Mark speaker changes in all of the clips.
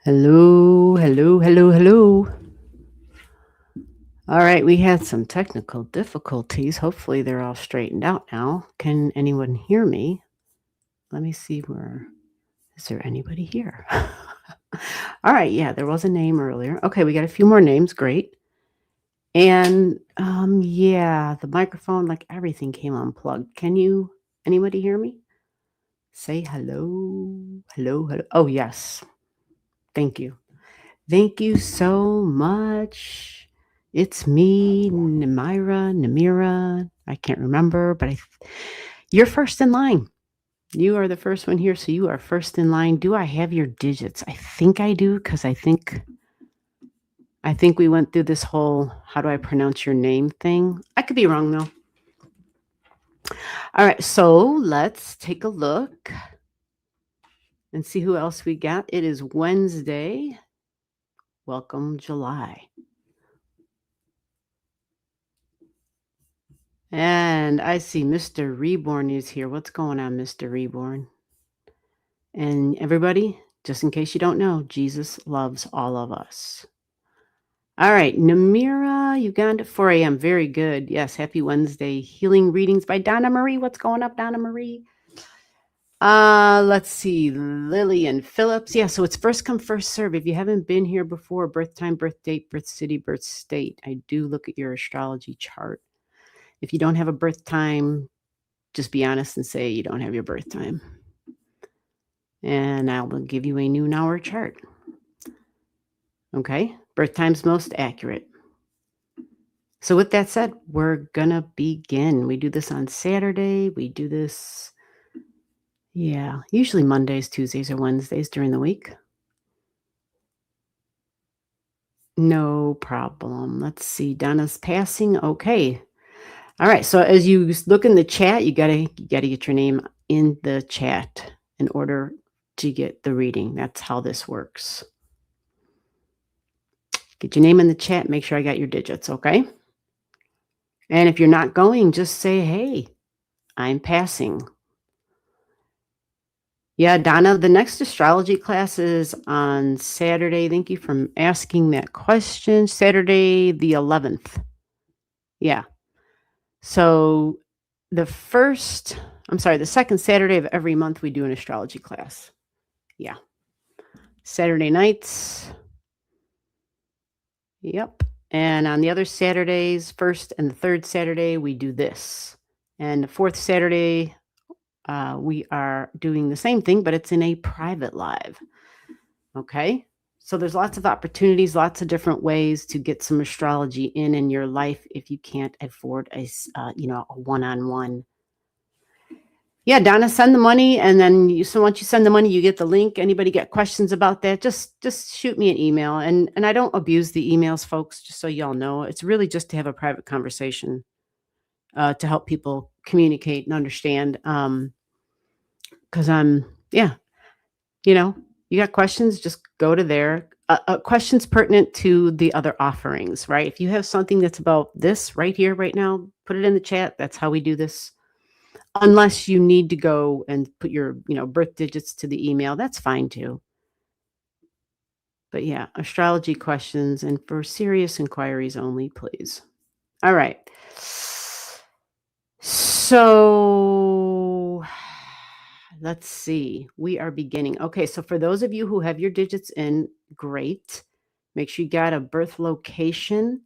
Speaker 1: Hello, hello, hello, hello. All right, we had some technical difficulties. Hopefully, they're all straightened out now. Can anyone hear me? Let me see where. Is there anybody here? All right, yeah, there was a name earlier. Okay, we got a few more names. Great. And yeah, the microphone, like everything came unplugged. Anybody hear me? Say hello, hello, hello. Oh, yes. Thank you. Thank you so much. It's me, Namira. I can't remember, but you're first in line. You are the first one here, so you are first in line. Do I have your digits? I think I do, because I think we went through this whole how do I pronounce your name thing. I could be wrong though. All right, so let's take a look and see who else we got. It is Wednesday. Welcome, July. And I see Mr. Reborn is here. What's going on, Mr. Reborn? And everybody, just in case you don't know, Jesus loves all of us. All right, Namira, Uganda, 4 a.m. Very good. Yes, happy Wednesday. Healing readings by Donna Marie. What's going up, Donna Marie? Let's see. Lillian Phillips. Yeah, so it's first come, first serve. If you haven't been here before, birth time, birth date, birth city, birth state, I do look at your astrology chart. If you don't have a birth time, just be honest and say you don't have your birth time. And I will give you a noon hour chart. Okay, birth time's most accurate. So with that said, we're gonna begin. We do this on Saturday. We do this, yeah, usually Mondays, Tuesdays, or Wednesdays during the week. No problem. Let's see. Donna's passing. Okay. All right. So as you look in the chat, you gotta get your name in the chat in order to get the reading. That's how this works. Get your name in the chat. Make sure I got your digits. Okay. And if you're not going, just say, hey, I'm passing. Yeah, Donna, the next astrology class is on Saturday. Thank you for asking that question. Saturday, the 11th. Yeah. So the second Saturday of every month, we do an astrology class. Yeah. Saturday nights. Yep. And on the other Saturdays, first and the third Saturday, we do this. And the fourth Saturday, we are doing the same thing, but it's in a private live. Okay. So there's lots of opportunities, lots of different ways to get some astrology in your life if you can't afford a one-on-one. Yeah, Donna, send the money, and then so once you send the money, you get the link. Anybody get questions about that? Just shoot me an email, and I don't abuse the emails, folks. Just so y'all know, it's really just to have a private conversation to help people communicate and understand. Because you got questions, just go to there. Questions pertinent to the other offerings, right? If you have something that's about this right here, right now, put it in the chat. That's how we do this. Unless you need to go and put your, birth digits to the email, that's fine too. But yeah, astrology questions and for serious inquiries only, please. All right. So let's see. We are beginning. Okay, so for those of you who have your digits in, great. Make sure you got a birth location.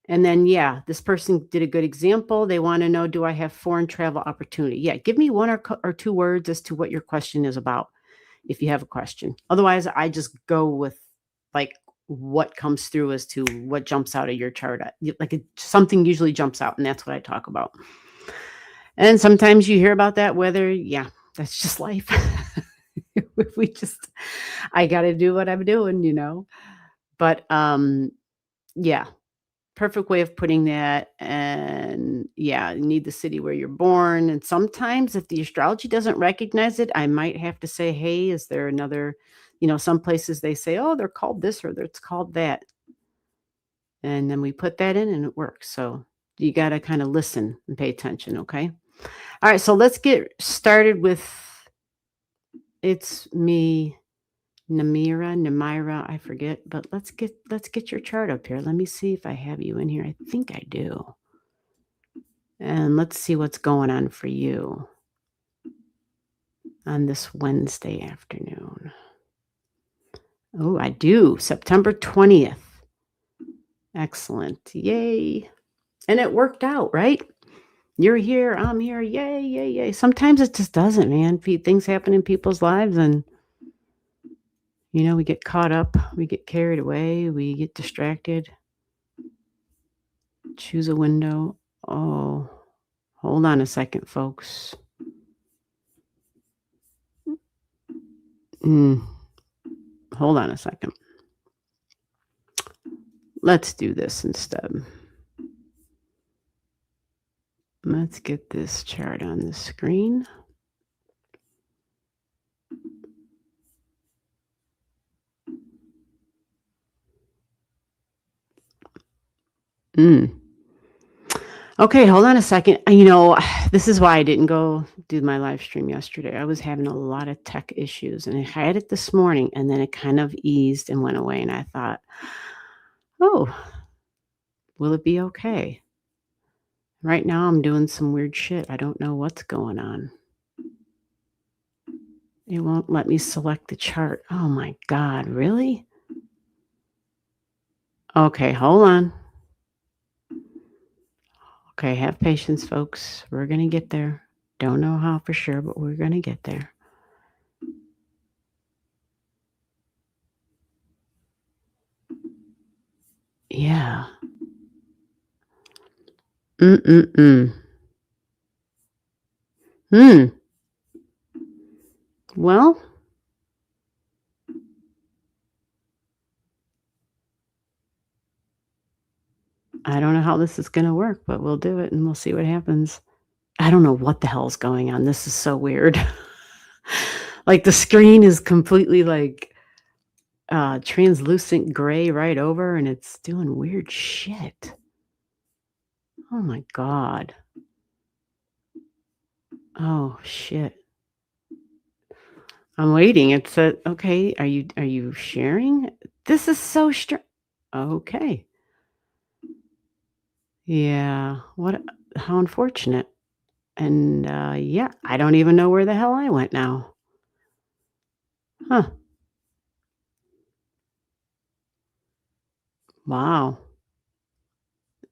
Speaker 1: And then, yeah, this person did a good example. They want to know, do I have foreign travel opportunity? Yeah, give me one or two words as to what your question is about if you have a question. Otherwise, I just go with like what comes through as to what jumps out of your chart. Something usually jumps out, and that's what I talk about. And sometimes you hear about that, that's just life. I got to do what I'm doing, But yeah, perfect way of putting that. And yeah, you need the city where you're born. And sometimes if the astrology doesn't recognize it, I might have to say, hey, is there another, some places they say, oh, they're called this or it's called that. And then we put that in and it works. So you got to kind of listen and pay attention. Okay. All right. So let's get started with It's Me, Namira, I forget, but let's get your chart up here. Let me see if I have you in here. I think I do. And let's see what's going on for you on this Wednesday afternoon. Oh, I do. September 20th. Excellent. Yay. And it worked out, right? You're here, I'm here. Yay, yay, yay. Sometimes it just doesn't, man. Things happen in people's lives and we get caught up, we get carried away, we get distracted. Choose a window. Oh, hold on a second, folks. Hold on a second. Let's do this instead. Let's get this chart on the screen. Okay, hold on a second. This is why I didn't go do my live stream yesterday. I was having a lot of tech issues, and I had it this morning, and then it kind of eased and went away, and I thought, oh, will it be okay? Right now, I'm doing some weird shit. I don't know what's going on. It won't let me select the chart. Oh my God, really? Okay, hold on. Okay, have patience, folks. We're going to get there. Don't know how for sure, but we're going to get there. Yeah. Well, I don't know how this is going to work, but we'll do it and we'll see what happens. I don't know what the hell's going on. This is so weird. Like the screen is completely like translucent gray right over, and it's doing weird shit. Oh my God. Oh shit. I'm waiting. It said, okay, are you sharing? This is so strange. Okay. Yeah. How unfortunate. And yeah, I don't even know where the hell I went now. Huh. Wow.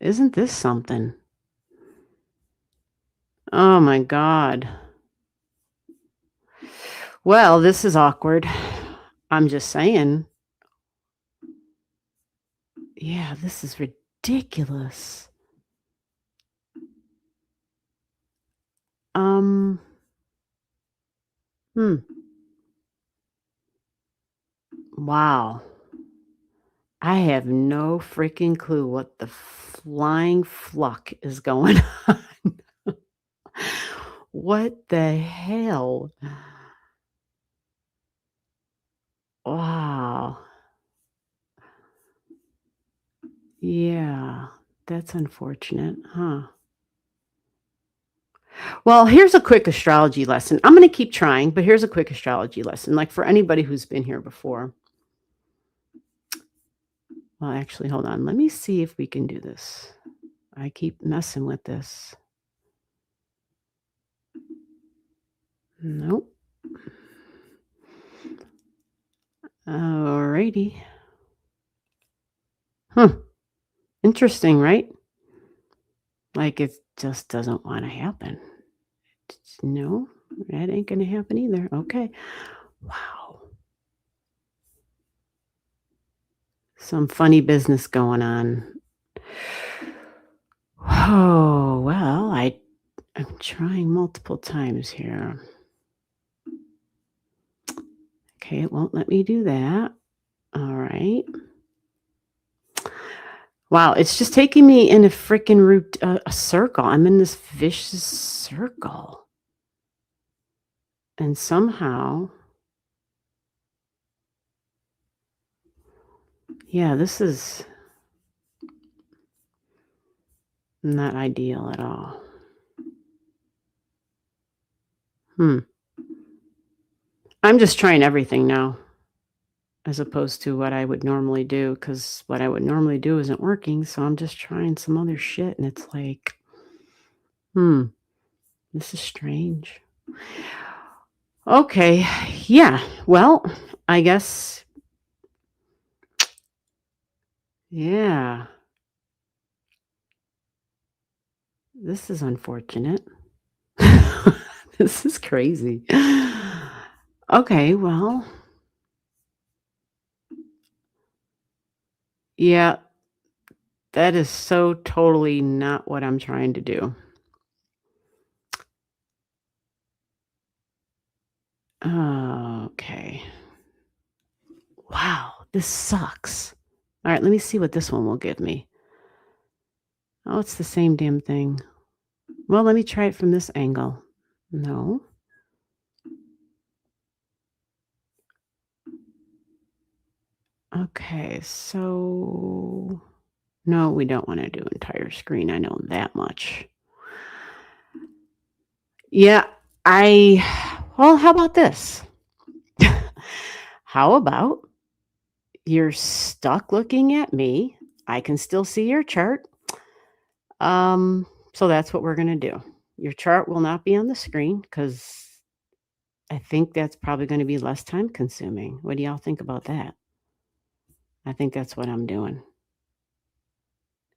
Speaker 1: Isn't this something? Oh my God. Well, this is awkward. I'm just saying. Yeah, this is ridiculous. Wow. I have no freaking clue what the flying fluck is going on. What the hell? Wow. Yeah, that's unfortunate, huh? Well, here's a quick astrology lesson. I'm going to keep trying, but here's a quick astrology lesson, like for anybody who's been here before. Well, actually, hold on. Let me see if we can do this. I keep messing with this. Nope. Alrighty. Huh. Interesting, right? Like it just doesn't want to happen. No, that ain't going to happen either. Okay. Wow. Some funny business going on. Oh, well, I'm trying multiple times here. Okay, it won't let me do that. All right. Wow, it's just taking me in a freaking a circle. I'm in this vicious circle. And somehow, yeah, this is not ideal at all. I'm just trying everything now. as opposed to what I would normally do, because what I would normally do isn't working, so I'm just trying some other shit, and it's like, "Hmm, this is strange." Okay, yeah, well, I guess yeah, this is unfortunate. This is crazy. Okay, well, yeah, that is so totally not what I'm trying to do. Okay. Wow, this sucks. Alright, let me see what this one will give me. Oh, it's the same damn thing. Well, let me try it from this angle. No. Okay, so no, we don't wanna do entire screen, I know that much. Yeah, well, how about this? How about you're stuck looking at me, I can still see your chart, so that's what we're gonna do. Your chart will not be on the screen because I think that's probably gonna be less time consuming. What do y'all think about that? I think that's what I'm doing.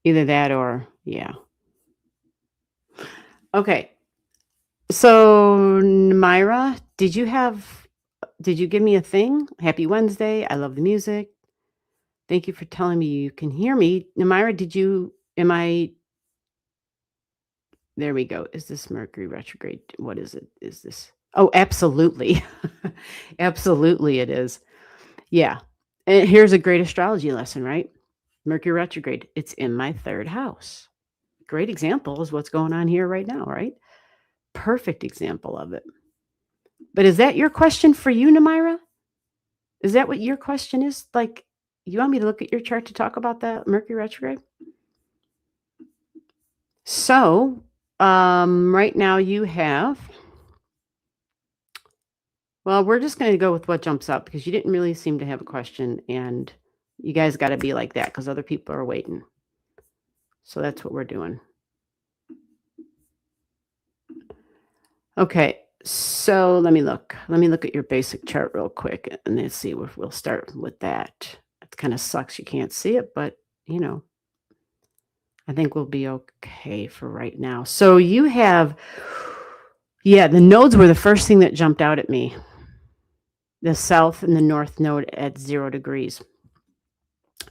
Speaker 1: Either that or yeah. Okay. So, Myra, did you give me a thing? Happy Wednesday. I love the music. Thank you for telling me you can hear me. Myra, did you am I there we go. Is this Mercury retrograde? What is it? Is this Oh, absolutely. Absolutely it is. Yeah. And here's a great astrology lesson, right? Mercury retrograde. It's in my third house. Great example is what's going on here right now, right? Perfect example of it. But is that your question for you, Namira? Is that what your question is? Like, you want me to look at your chart to talk about that Mercury retrograde? So, right now you have, well, we're just going to go with what jumps up because you didn't really seem to have a question, and you guys got to be like that because other people are waiting. So that's what we're doing. Okay, so let me look. Let me look at your basic chart real quick, and let's see if we'll start with that. It kind of sucks you can't see it, but you know, I think we'll be okay for right now. So you have, yeah, the nodes were the first thing that jumped out at me. The south and the north node at 0 degrees.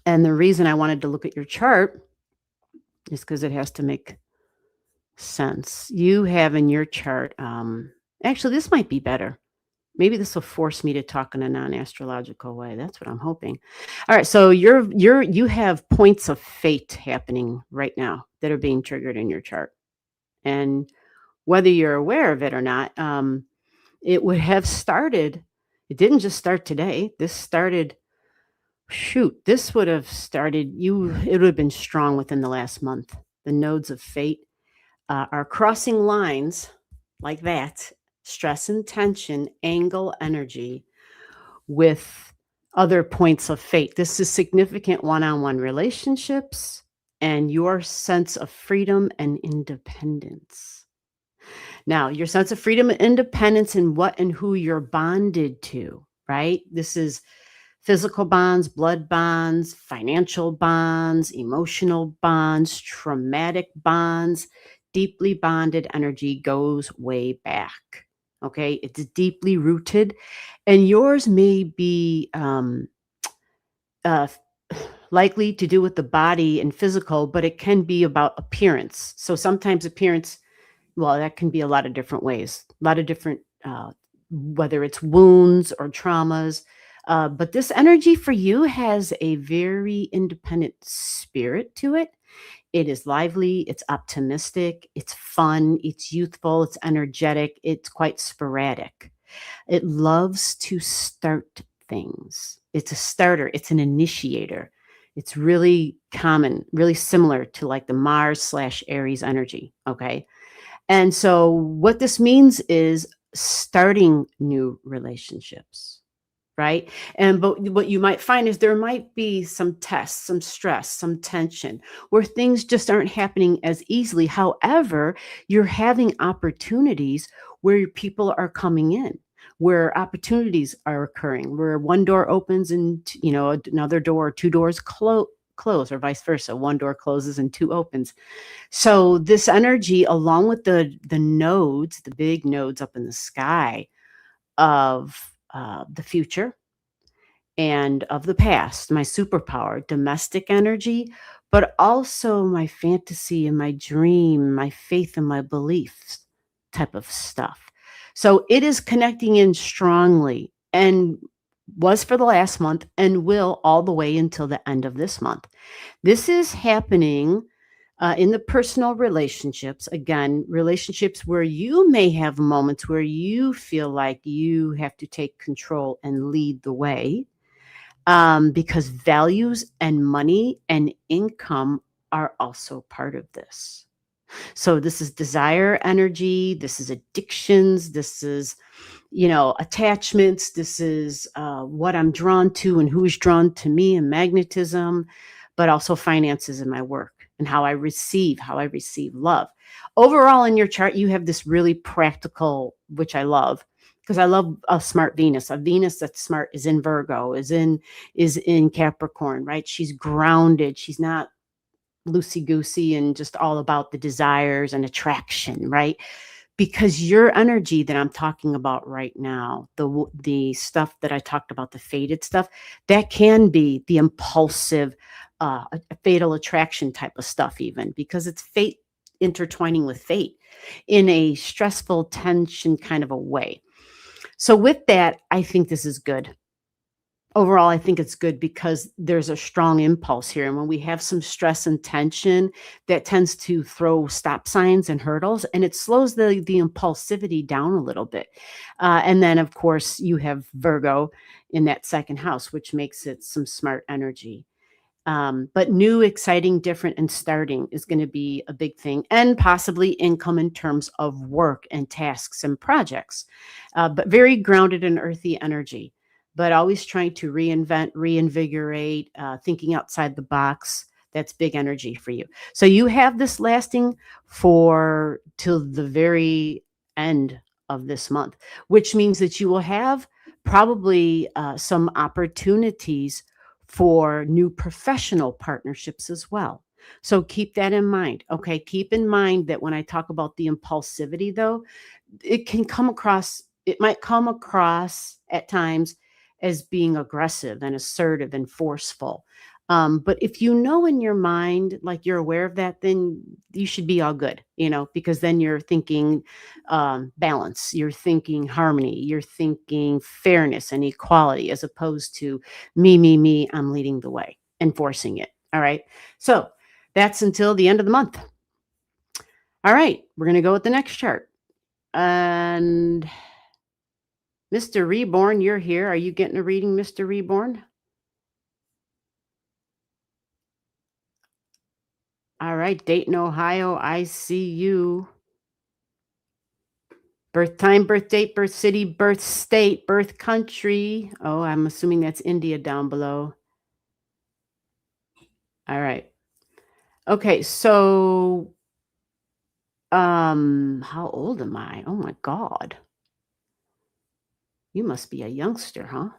Speaker 1: And the reason I wanted to look at your chart is because it has to make sense. You have in your chart, actually, this might be better. Maybe this will force me to talk in a non-astrological way. That's what I'm hoping. All right, so you have points of fate happening right now that are being triggered in your chart. And whether you're aware of it or not, it would have started. It didn't just start today. This started, this would have started, it would have been strong within the last month. The nodes of fate are crossing lines like that, stress and tension, angle energy with other points of fate. This is significant one-on-one relationships and your sense of freedom and independence. Now, your sense of freedom and independence and what and who you're bonded to, right? This is physical bonds, blood bonds, financial bonds, emotional bonds, traumatic bonds. Deeply bonded energy goes way back. Okay, it's deeply rooted, and yours may be uh, likely to do with the body and physical, but it can be about appearance. So sometimes appearance, well, that can be a lot of different ways, a lot of different, whether it's wounds or traumas. But this energy for you has a very independent spirit to it. It is lively, it's optimistic, it's fun, it's youthful, it's energetic, it's quite sporadic. It loves to start things. It's a starter, it's an initiator. It's really common, really similar to like the Mars/Aries energy. Okay. And so what this means is starting new relationships, right? And but what you might find is there might be some tests, some stress, some tension where things just aren't happening as easily. However, you're having opportunities where people are coming in, where opportunities are occurring, where one door opens and another door, two doors close, or vice versa. One door closes and two opens. So this energy, along with the nodes, the big nodes up in the sky of the future and of the past, my superpower, domestic energy, but also my fantasy and my dream, my faith and my beliefs type of stuff. So it is connecting in strongly and was for the last month and will all the way until the end of this month. This is happening in the personal relationships, again, relationships where you may have moments where you feel like you have to take control and lead the way, because values and money and income are also part of this. So this is desire energy, this is addictions, this is attachments, this is what I'm drawn to and who is drawn to me, and magnetism, but also finances in my work and how I receive love. Overall in your chart, you have this really practical, which I love, because I love a smart Venus. A Venus that's smart is in Virgo, is in Capricorn, right? She's grounded. She's not loosey goosey and just all about the desires and attraction, right? Because your energy that I'm talking about right now, the stuff that I talked about, the fated stuff, that can be the impulsive, a fatal attraction type of stuff, even because it's fate intertwining with fate in a stressful tension kind of a way. So with that, I think this is good. Overall, I think it's good because there's a strong impulse here. And when we have some stress and tension, that tends to throw stop signs and hurdles, and it slows the impulsivity down a little bit. And then, of course, you have Virgo in that second house, which makes it some smart energy. But new, exciting, different, and starting is going to be a big thing, and possibly income in terms of work and tasks and projects. But very grounded and earthy energy, but always trying to reinvent, reinvigorate, thinking outside the box. That's big energy for you. So you have this lasting for till the very end of this month, which means that you will have probably some opportunities for new professional partnerships as well. So keep that in mind. Okay. Keep in mind that when I talk about the impulsivity, though, it might come across at times as being aggressive and assertive and forceful. But if you know in your mind, like you're aware of that, then you should be all good, because then you're thinking balance, you're thinking harmony, you're thinking fairness and equality, as opposed to me, I'm leading the way, enforcing it. All right. So that's until the end of the month. All right. We're going to go with the next chart. And Mr. Reborn, you're here. Are you getting a reading, Mr. Reborn? All right, Dayton, Ohio, I see you. Birth time, birth date, birth city, birth state, birth country. Oh, I'm assuming that's India down below. All right. Okay, so how old am I? Oh my God. You must be a youngster, huh?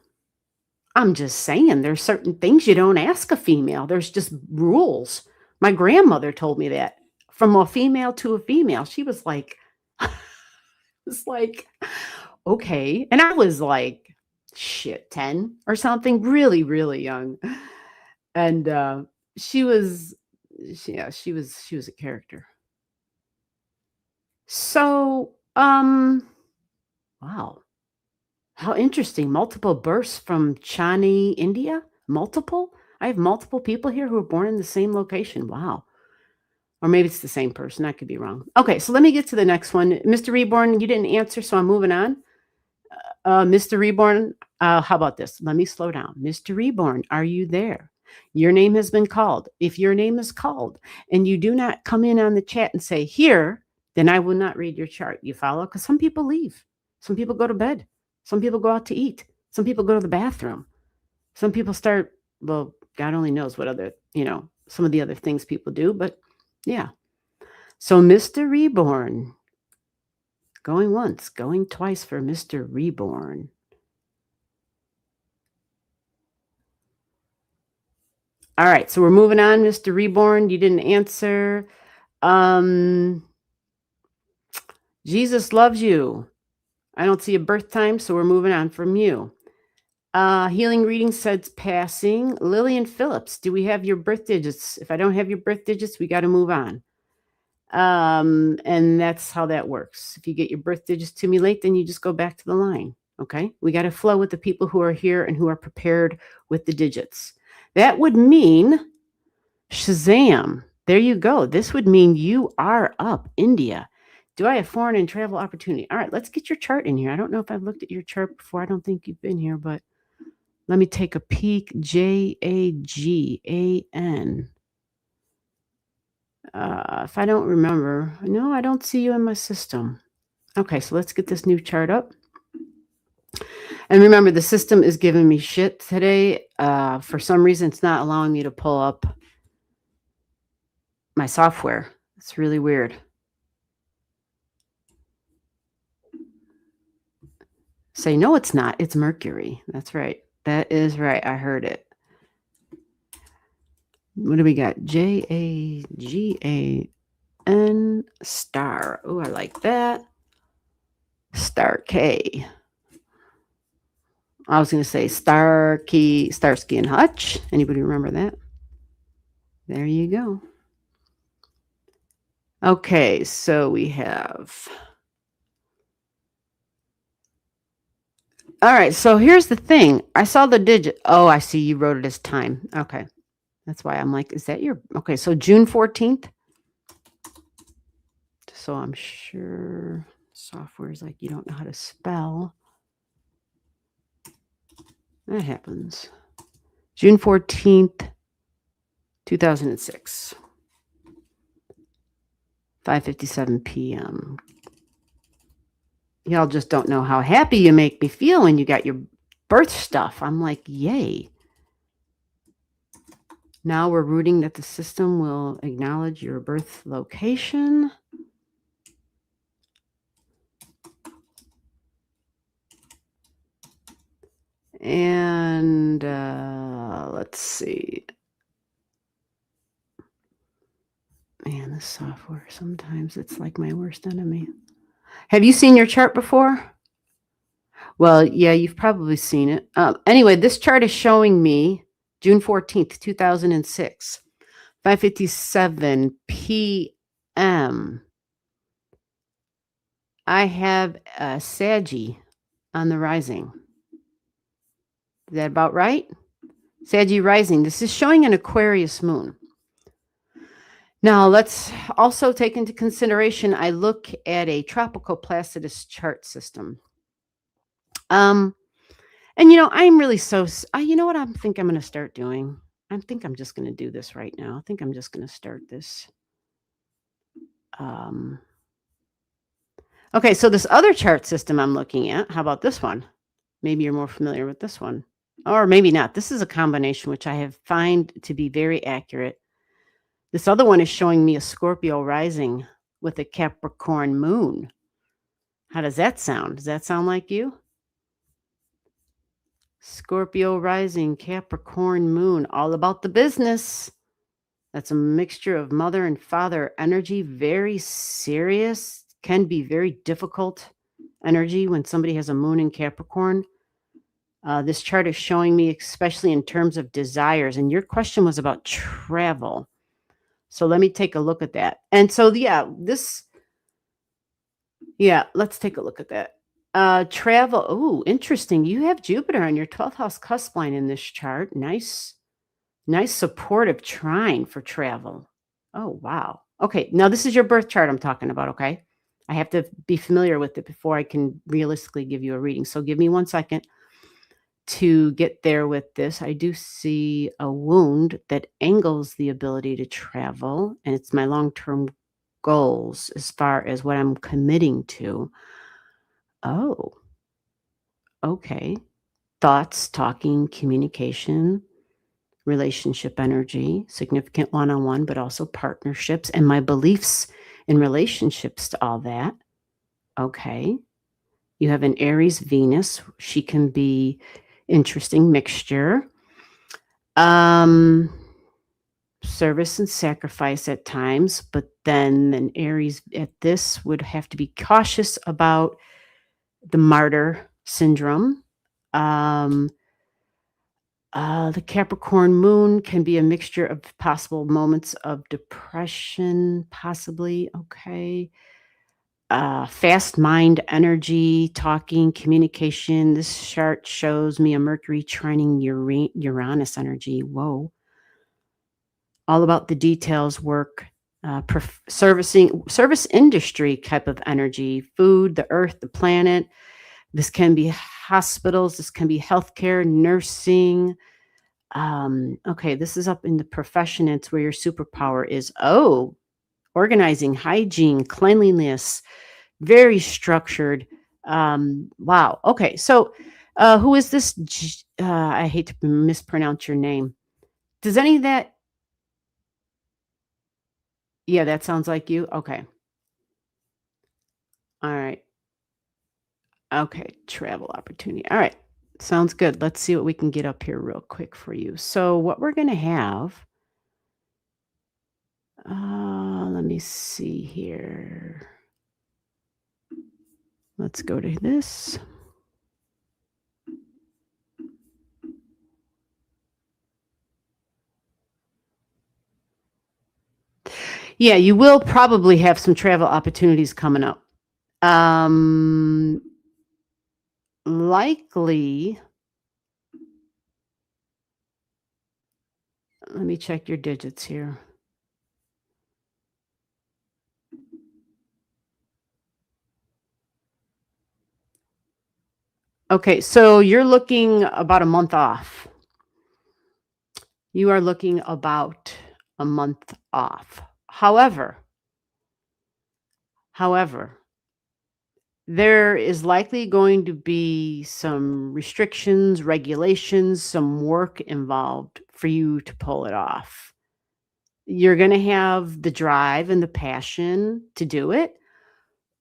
Speaker 1: I'm just saying there's certain things you don't ask a female. There's just rules. My grandmother told me that. From a female to a female. She was like, it's like, okay. And I was like, shit, 10 or something, really, really young. And she was, she was a character. So, wow. How interesting. Multiple births from Chennai, India? Multiple? I have multiple people here who were born in the same location. Wow. Or maybe it's the same person. I could be wrong. Okay, so let me get to the next one. Mr. Reborn, you didn't answer, so I'm moving on. Mr. Reborn, how about this? Let me slow down. Mr. Reborn, are you there? Your name has been called. If your name is called and you do not come in on the chat and say here, then I will not read your chart. You follow? Because some people leave. Some people go to bed. Some people go out to eat. Some people go to the bathroom. Some people start, well, God only knows what other, some of the other things people do, but yeah. So Mr. Reborn, going once, going twice for Mr. Reborn. All right, so we're moving on, Mr. Reborn. You didn't answer. Jesus loves you. I don't see a birth time, so we're moving on from you. Healing reading says passing. Lillian Phillips, do we have your birth digits? If I don't have your birth digits, we got to move on. And that's how that works. If you get your birth digits to me late, then you just go back to the line. Okay. We got to flow with the people who are here and who are prepared with the digits. That would mean Shazam. There you go. This would mean you are up, India. Do I have foreign and travel opportunity? All right, let's get your chart in here. I don't know if I've looked at your chart before. I don't think you've been here, but let me take a peek. Jagan. If I don't remember, no, I don't see you in my system. Okay, so let's get this new chart up. And remember, the system is giving me shit today. For some reason, it's not allowing me to pull up my software. It's really weird. Say, no, it's not. It's Mercury. That's right. That is right. I heard it. What do we got? Jagan star. Oh, I like that. Star K. I was going to say Starsky and Hutch. Anybody remember that? There you go. Okay, so we have... All right, so here's the thing. I saw the digit. Oh, I see you wrote it as time. Okay. That's why I'm like, is that your... Okay, so June 14th. So I'm sure software is like, you don't know how to spell. That happens. June 14th, 2006. 5:57 p.m. Y'all just don't know how happy you make me feel when you got your birth stuff. I'm like, yay. Now we're rooting that the system will acknowledge your birth location. And let's see. Man, this software, sometimes it's like my worst enemy. Have you seen your chart before? Well, yeah, you've probably seen it. Anyway, this chart is showing me June 14th, 2006, 5:57 p.m. I have a Saggy on the rising. Is that about right? Saggy rising. This is showing an Aquarius moon. Now, let's also take into consideration, I look at a tropical Placidus chart system. And, I'm really you know what I think I'm going to start doing? I think I'm just going to do this right now. I think I'm just going to start this. Okay, so this other chart system I'm looking at, how about this one? Maybe you're more familiar with this one. Or maybe not. This is a combination which I have found to be very accurate. This other one is showing me a Scorpio rising with a Capricorn moon. How does that sound? Does that sound like you? Scorpio rising, Capricorn moon, all about the business. That's a mixture of mother and father energy, very serious, can be very difficult energy when somebody has a moon in Capricorn. This chart is showing me, especially in terms of desires, and your question was about travel. So let me take a look at that. And so, let's take a look at that. Travel. Oh, interesting. You have Jupiter on your 12th house cusp line in this chart. Nice supportive trine for travel. Oh, wow. Okay. Now this is your birth chart I'm talking about. Okay. I have to be familiar with it before I can realistically give you a reading. So give me 1 second to get there with this. I do see a wound that angles the ability to travel, and it's my long-term goals as far as what I'm committing to. Oh, okay. thoughts, talking, communication, relationship energy, significant one-on-one, but also partnerships, and my beliefs in relationships to all that. Okay. You have an Aries Venus. She can be interesting mixture. Um, service and sacrifice at times, but then an Aries at this would have to be cautious about the martyr syndrome. Um, the Capricorn moon can be a mixture of possible moments of depression, possibly. Okay. Fast mind energy, talking, communication. This chart shows me a Mercury trining Uranus energy. Whoa. All about the details, work, service industry type of energy, food, the earth, the planet. This can be hospitals. This can be healthcare, nursing. Okay, this is up in the profession. It's where your superpower is. Oh, organizing, hygiene, cleanliness, very structured. Wow. Okay. So, who is this? I hate to mispronounce your name. Does any of that? Yeah, that sounds like you. Okay. All right. Okay. Travel opportunity. All right. Sounds good. Let's see what we can get up here real quick for you. So, what we're going to have, let me see here. Let's go to this. Yeah, you will probably have some travel opportunities coming up. Likely, let me check your digits here. Okay, so you're looking about a month off. You are looking about a month off. However, there is likely going to be some restrictions, regulations, some work involved for you to pull it off. You're going to have the drive and the passion to do it.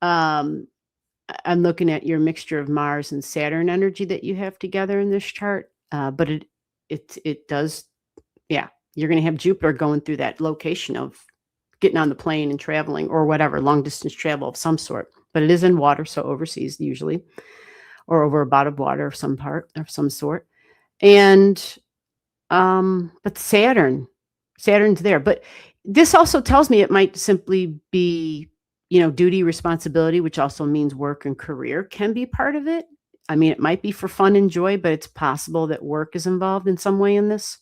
Speaker 1: I'm looking at your mixture of Mars and Saturn energy that you have together in this chart. But it does, yeah. You're going to have Jupiter going through that location of getting on the plane and traveling or whatever, long distance travel of some sort. But it is in water, so overseas usually, or over a body of water of some part of some sort. And but Saturn's there. But this also tells me it might simply be, duty, responsibility, which also means work and career can be part of it. I mean, it might be for fun and joy, but it's possible that work is involved in some way in this.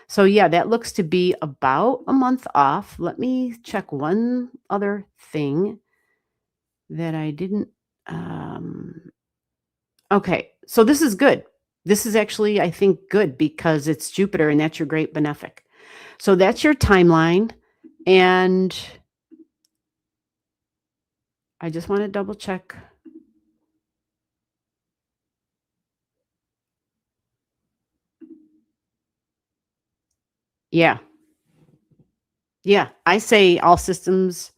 Speaker 1: So yeah, that looks to be about a month off. Let me check one other thing that I didn't. Okay, so this is good. This is actually, I think, good because it's Jupiter and that's your great benefic. So that's your timeline. And I just want to double check. Yeah. Yeah. I say all systems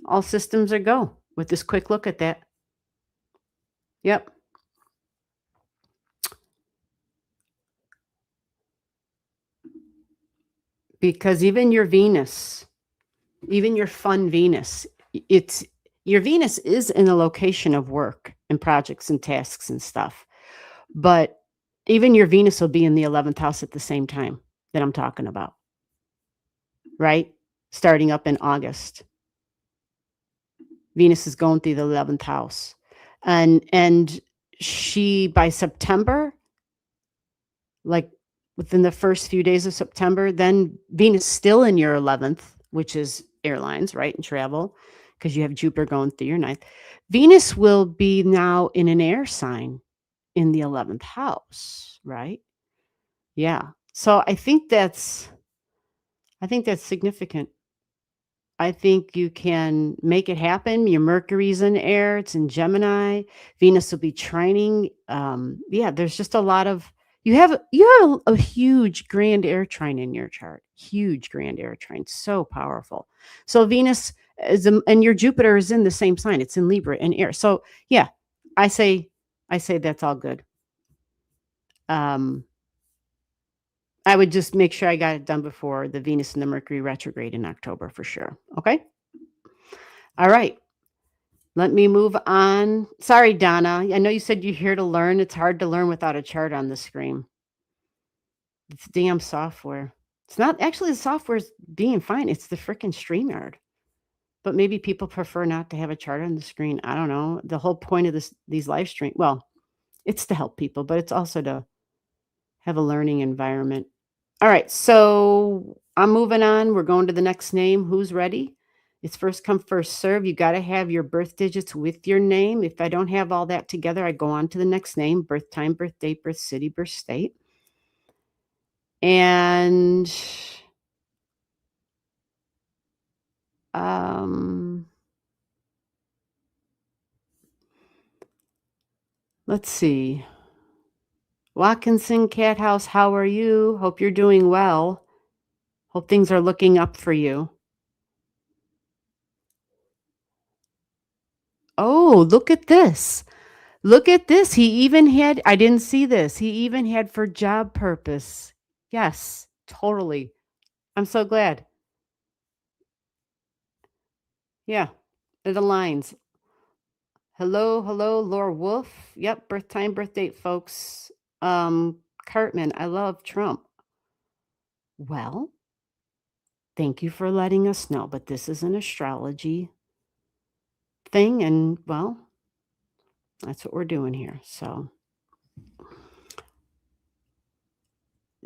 Speaker 1: are go with this quick look at that. Yep. Because even your Venus, even your fun Venus, it's your Venus is in a location of work and projects and tasks and stuff. But even your Venus will be in the 11th house at the same time that I'm talking about, right? Starting up in August. Venus is going through the 11th house. And she by September, like within the first few days of September, then Venus still in your 11th, which is airlines, right? And travel, because you have Jupiter going through your ninth. Venus will be now in an air sign in the 11th house, right? Yeah. So I think that's significant. I think you can make it happen. Your Mercury's in air, it's in Gemini. Venus will be trining. Yeah, there's just a lot of you have a huge grand air trine in your chart. Huge grand air trine, so powerful. So Venus and your Jupiter is in the same sign. It's in Libra and air. So yeah, I say that's all good. I would just make sure I got it done before the Venus and the Mercury retrograde in October for sure. Okay. All right. Let me move on. Sorry, Donna. I know you said you're here to learn. It's hard to learn without a chart on the screen. It's damn software. It's not actually the software's being fine. It's the freaking StreamYard. But maybe people prefer not to have a chart on the screen. I don't know. The whole point of these live stream, well, it's to help people, but it's also to have a learning environment. All right, so I'm moving on. We're going to the next name. Who's ready? It's first come, first serve. You got to have your birth digits with your name. If I don't have all that together, I go on to the next name, birth time, birth date, birth city, birth state. And let's see. Watkinson Cat House, how are you? Hope you're doing well. Hope things are looking up for you. Oh, look at this. Look at this. He even had, I didn't see this. He even had for job purpose. Yes, totally. I'm so glad. Yeah, it aligns. Hello, Laura Wolf. Yep, birth time, birth date, folks. Cartman, I love Trump. Well, thank you for letting us know, but this is an astrology thing, and well, that's what we're doing here. So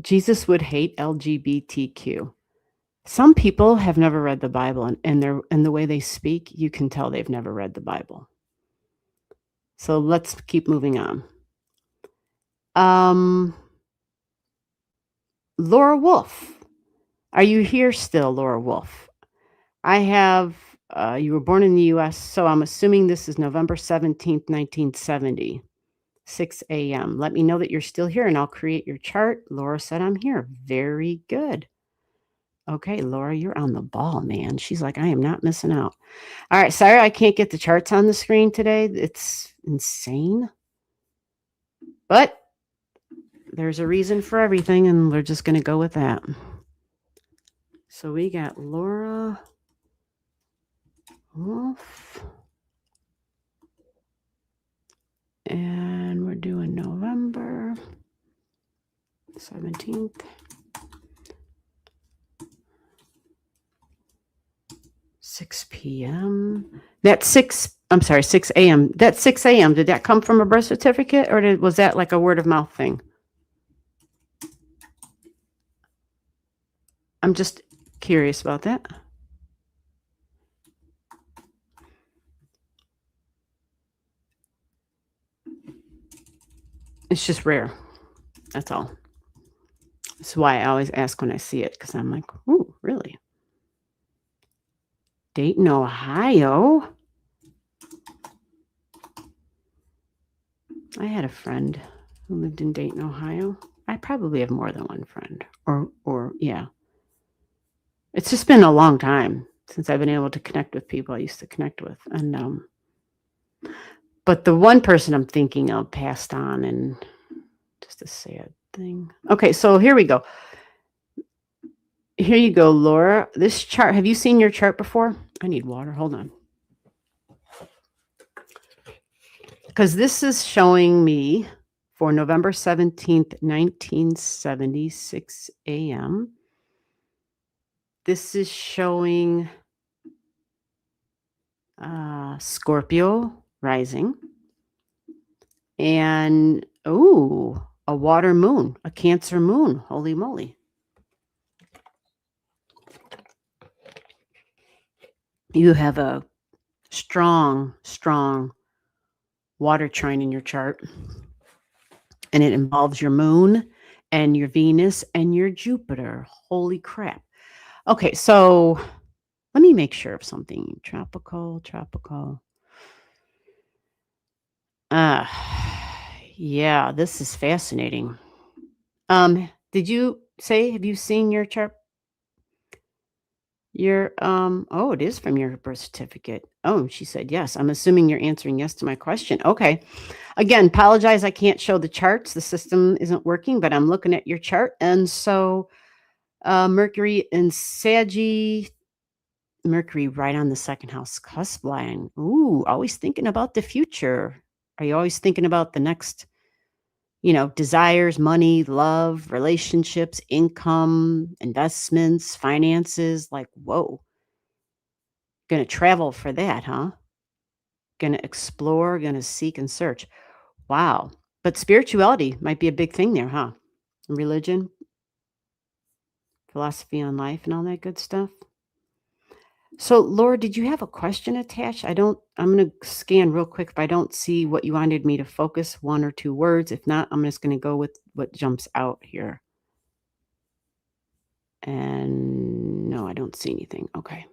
Speaker 1: Jesus would hate LGBTQ. Some people have never read the Bible, and the way they speak, you can tell they've never read the Bible. So let's keep moving on. Laura Wolf. Are you here still, Laura Wolf? I have, you were born in the U.S., so I'm assuming this is November 17th, 1970, 6 a.m. Let me know that you're still here, and I'll create your chart. Laura said I'm here. Very good. Okay, Laura, you're on the ball, man. She's like, I am not missing out. All right, sorry I can't get the charts on the screen today. It's insane. But there's a reason for everything, and we're just going to go with that. So we got Laura Wolf. And we're doing November 17th. 6 p.m. That's 6 a.m. That's 6 a.m. Did that come from a birth certificate, or was that like a word of mouth thing? I'm just curious about that. It's just rare. That's all. That's why I always ask when I see it, because I'm like, ooh, really? Dayton, Ohio? I had a friend who lived in Dayton, Ohio. I probably have more than one friend. Or yeah. It's just been a long time since I've been able to connect with people I used to connect with. And but the one person I'm thinking of passed on, and just a sad thing. Okay, so here we go. Here you go, Laura. This chart, have you seen your chart before? I need water. Hold on. Because this is showing me for November 17th, 1976 a.m. This is showing Scorpio rising. And, ooh, a water moon, a Cancer moon. Holy moly. You have a strong water trine in your chart. And it involves your moon and your Venus and your Jupiter. Holy crap. Okay, so Let me make sure of something. Tropical. Uh, yeah, this is fascinating. Did you say, have you seen your chart? Oh, it is from your birth certificate. Oh, she said yes. I'm assuming you're answering yes to my question. Okay. Again, apologize. I can't show the charts. The system isn't working, but I'm looking at your chart. And so, Mercury in Saggy, Mercury right on the second house cusp line. Ooh, always thinking about the future. Are you always thinking about the next, desires, money, love, relationships, income, investments, finances? Like, whoa, gonna travel for that, huh? Gonna explore, gonna seek and search. Wow. But spirituality might be a big thing there, huh? Religion, philosophy on life, and all that good stuff. So, Laura, did you have a question attached? I'm going to scan real quick. If I don't see what you wanted me to focus, one or two words. If not, I'm just going to go with what jumps out here. And no, I don't see anything. Okay.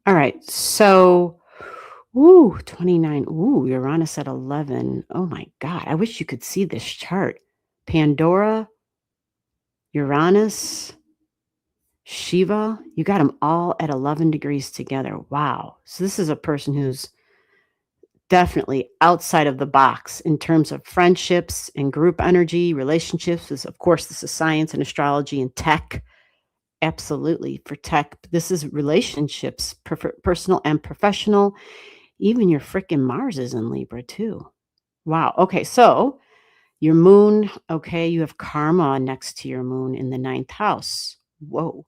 Speaker 1: All right. So, 29. Uranus at 11. Oh my God. I wish you could see this chart. Pandora, Uranus, Shiva, you got them all at 11 degrees together. Wow. So this is a person who's definitely outside of the box in terms of friendships and group energy, relationships. Of course, this is science and astrology and tech. Absolutely. For tech, this is relationships, personal and professional. Even your freaking Mars is in Libra too. Wow. Okay. So your moon, okay, you have karma next to your moon in the 9th house. Whoa.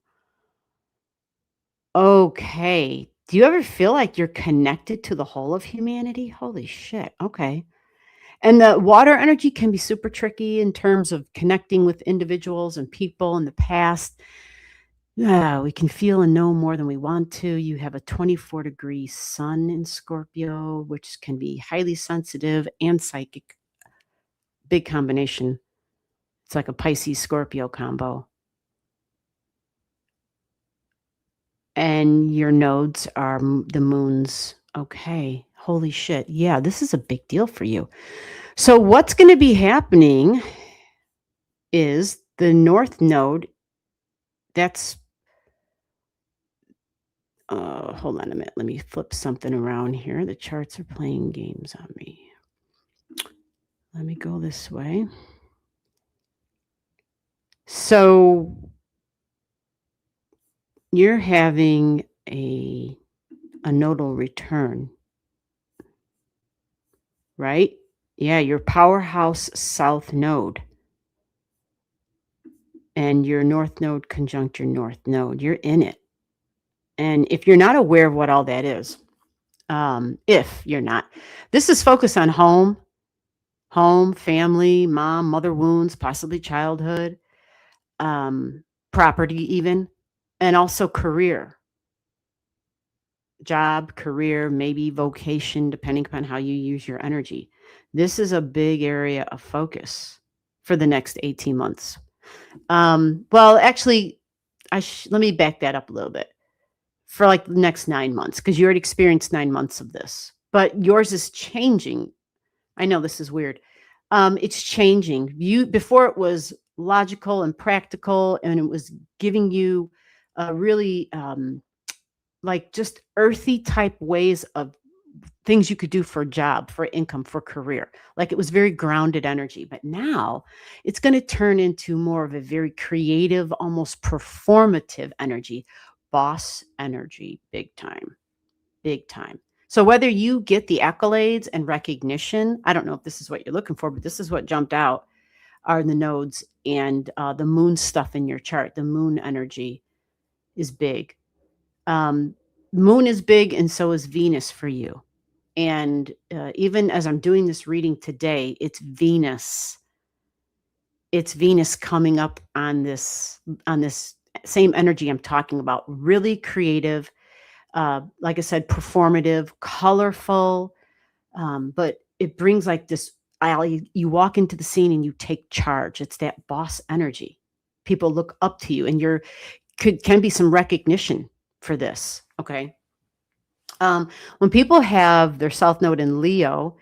Speaker 1: Okay. Do you ever feel like you're connected to the whole of humanity? Holy shit. Okay. And the water energy can be super tricky in terms of connecting with individuals and people in the past. Yeah, we can feel and know more than we want to. You have a 24-degree sun in Scorpio, which can be highly sensitive and psychic. Big combination. It's like a Pisces Scorpio combo. And your nodes are the moons. Okay. Holy shit. Yeah, this is a big deal for you. So what's going to be happening is the North Node, that's, hold on a minute. Let me flip something around here. The charts are playing games on me. Let me go this way. So you're having a nodal return, right? Yeah, your powerhouse south node and your north node conjunct your north node. You're in it. And if you're not aware of what all that is, if you're not, this is focused on home, family, mom, mother wounds, possibly childhood, property even, and also career, job, career, maybe vocation, depending upon how you use your energy. This is a big area of focus for the next 18 months. Well, actually, let me back that up a little bit. For like the next 9 months, because you already experienced 9 months of this, but yours is changing. I know this is weird. It's changing. Before it was logical and practical, and it was giving you really like just earthy type ways of things you could do for a job, for income, for career. Like it was very grounded energy. But now it's going to turn into more of a very creative, almost performative energy, boss energy, big time, big time. So whether you get the accolades and recognition, I don't know if this is what you're looking for, but this is what jumped out are the nodes and the moon stuff in your chart. The moon energy is big. Moon is big, and so is Venus for you. And even as I'm doing this reading today, it's Venus. It's Venus coming up on this same energy I'm talking about. Really creative, like I said, performative, colorful, but it brings like this. You walk into the scene and you take charge. It's that boss energy. People look up to you, and you're can be some recognition for this. Okay. Um, when people have their South Node in Leo,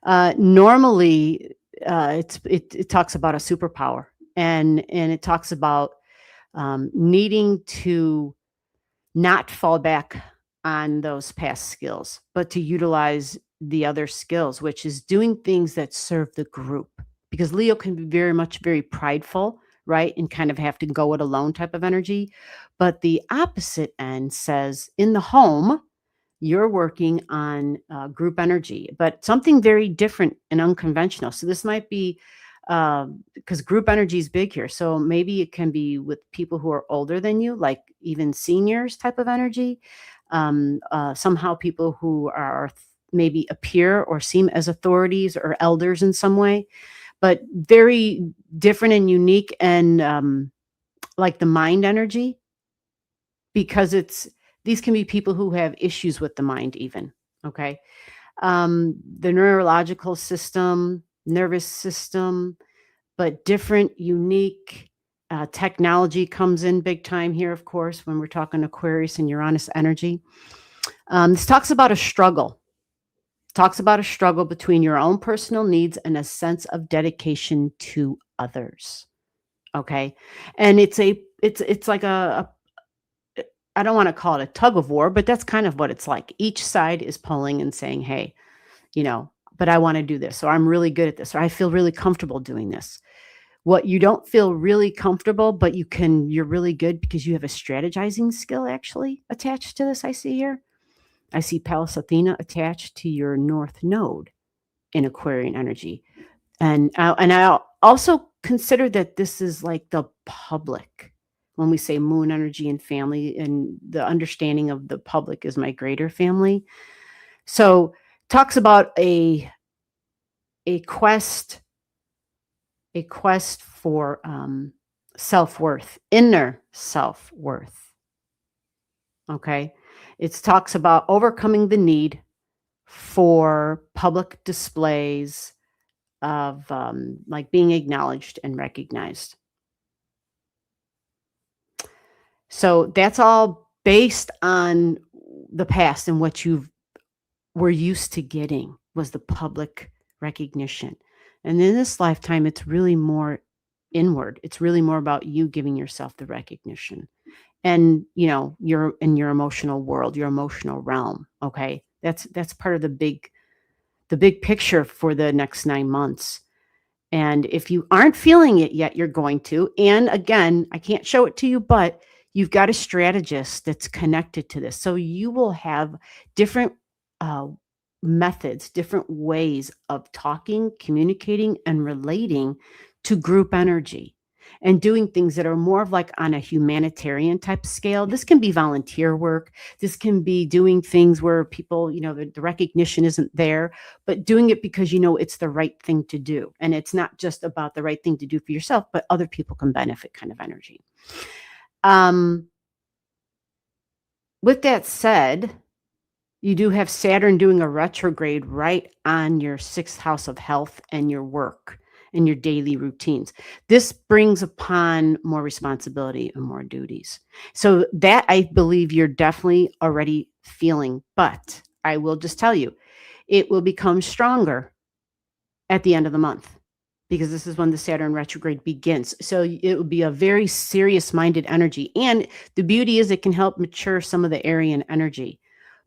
Speaker 1: normally it talks about a superpower, and it talks about needing to not fall back on those past skills, but to utilize the other skills, which is doing things that serve the group. Because Leo can be very much very prideful, right? And kind of have to go it alone type of energy. But the opposite end says in the home, you're working on group energy, but something very different and unconventional. So this might be because group energy is big here. So maybe it can be with people who are older than you, like even seniors type of energy. Somehow people who are maybe appear or seem as authorities or elders in some way, but very different and unique and like the mind energy because these can be people who have issues with the mind even, okay? The neurological system, nervous system, but different, unique, technology comes in big time here, of course, when we're talking Aquarius and Uranus energy. This talks about a struggle between your own personal needs and a sense of dedication to others, okay? And it's like I don't want to call it a tug of war, but that's kind of what it's like. Each side is pulling and saying, "Hey, but I want to do this, or I'm really good at this, or I feel really comfortable doing this." What you don't feel really comfortable, but you're really good because you have a strategizing skill actually attached to this. I see here. I see Pallas Athena attached to your North Node in Aquarian energy, and I also consider that this is like the public. When we say moon energy and family, and the understanding of the public is my greater family. So talks about a quest a quest for self-worth, inner self-worth. Okay. It talks about overcoming the need for public displays of like being acknowledged and recognized. So that's all based on the past and what you were used to getting was the public recognition. And in this lifetime, it's really more inward. It's really more about you giving yourself the recognition and you're in your emotional world, your emotional realm. Okay. That's part of the big picture for the next 9 months. And if you aren't feeling it yet, you're going to. And again, I can't show it to you, but you've got a strategist that's connected to this. So you will have different uh, methods, different ways of talking, communicating, and relating to group energy and doing things that are more of like on a humanitarian type scale. This can be volunteer work. This can be doing things where people, the recognition isn't there, but doing it because it's the right thing to do. And it's not just about the right thing to do for yourself, but other people can benefit kind of energy. Um, with that said, you do have Saturn doing a retrograde right on your sixth house of health and your work and your daily routines. This brings upon more responsibility and more duties. So that I believe you're definitely already feeling, but I will just tell you, it will become stronger at the end of the month because this is when the Saturn retrograde begins. So it will be a very serious minded energy. And the beauty is it can help mature some of the Aryan energy.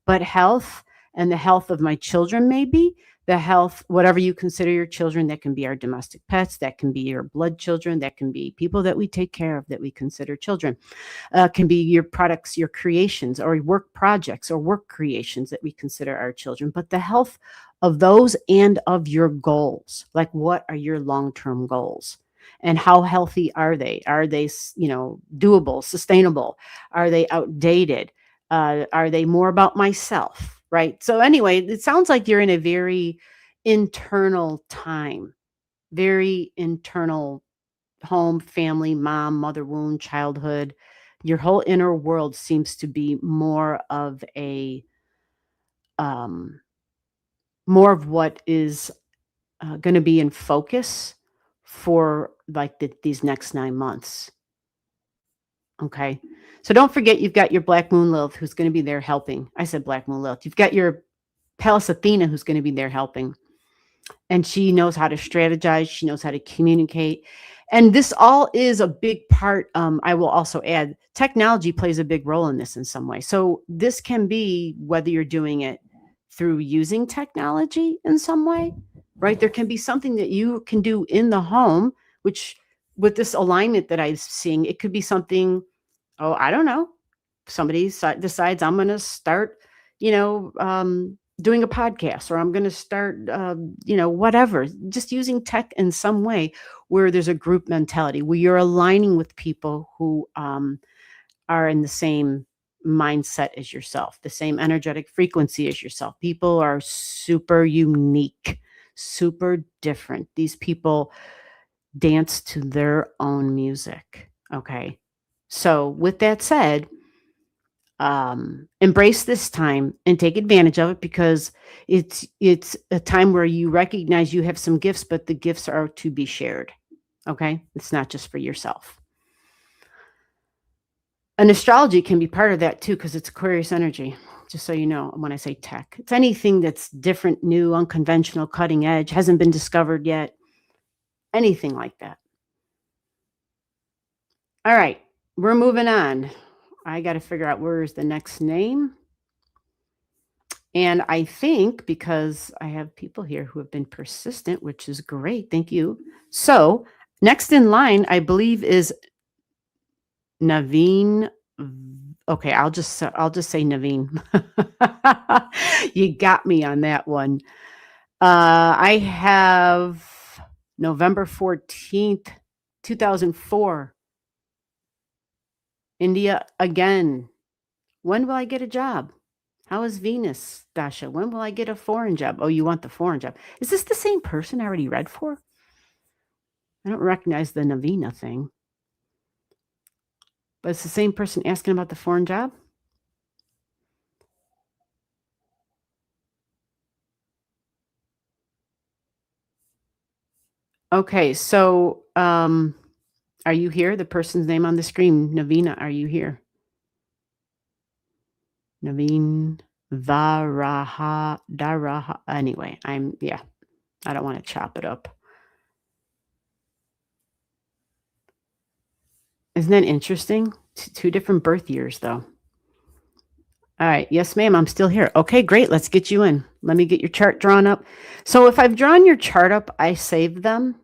Speaker 1: But health and the health of my children, maybe the health, whatever you consider your children, that can be our domestic pets, that can be your blood children, that can be people that we take care of that we consider children, can be your products, your creations, or work projects or work creations that we consider our children. But the health of those and of your goals, like what are your long-term goals? And how healthy are they? Are they, doable, sustainable? Are they outdated? Are they more about myself? Right. So anyway, it sounds like you're in a very internal time, very internal home, family, mom, mother wound, childhood. Your whole inner world seems to be um, more of what is going to be in focus for like these next 9 months. Okay. So don't forget you've got your Black Moon Lilith who's going to be there helping. I said Black Moon Lilith. You've got your Pallas Athena who's going to be there helping. And she knows how to strategize. She knows how to communicate. And this all is a big part. I will also add technology plays a big role in this in some way. So this can be whether you're doing it through using technology in some way, right? There can be something that you can do in the home, which with this alignment that I'm seeing, it could be something, oh, I don't know. Somebody decides I'm going to start, doing a podcast, or I'm going to start, whatever, just using tech in some way where there's a group mentality, where you're aligning with people who are in the same mindset as yourself, the same energetic frequency as yourself. People are super unique, super different. These people dance to their own music. Okay. So with that said, embrace this time and take advantage of it, because it's a time where you recognize you have some gifts, but the gifts are to be shared. Okay. It's not just for yourself. And astrology can be part of that too, because it's Aquarius energy. Just so you know, when I say tech, it's anything that's different, new, unconventional, cutting edge, hasn't been discovered yet, anything like that. All right, we're moving on. I got to figure out where's the next name. And I think because I have people here who have been persistent, which is great. Thank you. So next in line, I believe, is Naveen. Okay, I'll just say Naveen. You got me on that one. I have November 14th, 2004. India again. When will I get a job? How is Venus, Dasha? When will I get a foreign job? Oh, you want the foreign job. Is this the same person I already read for? I don't recognize the Navina thing. But it's the same person asking about the foreign job? Okay, so are you here? The person's name on the screen, Navina, are you here? Naveen Daraha. Anyway, I don't want to chop it up. Isn't that interesting? Two different birth years, though. All right. Yes, ma'am. I'm still here. Okay, great. Let's get you in. Let me get your chart drawn up. So if I've drawn your chart up, I save them.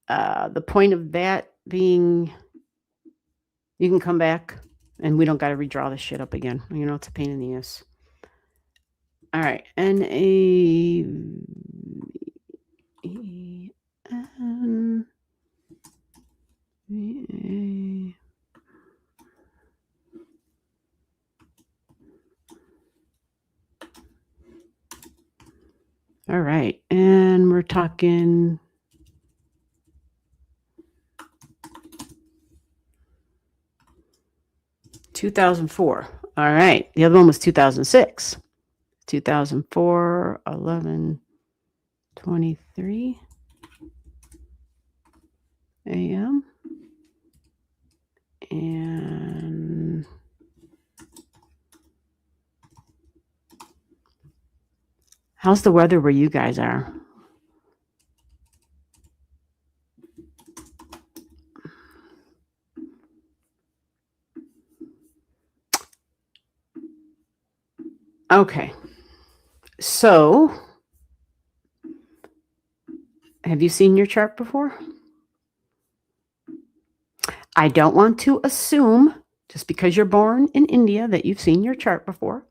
Speaker 1: The point of that being, you can come back and we don't got to redraw this shit up again. You know, it's a pain in the ass. All right. N-A-V-E-N. All right. And we're talking 2004. All right. The other one was 2006. 2004, 11, 23 a.m. And how's the weather where you guys are? Okay. So, have you seen your chart before? I don't want to assume, just because you're born in India, that you've seen your chart before.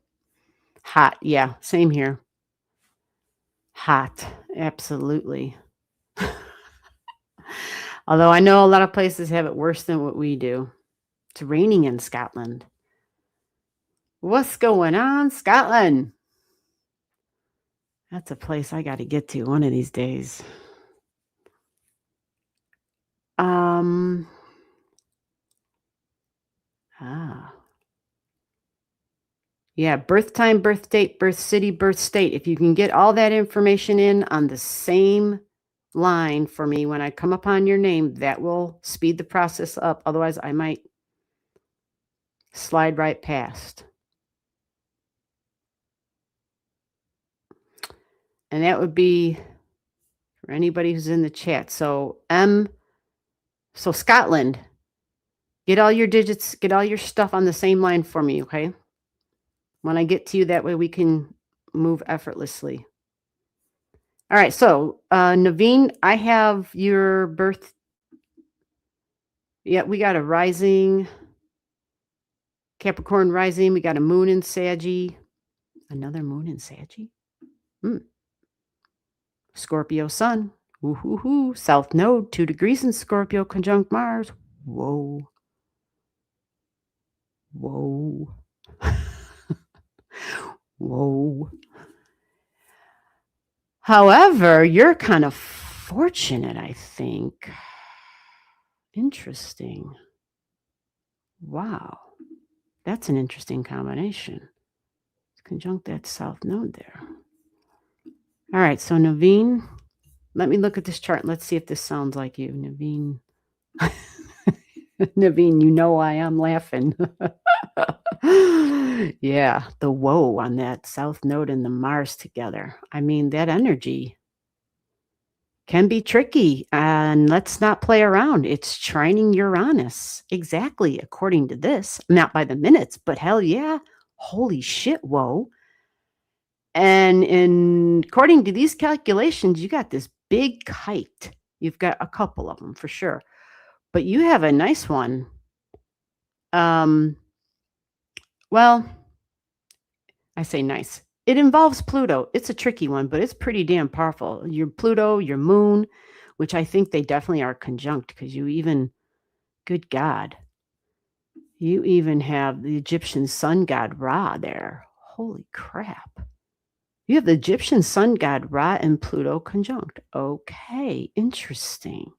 Speaker 1: Hot. Yeah, same here. Hot. Absolutely. Although I know a lot of places have it worse than what we do. It's raining in Scotland. What's going on, Scotland? That's a place I got to get to one of these days. Yeah, birth time, birth date, birth city, birth state. If you can get all that information in on the same line for me when I come upon your name, that will speed the process up. Otherwise, I might slide right past. And that would be for anybody who's in the chat. So Scotland, get all your digits, get all your stuff on the same line for me, okay? When I get to you, that way we can move effortlessly. All right, so Naveen, I have your birth. Yeah, we got a rising, Capricorn rising. We got a moon in Saggy. Another moon in Saggy? Scorpio sun. Woo-hoo-hoo. South node, 2 degrees in Scorpio, conjunct Mars. Whoa. Whoa. Whoa. However, you're kind of fortunate, I think. Interesting. Wow. That's an interesting combination. Conjunct that south node there. All right, so Naveen, let me look at this chart and let's see if this sounds like you, Naveen. Naveen, you know why I'm laughing. Yeah, the whoa on that south node and the Mars together. I mean, that energy can be tricky, and let's not play around. It's trining Uranus, exactly according to this. Not by the minutes, but hell yeah. Holy shit, whoa. And according to these calculations, you got this big kite. You've got a couple of them for sure, but you have a nice one. Well, I say nice. It involves Pluto. It's a tricky one, but it's pretty damn powerful. Your Pluto, your moon, which I think they definitely are conjunct because you even, good God, you even have the Egyptian sun god Ra there. Holy crap. You have the Egyptian sun god Ra and Pluto conjunct. Okay, interesting.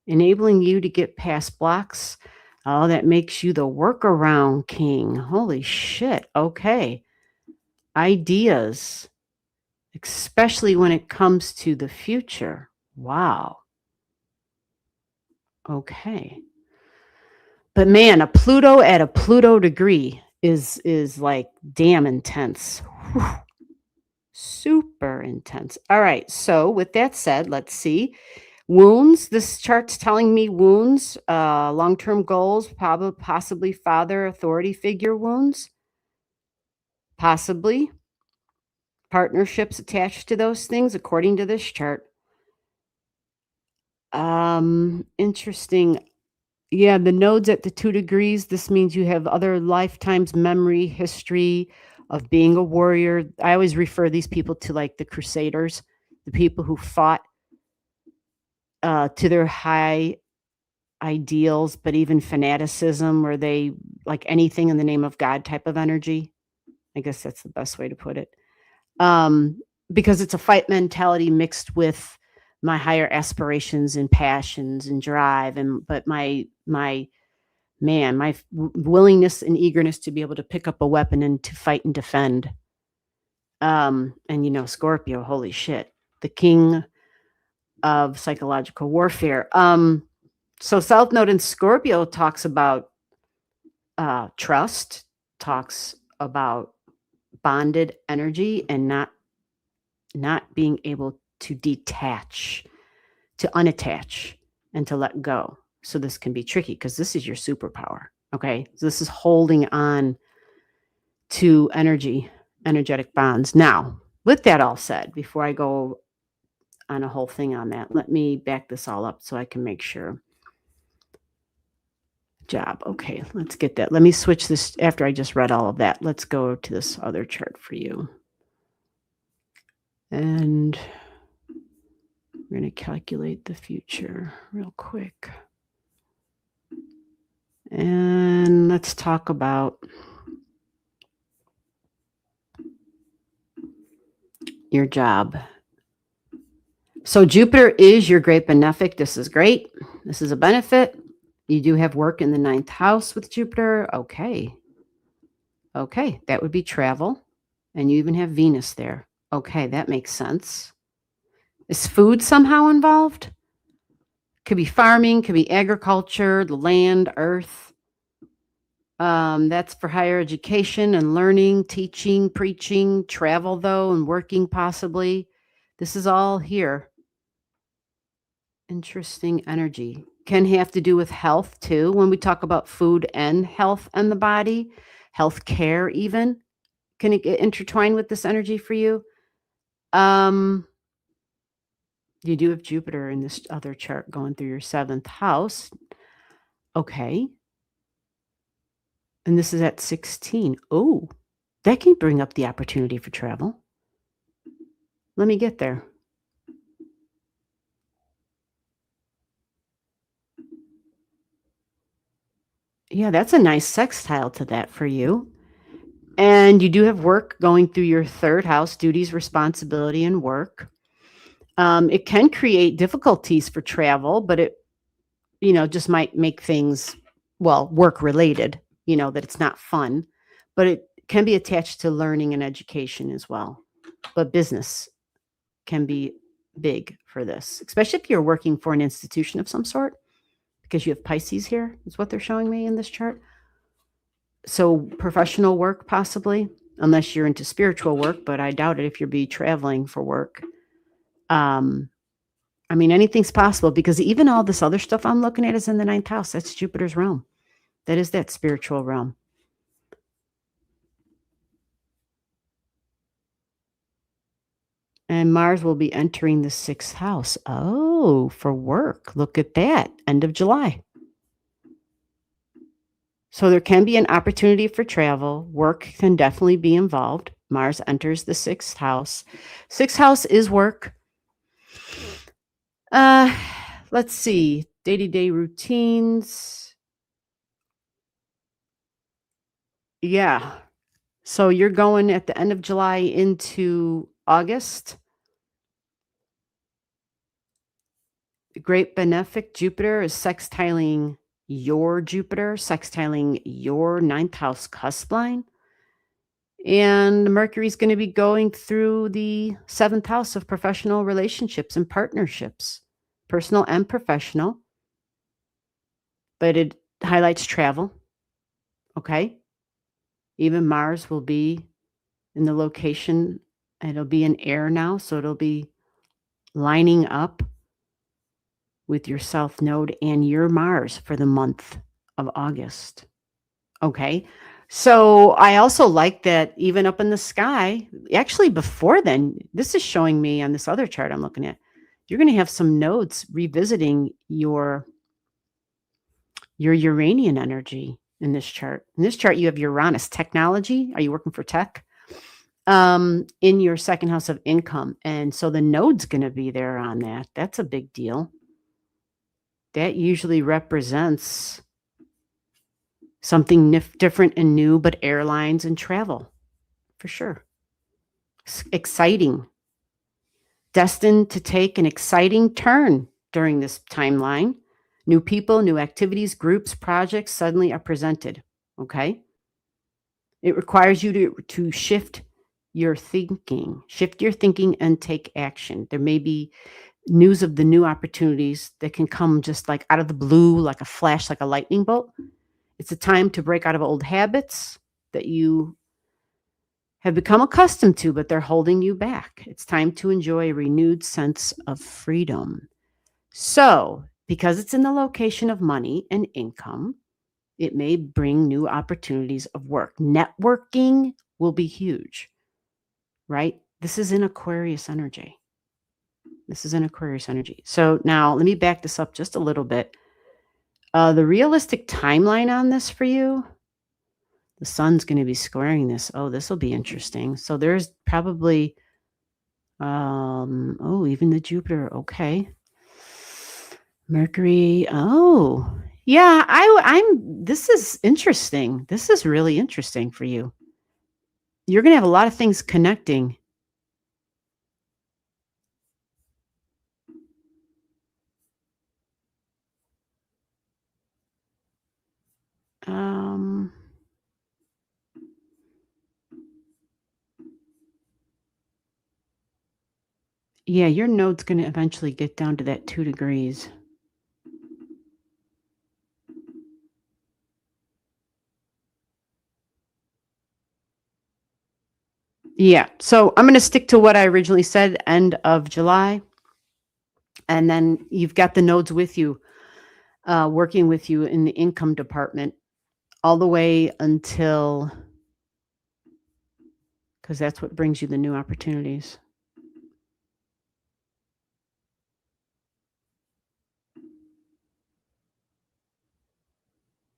Speaker 1: Enabling you to get past blocks. Oh, that makes you the workaround king. Holy shit. Okay. Ideas, especially when it comes to the future. Wow. Okay. But man, a Pluto at a Pluto degree is like damn intense. Whew. Super intense. All right. So with that said, let's see. Wounds. This chart's telling me wounds, long-term goals, possibly father authority figure wounds, possibly partnerships attached to those things, according to this chart. Interesting. Yeah, the nodes at the 2 degrees. This means you have other lifetimes memory, history of being a warrior. I always refer these people to like the Crusaders, the people who fought to their high ideals, but even fanaticism, where they like anything in the name of God type of energy. I guess that's the best way to put it. Because it's a fight mentality mixed with my higher aspirations and passions and drive, but my willingness and eagerness to be able to pick up a weapon and to fight and defend. And Scorpio, holy shit, the king of psychological warfare. So South Node in Scorpio talks about trust, talks about bonded energy, and not being able to detach, to unattach, and to let go. So this can be tricky because this is your superpower. Okay, so this is holding on to energetic bonds. Now, with that all said, before I go on a whole thing on that, let me back this all up so I can make sure. Job. Okay, let's get that. Let me switch this after I just read all of that. Let's go to this other chart for you. And we're going to calculate the future real quick. And let's talk about your job. So Jupiter is your great benefic. This is great. This is a benefit. You do have work in the 9th house with Jupiter. Okay. Okay, that would be travel. And you even have Venus there. Okay, that makes sense. Is food somehow involved? Could be farming, could be agriculture, the land, earth. That's for higher education and learning, teaching, preaching, travel, though, and working possibly. This is all here. Interesting energy. Can have to do with health, too, when we talk about food and health and the body, health care even. Can it get intertwined with this energy for you? You do have Jupiter in this other chart going through your 7th house. Okay. And this is at 16. Oh, that can bring up the opportunity for travel. Let me get there. Yeah, that's a nice sextile to that for you. And you do have work going through your 3rd house, duties, responsibility, and work. It can create difficulties for travel, but it, just might make things, work related, that it's not fun, but it can be attached to learning and education as well. But business can be big for this, especially if you're working for an institution of some sort, because you have Pisces here, is what they're showing me in this chart. So professional work possibly, unless you're into spiritual work, but I doubt it if you'll be traveling for work. Anything's possible because even all this other stuff I'm looking at is in the 9th house. That's Jupiter's realm. That is that spiritual realm. And Mars will be entering the 6th house. Oh, for work. Look at that. End of July. So there can be an opportunity for travel. Work can definitely be involved. Mars enters the 6th house. 6th house is work. Let's see. Day-to-day routines. Yeah. So you're going at the end of July into August. The great benefic Jupiter is sextiling your Jupiter, sextiling your 9th house cusp line. And Mercury's going to be going through the 7th house of professional relationships and partnerships, personal and professional. But it highlights travel. Okay. Even Mars will be in the location. It'll be in air now. So it'll be lining up with your South Node and your Mars for the month of August. Okay. So I also like that even up in the sky, actually before then, this is showing me on this other chart I'm looking at, you're going to have some nodes revisiting your Uranian energy in this chart. In this chart, you have Uranus technology. Are you working for tech? In your 2nd house of income. And so the node's going to be there on that. That's a big deal. That usually represents something different and new, but airlines and travel, for sure. Exciting. Destined to take an exciting turn during this timeline. New people, new activities, groups, projects suddenly are presented, okay? It requires you to shift your thinking and take action. There may be news of the new opportunities that can come just like out of the blue, like a flash, like a lightning bolt. It's a time to break out of old habits that you have become accustomed to, but they're holding you back. It's time to enjoy a renewed sense of freedom. So, because it's in the location of money and income, it may bring new opportunities of work. Networking will be huge, right? This is in Aquarius energy. So now let me back this up just a little bit. The realistic timeline on this for you, the sun's going to be squaring this. Oh, this will be interesting. So there's probably, even the Jupiter. Okay. Mercury. Oh, yeah. This is interesting. This is really interesting for you. You're going to have a lot of things connecting. Yeah, your node's going to eventually get down to that 2 degrees. Yeah. So I'm going to stick to what I originally said, end of July. And then you've got the nodes with you, working with you in the income department all the way until, because that's what brings you the new opportunities.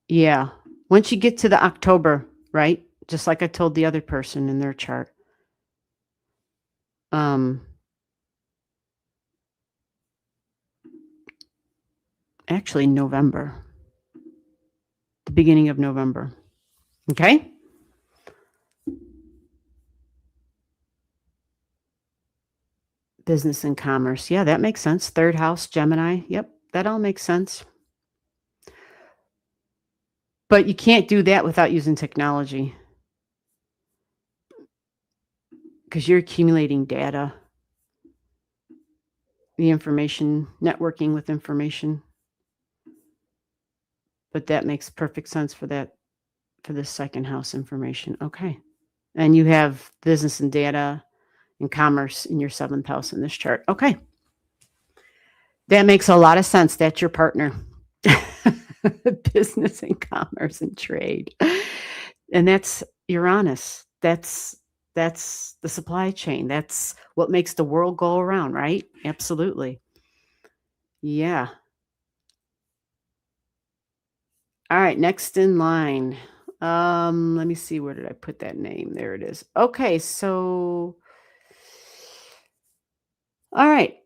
Speaker 1: Yeah. Once you get to the October, right? Just like I told the other person in their chart. Actually November. The beginning of November. Okay? Business and commerce. Yeah, that makes sense. Third house, Gemini. Yep, that all makes sense. But you can't do that without using technology because you're accumulating data, the information, networking with information. But that makes perfect sense for that, for the second house information. Okay. And you have business and data and commerce in your seventh house in this chart. Okay. That makes a lot of sense. That's your partner. Business and commerce and trade. And that's Uranus. That's the supply chain. That's what makes the world go around, right? Absolutely. Yeah. All right, next in line. Let me see, where did I put that name? There it is. Okay, so all right.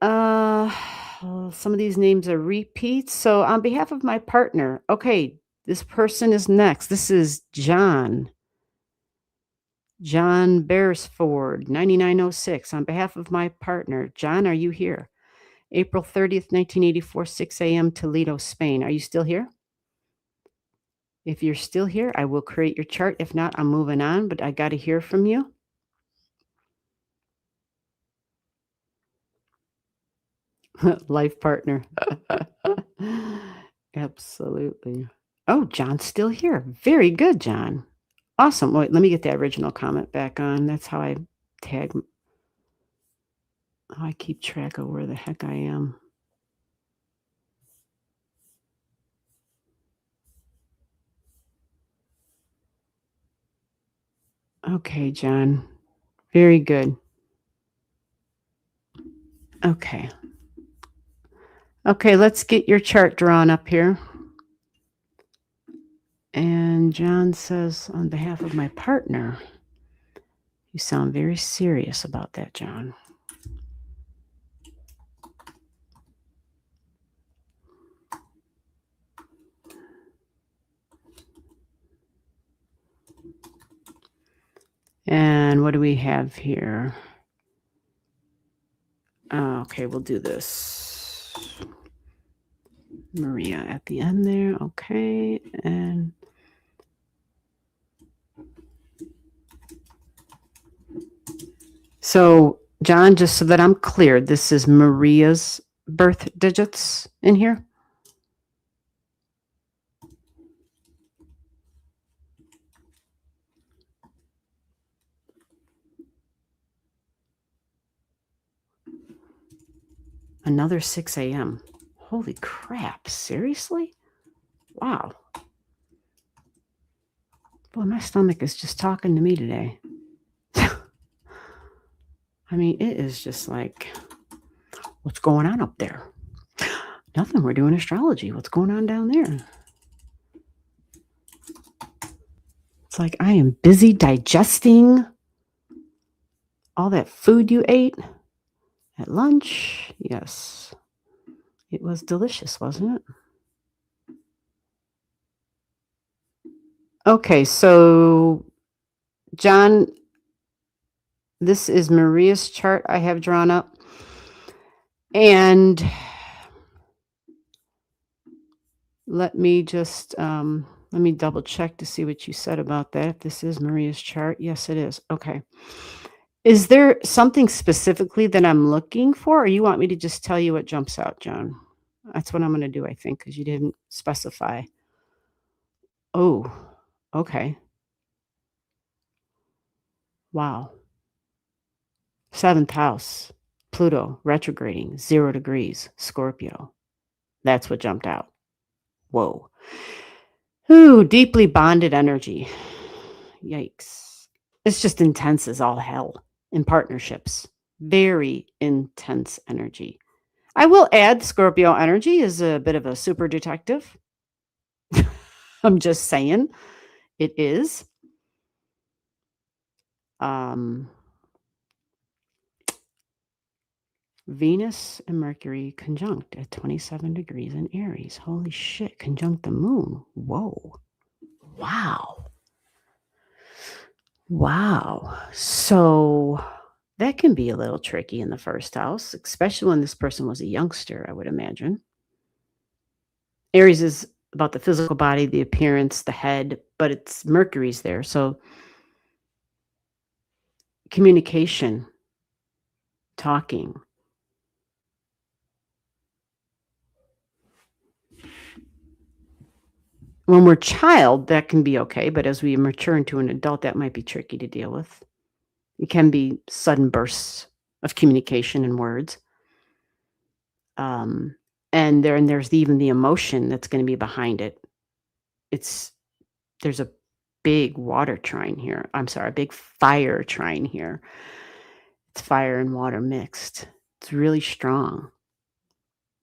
Speaker 1: Some of these names are repeats. So on behalf of my partner, okay, this person is next. This is John. John Beresford, 9906. On behalf of my partner, John, are you here? April 30th, 1984, 6 a.m., Toledo, Spain. Are you still here? If you're still here, I will create your chart. If not, I'm moving on, but I got to hear from you. Life partner. Absolutely. Oh, John's still here. Very good, John. Awesome. Wait, let me get that original comment back on. That's how I tag, how I keep track of where the heck I am. Okay, John. Very good. Okay. Okay, let's get your chart drawn up here. And John says, on behalf of my partner, you sound very serious about that, John. And what do we have here? Okay, we'll do this. Maria at the end there. Okay. And so, John, just so that I'm clear, this is Maria's birth digits in here? Another 6 a.m. Holy crap. Seriously? Wow. Boy, my stomach is just talking to me today. I mean, it is just like, what's going on up there? Nothing. We're doing astrology. What's going on down there? It's like I am busy digesting all that food you ate at lunch. Yes. It was delicious, wasn't it? Okay, so John, this is Maria's chart I have drawn up. And let me just, let me double check to see what you said about that. If this is Maria's chart. Yes, it is. Okay. Is there something specifically that I'm looking for, or you want me to just tell you what jumps out, John? That's what I'm going to do, I think, because you didn't specify. Oh, okay. Wow. 7th house, Pluto retrograding, 0 degrees, Scorpio. That's what jumped out. Whoa. Ooh, deeply bonded energy. Yikes. It's just intense as all hell in partnerships. Very intense energy. I will add Scorpio energy is a bit of a super detective. I'm just saying it is. Venus and Mercury conjunct at 27 degrees in Aries. Holy shit, conjunct the moon. Whoa. Wow. Wow. So that can be a little tricky in the first house, especially when this person was a youngster, I would imagine. Aries is about the physical body, the appearance, the head, but it's Mercury's there. So communication, talking. When we're child, that can be okay, but as we mature into an adult, that might be tricky to deal with. It can be sudden bursts of communication and words. And there's even the emotion that's going to be behind it. There's a big water trine here. I'm sorry, a big fire trine here. It's fire and water mixed. It's really strong.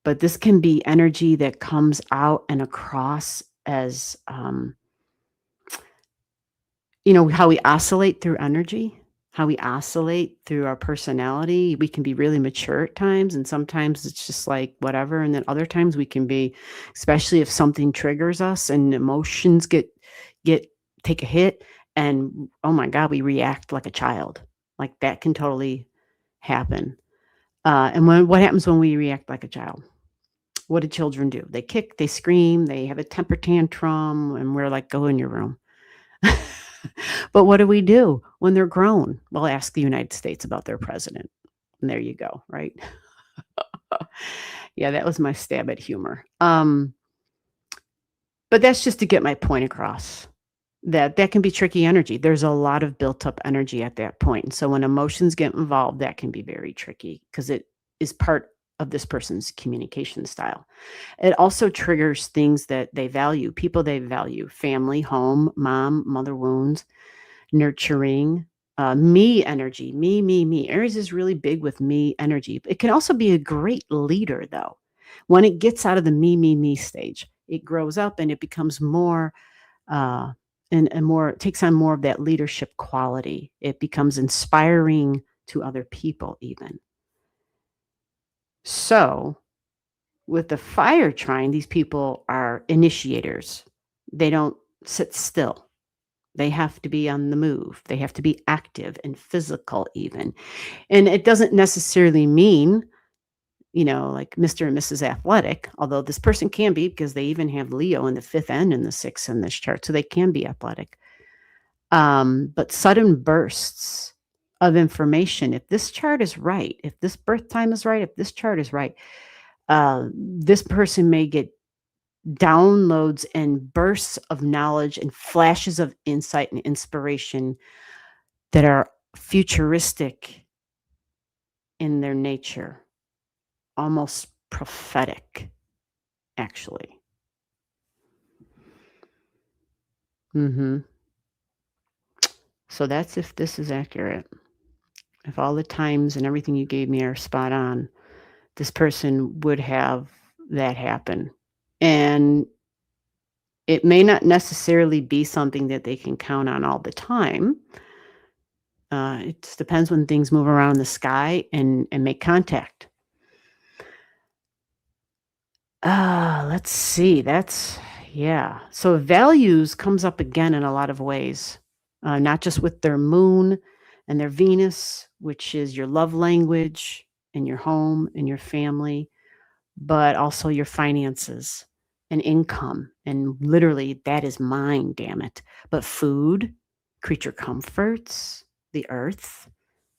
Speaker 1: But this can be energy that comes out and across as, how we oscillate through energy, how we oscillate through our personality. We can be really mature at times, and sometimes it's just like whatever. And then other times we can be, especially if something triggers us and emotions take a hit, and oh my God, we react like a child. Like that can totally happen. And what happens when we react like a child? What do children do? They kick, they scream, they have a temper tantrum, and we're like, go in your room. But what do we do when they're grown? Well, ask the United States about their president. And there you go, right? Yeah, that was my stab at humor. But that's just to get my point across. That can be tricky energy. There's a lot of built up energy at that point. And so when emotions get involved, that can be very tricky because it is part of this person's communication style. It also triggers things that they value, people they value, family, home, mom, mother wounds, nurturing, me energy, me. Aries is really big with me energy. It can also be a great leader, though. When it gets out of the me stage, it grows up and it becomes more and more takes on more of that leadership quality. It becomes inspiring to other people, even. So, with the fire trine, these people are initiators. They don't sit still. They have to be on the move. They have to be active and physical, even. And it doesn't necessarily mean, like Mr. and Mrs. Athletic, although this person can be because they even have Leo in the 5th and in the 6th in this chart. So they can be athletic. But sudden bursts of information, if this chart is right, if this birth time is right, if this chart is right, this person may get downloads and bursts of knowledge and flashes of insight and inspiration that are futuristic in their nature, almost prophetic, actually. So that's if this is accurate. If all the times and everything you gave me are spot on, this person would have that happen. And it may not necessarily be something that they can count on all the time. It just depends when things move around in the sky and make contact. Let's see. So values comes up again in a lot of ways, not just with their moon and their Venus, which is your love language and your home and your family, but also your finances and income. And literally, that is mine, damn it. But food, creature comforts, the earth,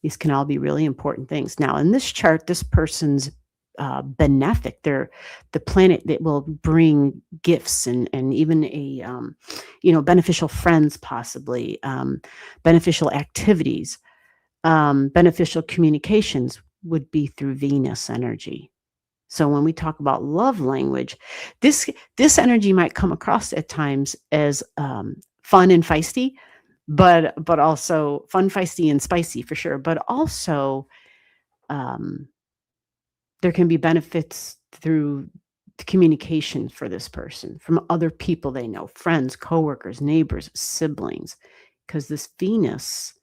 Speaker 1: these can all be really important things. Now, in this chart, this person's benefic. They're the planet that will bring gifts and even a beneficial friends, possibly beneficial activities. Beneficial communications would be through Venus energy. So when we talk about love language, this energy might come across at times as fun and feisty, but also fun, feisty, and spicy for sure. But also, um, there can be benefits through the communication for this person from other people they know, friends, coworkers, neighbors, siblings, because this Venus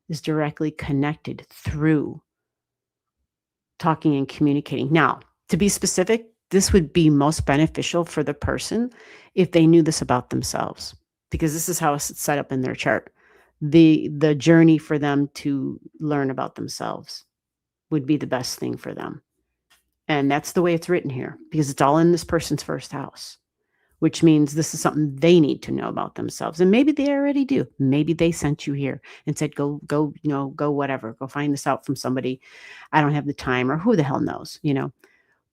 Speaker 1: is directly connected through talking and communicating. Now, to be specific, this would be most beneficial for the person if they knew this about themselves, because this is how it's set up in their chart. The journey for them to learn about themselves would be the best thing for them. And that's the way it's written here, because it's all in this person's first house, which means this is something they need to know about themselves. And maybe they already do. Maybe they sent you here and said, go, go whatever, go find this out from somebody. I don't have the time, or who the hell knows,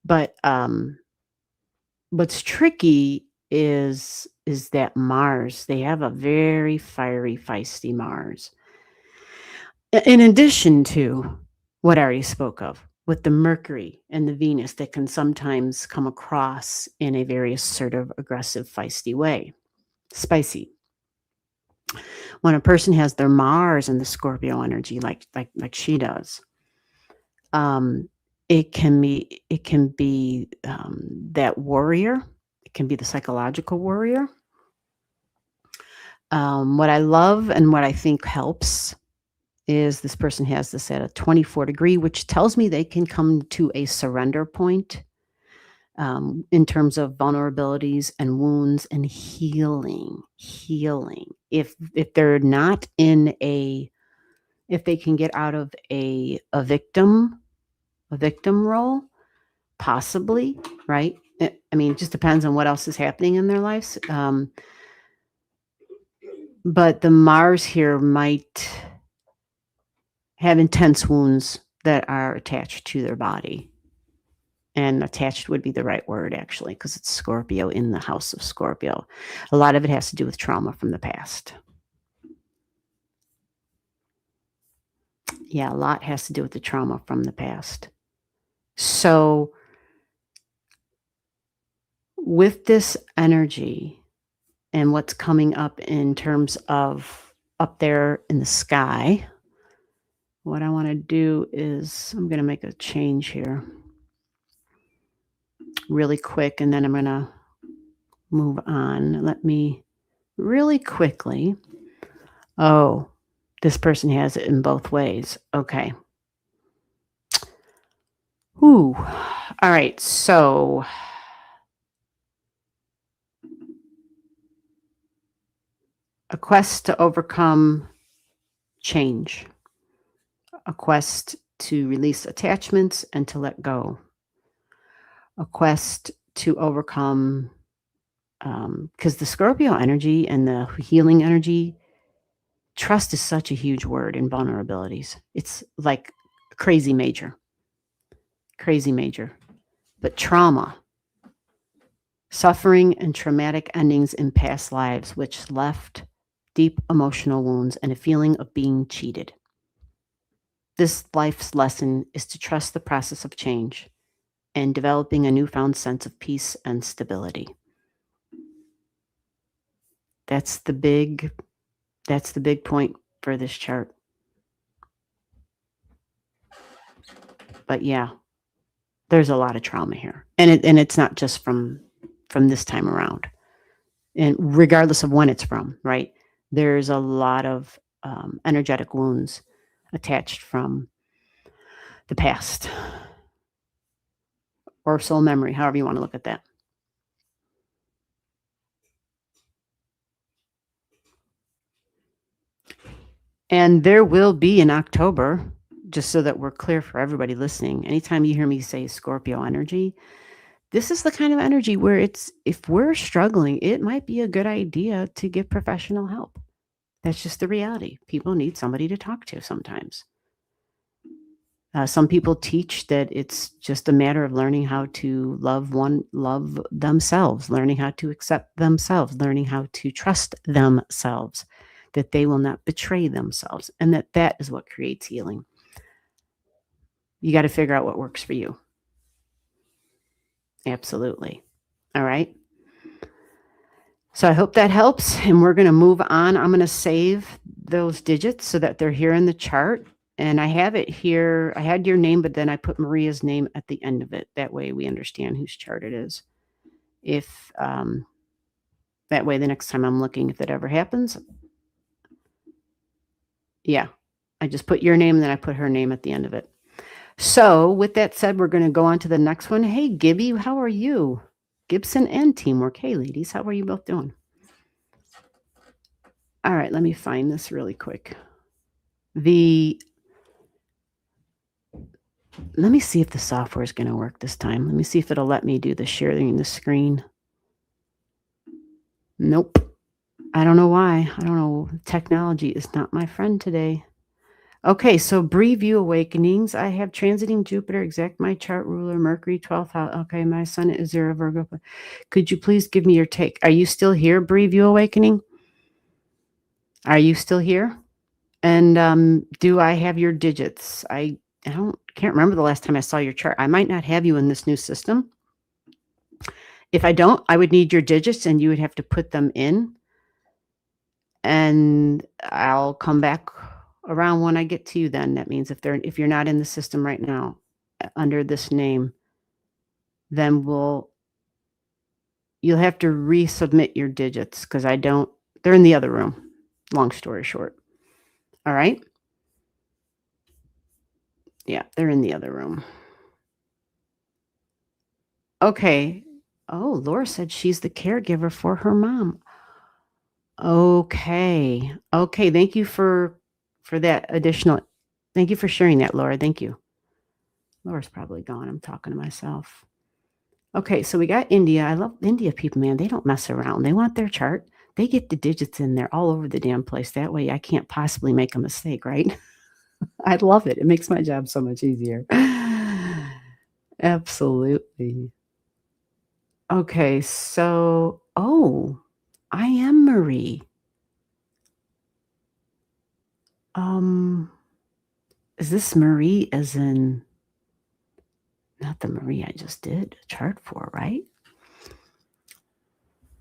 Speaker 1: But what's tricky is that Mars, they have a very fiery, feisty Mars. In addition to what I already spoke of, with the Mercury and the Venus that can sometimes come across in a very assertive, aggressive, feisty way. Spicy. When a person has their Mars and the Scorpio energy, like she does, it can be that warrior. It can be the psychological warrior. What I love and what I think helps is this person has this at a 24 degree, which tells me they can come to a surrender point in terms of vulnerabilities and wounds and healing. If they're not in if they can get out of a victim role, possibly, right? I mean, it just depends on what else is happening in their lives. But the Mars here might have intense wounds that are attached to their body. And attached would be the right word, actually, because it's Scorpio in the house of Scorpio. A lot of it has to do with trauma from the past. Yeah, a lot has to do with the trauma from the past. So with this energy and what's coming up in terms of up there in the sky, what I want to do is I'm going to make a change here really quick, and then I'm going to move on. Let me really quickly. Oh, this person has it in both ways. Okay. Ooh. All right. So a quest to overcome change, a quest to release attachments and to let go, a quest to overcome, because the Scorpio energy and the healing energy, trust is such a huge word in vulnerabilities. It's like crazy major. But trauma, suffering and traumatic endings in past lives, which left deep emotional wounds and a feeling of being cheated. This life's lesson is to trust the process of change and developing a newfound sense of peace and stability. That's the big point for this chart. But yeah, there's a lot of trauma here. And it's not just from this time around. And regardless of when it's from, right? There's a lot of energetic wounds attached from the past or soul memory, however you want to look at that. And there will be in October, just so that we're clear for everybody listening, anytime you hear me say Scorpio energy, this is the kind of energy where if we're struggling, it might be a good idea to get professional help. That's just the reality. People need somebody to talk to sometimes. Some people teach that it's just a matter of learning how to love themselves, learning how to accept themselves, learning how to trust themselves. that they will not betray themselves, and that is what creates healing. You got to figure out what works for you. Absolutely. All right. So I hope that helps, and we're going to move on. I'm going to save those digits so that they're here in the chart, and I have it here. I had your name, but then I put Maria's name at the end of it. That way we understand whose chart it is. If that way the next time I'm looking, if that ever happens, yeah, I just put your name and then I put her name at the end of it. So with that said, we're going to go on to the next one. Hey, Gibby, how are you? Gibson and Teamwork. Hey, ladies, how are you both doing? All right, let me find this really quick. Let me see if the software is going to work this time. Let me see if it'll let me do the sharing the screen. Nope. I don't know why. I don't know. Technology is not my friend today. Okay, so Bree View Awakenings. I have transiting Jupiter, exact my chart ruler, Mercury, 12th house. Okay, my sun is 0 Virgo. Could you please give me your take? Are you still here, Bree View Awakening? Are you still here? And do I have your digits? I can't remember the last time I saw your chart. I might not have you in this new system. If I don't, I would need your digits and you would have to put them in. And I'll come back around when I get to you then. That means if you're not in the system right now under this name, then you'll have to resubmit your digits because they're in the other room. Long story short. All right. Yeah, they're in the other room. Okay. Oh, Laura said she's the caregiver for her mom. Okay. Okay. Thank you for that additional. Thank you for sharing that, Laura. Thank you. Laura's probably gone. I'm talking to myself. Okay, so we got India. I love India people, man. They don't mess around. They want their chart. They get the digits in there all over the damn place. That way I can't possibly make a mistake, right? I love it. It makes my job so much easier. Absolutely. Okay, so, I am Marie. Is this Marie as in, not the Marie I just did a chart for, right?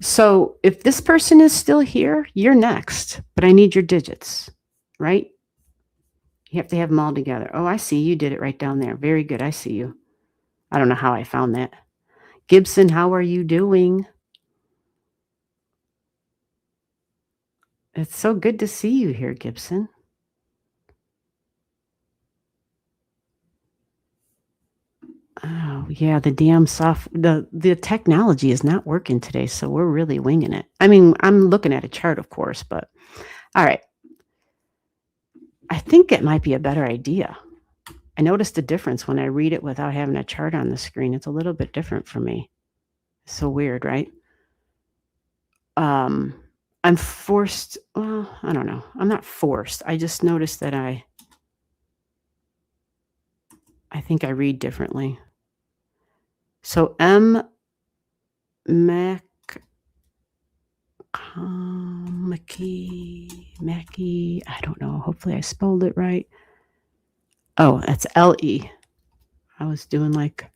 Speaker 1: So if this person is still here, you're next, but I need your digits, right? You have to have them all together. Oh, I see. You did it right down there. Very good. I see you. I don't know how I found that. Gibson, how are you doing? It's so good to see you here, Gibson. Oh, yeah, the damn the technology is not working today, so we're really winging it. I mean, I'm looking at a chart, of course, but all right. I think it might be a better idea. I noticed a difference when I read it without having a chart on the screen. It's a little bit different for me. So weird, right? I'm forced. Well, I don't know. I'm not forced. I just noticed that I think I read differently. So Mackie, I don't know. Hopefully I spelled it right. Oh, that's L-E. I was doing like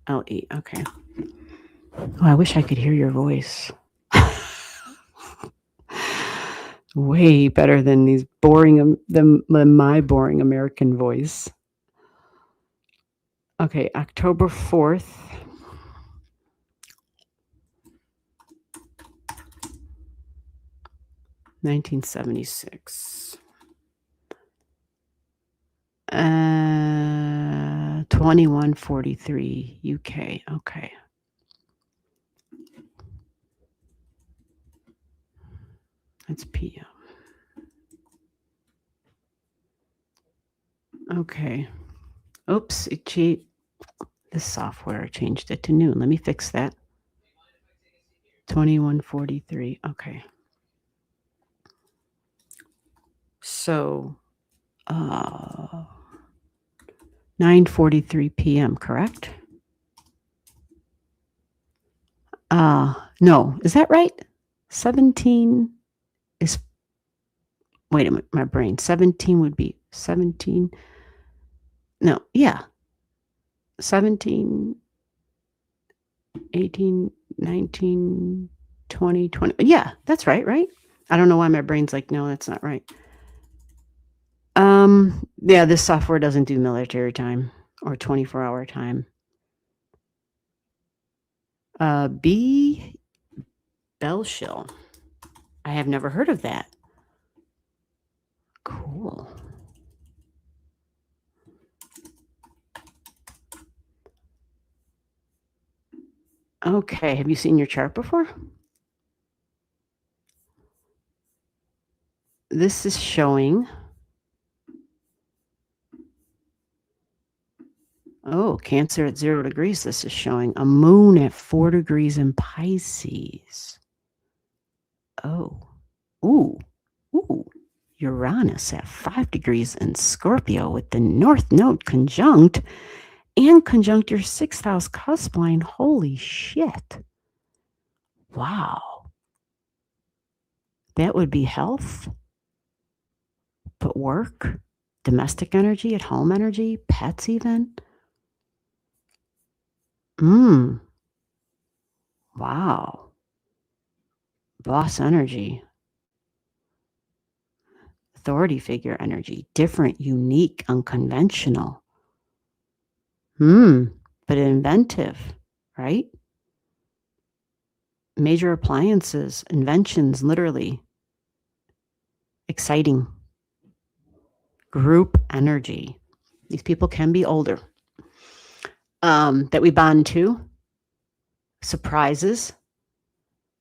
Speaker 1: L-E. Okay. Oh, I wish I could hear your voice. Way better than these than my boring American voice. Okay, October 4th. $1976. 2143 UK. Okay. That's PM. Okay. Oops, this software changed it to noon. Let me fix that. 2143. Okay. So 9:43 PM, correct? No, is that right? 17 is Wait a minute, my brain. 17 would be 17. No, yeah. 17, 18, 19, 20, 20. Yeah, that's right, right? I don't know why my brain's like, no, that's not right. Yeah, this software doesn't do military time or 24-hour time. B. Belshill. I have never heard of that. Cool. Okay, have you seen your chart before? This is showing. Oh, Cancer at 0 degrees. This is showing a moon at 4 degrees in Pisces. Oh, ooh, ooh. Uranus at 5 degrees in Scorpio with the North Node conjunct and conjunct your 6th house cusp line. Holy shit. Wow. That would be health, but work, domestic energy, at home energy, pets even. Wow. Boss energy. Authority figure energy. Different, unique, unconventional. But inventive, right? Major appliances, inventions, literally. Exciting. Group energy. These people can be older. That we bond to. Surprises.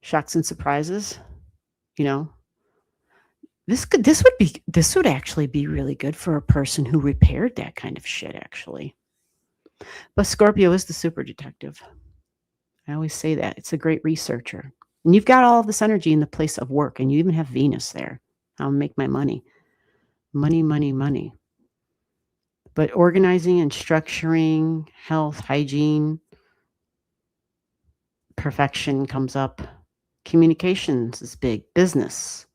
Speaker 1: Shocks and surprises. You know, this would actually be really good for a person who repaired that kind of shit, actually. But Scorpio is the super detective. I always say that. It's a great researcher. And you've got all of this energy in the place of work, and you even have Venus there. I'll make my money. Money, money, money. But organizing and structuring, health, hygiene, perfection comes up. Communications is big. Business,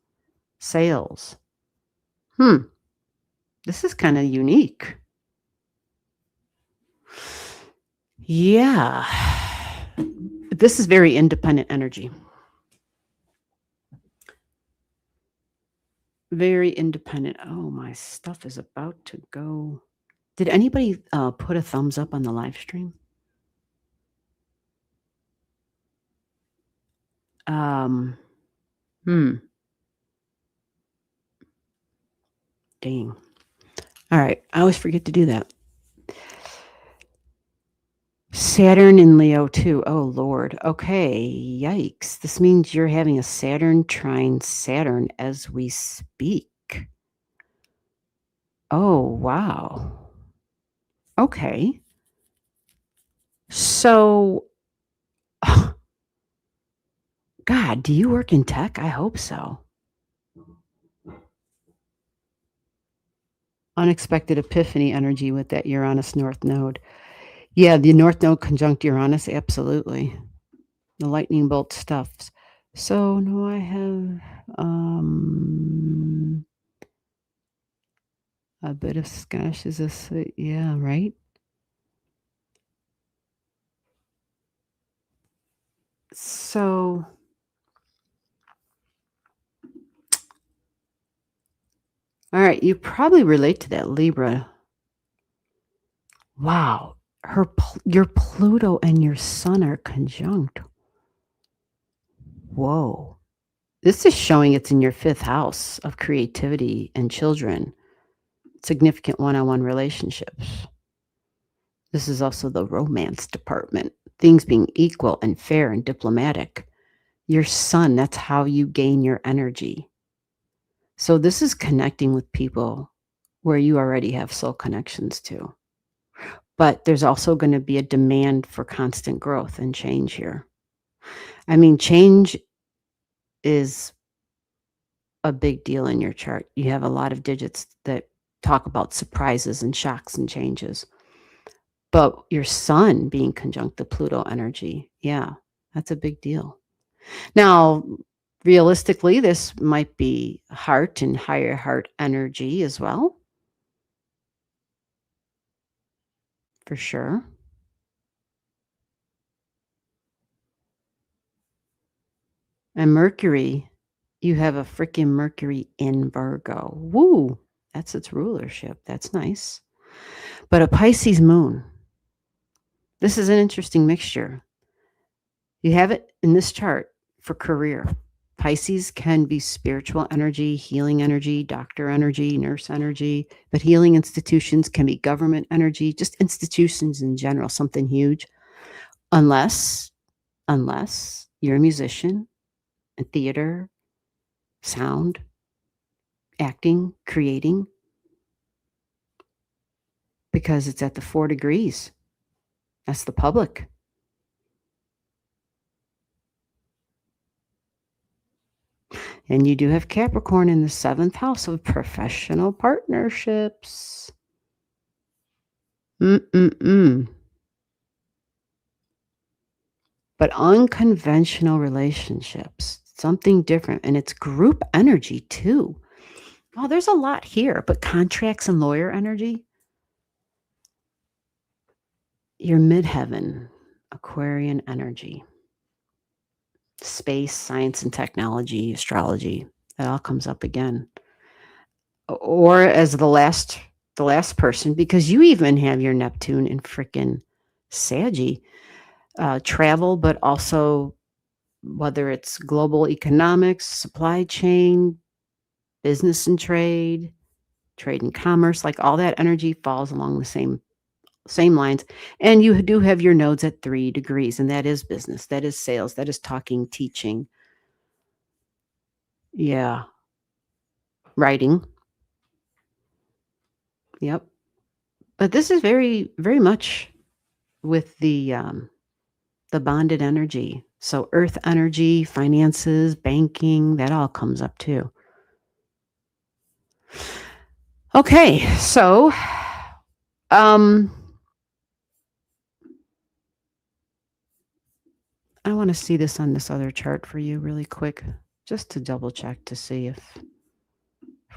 Speaker 1: sales. This is kind of unique. Yeah. This is very independent energy. Very independent. Oh, my stuff is about to go. Did anybody put a thumbs up on the live stream? Dang. All right. I always forget to do that. Saturn in Leo too. Oh, Lord. Okay. Yikes. This means you're having a Saturn trine Saturn as we speak. Oh, wow. Okay. So, God, do you work in tech? I hope so. Unexpected epiphany energy with that Uranus North Node. Yeah, the North Node conjunct Uranus, absolutely. The lightning bolt stuffs. So, no, I have a bit of Scotch. Is this, yeah, right? So, all right, you probably relate to that Libra. Wow, your Pluto and your Sun are conjunct. Whoa. This is showing it's in your 5th house of creativity and children. Significant one-on-one relationships. This is also the romance department. Things being equal and fair and diplomatic. Your Sun, that's how you gain your energy. So this is connecting with people where you already have soul connections to. But there's also going to be a demand for constant growth and change here. I mean, change is a big deal in your chart. You have a lot of digits that talk about surprises and shocks and changes. But your Sun being conjunct the Pluto energy, yeah, that's a big deal. Now, Realistically, this might be heart and higher heart energy as well, for sure. And Mercury, you have a freaking Mercury in Virgo. Woo! That's its rulership. That's nice. But a Pisces moon. This is an interesting mixture. You have it in this chart for career. Pisces can be spiritual energy, healing energy, doctor energy, nurse energy, but healing institutions can be government energy, just institutions in general, something huge. Unless you're a musician, a theater, sound, acting, creating, because it's at the 4 degrees. That's the public. And you do have Capricorn in the 7th house of professional partnerships. But unconventional relationships, something different. And it's group energy too. Oh, there's a lot here, but contracts and lawyer energy. Your midheaven, Aquarian energy. Space, science and technology, astrology. That all comes up again. Or as the last person, because you even have your Neptune in frickin' Saggy. Travel, but also whether it's global economics, supply chain, business and trade and commerce, like all that energy falls along the same lines. And you do have your nodes at 3 degrees, and that is business, that is sales, that is talking, teaching. Yeah. Writing. Yep. But this is very, very much with the bonded energy. So earth energy, finances, banking, that all comes up too. Okay, so I want to see this on this other chart for you really quick, just to double check to see if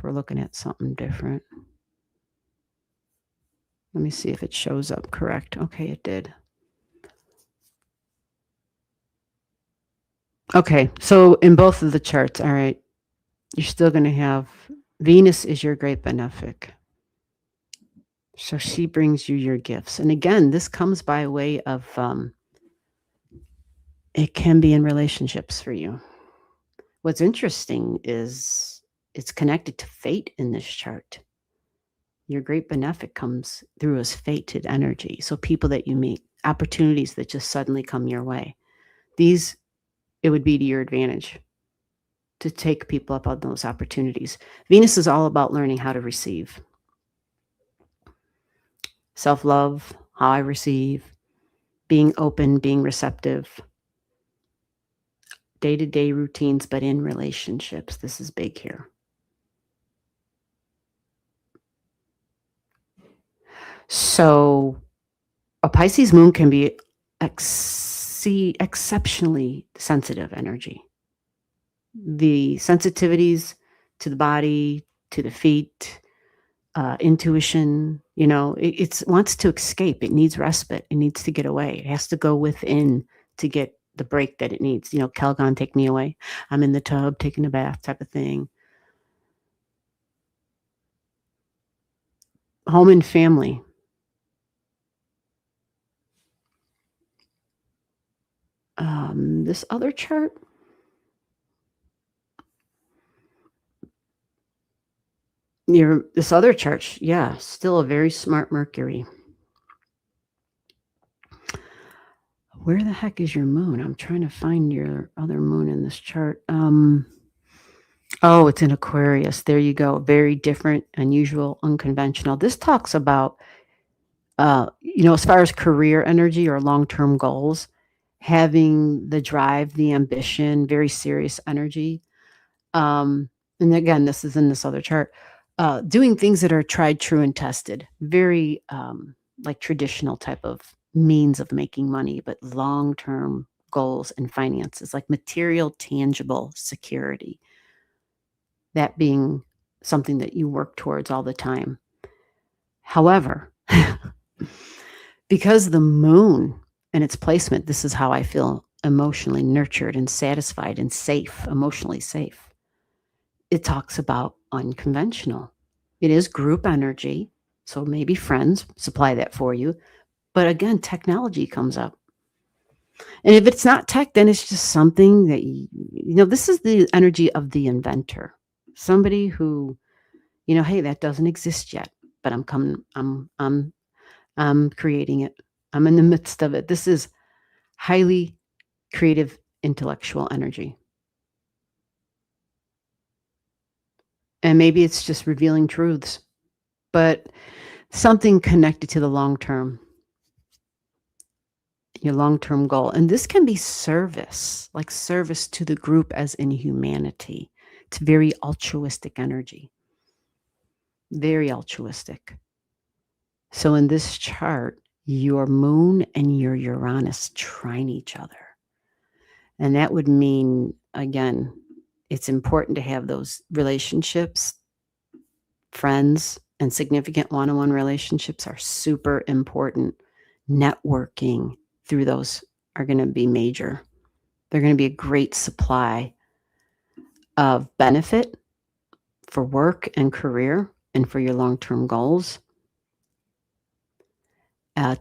Speaker 1: we're looking at something different. Let me see if it shows up correct. Okay, it did. Okay, so in both of the charts, all right, you're still going to have Venus is your great benefic. So she brings you your gifts. And again, this comes by way of, it can be in relationships for you. What's interesting is it's connected to fate in this chart. Your great benefic comes through as fated energy. So people that you meet, opportunities that just suddenly come your way. These, it would be to your advantage to take people up on those opportunities. Venus is all about learning how to receive. Self-love, how I receive, being open, being receptive, day-to-day routines, but in relationships. This is big here. So a Pisces moon can be exceptionally sensitive energy. The sensitivities to the body, to the feet, intuition, it wants to escape. It needs respite. It needs to get away. It has to go within to get the break that it needs. Calgon, take me away. I'm in the tub taking a bath type of thing. Home and family. This other chart. This other chart, yeah, still a very smart Mercury. Where the heck is your moon? I'm trying to find your other moon in this chart. Oh, it's in Aquarius. There you go. Very different, unusual, unconventional. This talks about, as far as career energy or long-term goals, having the drive, the ambition, very serious energy. And again, this is in this other chart. Doing things that are tried, true, and tested. Very like traditional type of means of making money, but long-term goals and finances, like material, tangible security. That being something that you work towards all the time. However, because the moon and its placement, this is how I feel emotionally nurtured and satisfied and safe, emotionally safe. It talks about unconventional. It is group energy, so maybe friends supply that for you. But again, technology comes up. And if it's not tech, then it's just something that, this is the energy of the inventor. Somebody who, hey, that doesn't exist yet, but I'm creating it. I'm in the midst of it. This is highly creative, intellectual energy. And maybe it's just revealing truths, but something connected to the long term, your long-term goal. And this can be service, like service to the group as in humanity. It's very altruistic energy, very altruistic. So in this chart, your moon and your Uranus trine each other. And that would mean, again, it's important to have those relationships. Friends and significant one-on-one relationships are super important. Networking through those are going to be major. They're going to be a great supply of benefit for work and career and for your long-term goals.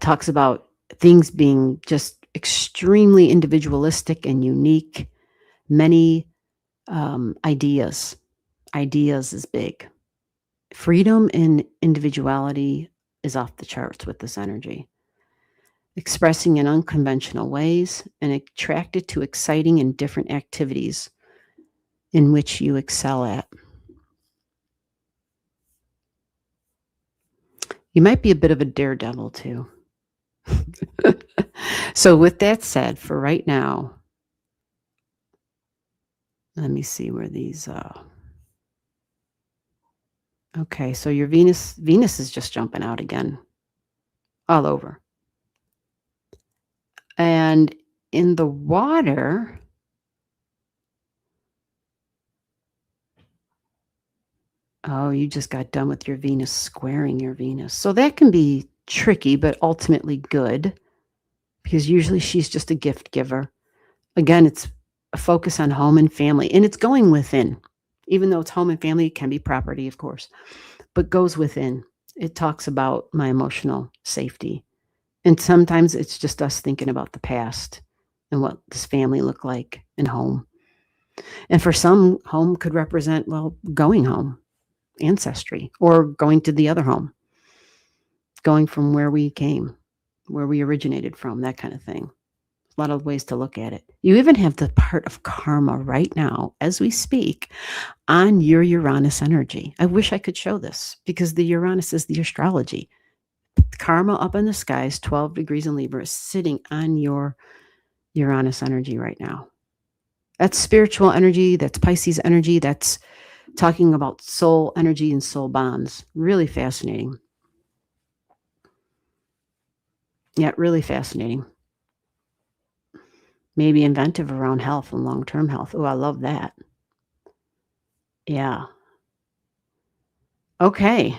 Speaker 1: Talks about things being just extremely individualistic and unique. Many ideas. Ideas is big. Freedom and individuality is off the charts with this energy. Expressing in unconventional ways and attracted to exciting and different activities in which you excel at. You might be a bit of a daredevil too. So with that said, for right now, let me see where these, okay, so your Venus is just jumping out again, all over. And in the water, oh, you just got done with your Venus squaring your Venus. So that can be tricky, but ultimately good, because usually she's just a gift giver. Again, it's a focus on home and family, and it's going within. Even though it's home and family, it can be property, of course, but goes within. It talks about my emotional safety. And sometimes it's just us thinking about the past and what this family looked like and home. And for some, home could represent, well, going home, ancestry, or going to the other home, going from where we came, where we originated from, that kind of thing. A lot of ways to look at it. You even have the part of karma right now, as we speak, on your Uranus energy. I wish I could show this, because the Uranus is the astrology. Karma up in the skies, 12 degrees in Libra, is sitting on your Uranus energy right now. That's spiritual energy. That's Pisces energy. That's talking about soul energy and soul bonds. Really fascinating. Yeah, really fascinating. Maybe inventive around health and long-term health. Oh, I love that. Yeah. Okay.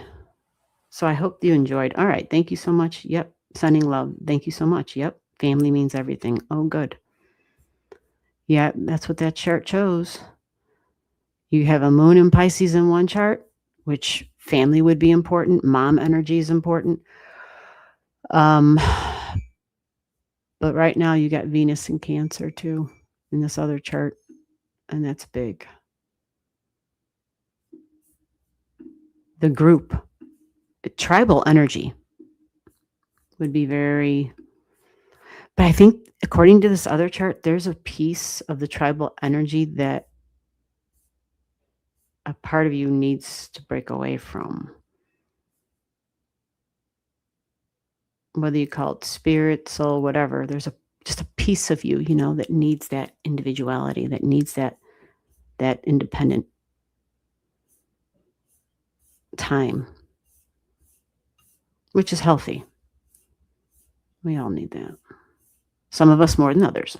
Speaker 1: So I hope you enjoyed. All right. Thank you so much. Yep. Sending love. Thank you so much. Yep. Family means everything. Oh, good. Yeah, that's what that chart chose. You have a moon in Pisces in one chart, which family would be important. Mom energy is important. But right now you got Venus in Cancer too in this other chart, and that's big. The group, tribal energy would be very, but I think according to this other chart, there's a piece of the tribal energy that a part of you needs to break away from. Whether you call it spirit, soul, whatever, there's just a piece of you, that needs that individuality, that needs that independent time, which is healthy. We all need that. Some of us more than others.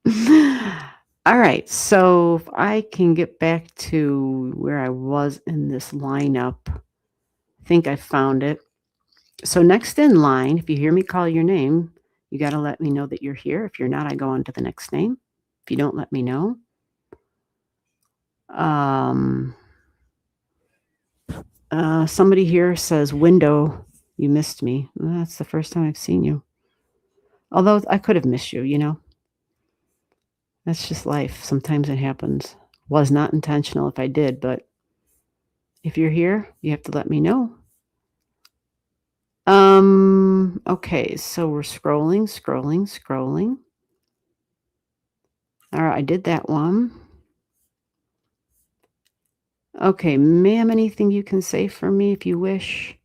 Speaker 1: All right. So if I can get back to where I was in this lineup, I think I found it. So next in line, if you hear me call your name, you got to let me know that you're here. If you're not, I go on to the next name. If you don't let me know, um, somebody here says window. You missed me. Well, that's the first time I've seen you. Although I could have missed you, you know. That's just life. Sometimes it happens. Was not intentional if I did, but if you're here, you have to let me know. Okay, so we're scrolling. All right, I did that one. Okay, ma'am, anything you can say for me if you wish?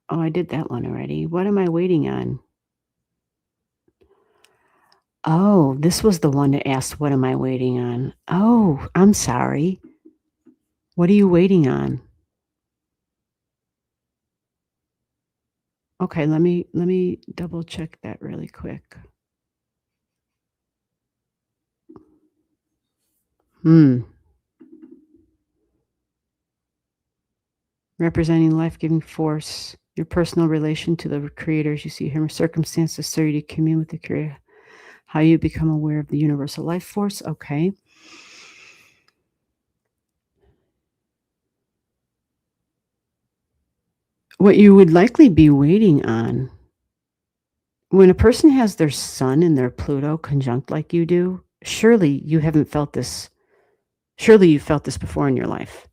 Speaker 1: Oh, I did that one already. What am I waiting on? Oh, this was the one that asked, what am I waiting on? Oh, I'm sorry. What are you waiting on? Okay, let me double check that really quick. Representing life-giving force, your personal relation to the creators you see here, circumstances serve you to commune with the creator. How you become aware of the universal life force. Okay. What you would likely be waiting on when a person has their sun and their Pluto conjunct like you do, surely you haven't felt this. Surely you felt this before in your life,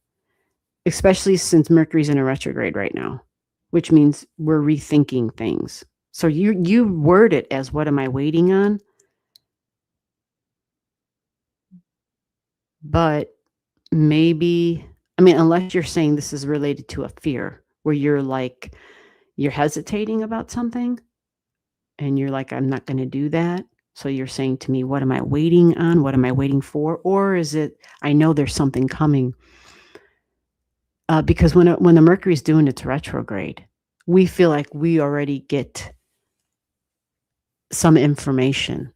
Speaker 1: especially since Mercury's in a retrograde right now, which means we're rethinking things. So you word it as, what am I waiting on? But maybe, I mean, unless you're saying this is related to a fear where you're hesitating about something and you're like, I'm not going to do that. So you're saying to me, what am I waiting on? What am I waiting for? Or is it, I know there's something coming? Because when the Mercury's doing its retrograde, we feel like we already get some information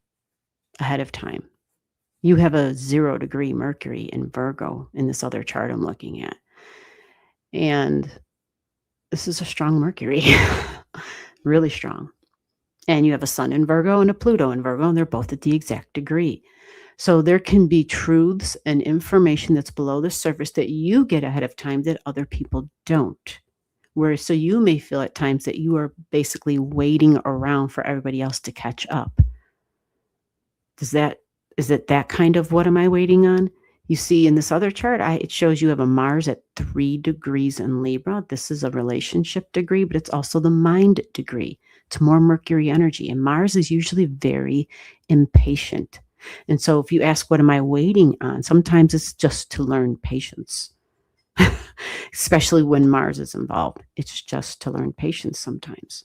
Speaker 1: ahead of time. You have a 0-degree Mercury in Virgo in this other chart I'm looking at. And this is a strong Mercury, really strong. And you have a Sun in Virgo and a Pluto in Virgo, and they're both at the exact degree. So there can be truths and information that's below the surface that you get ahead of time that other people don't. So you may feel at times that you are basically waiting around for everybody else to catch up. Is it that kind of, what am I waiting on? You see in this other chart, it shows you have a Mars at 3 degrees in Libra. This is a relationship degree, but it's also the mind degree. It's more Mercury energy. And Mars is usually very impatient. And so if you ask, what am I waiting on? Sometimes it's just to learn patience, especially when Mars is involved. It's just to learn patience sometimes.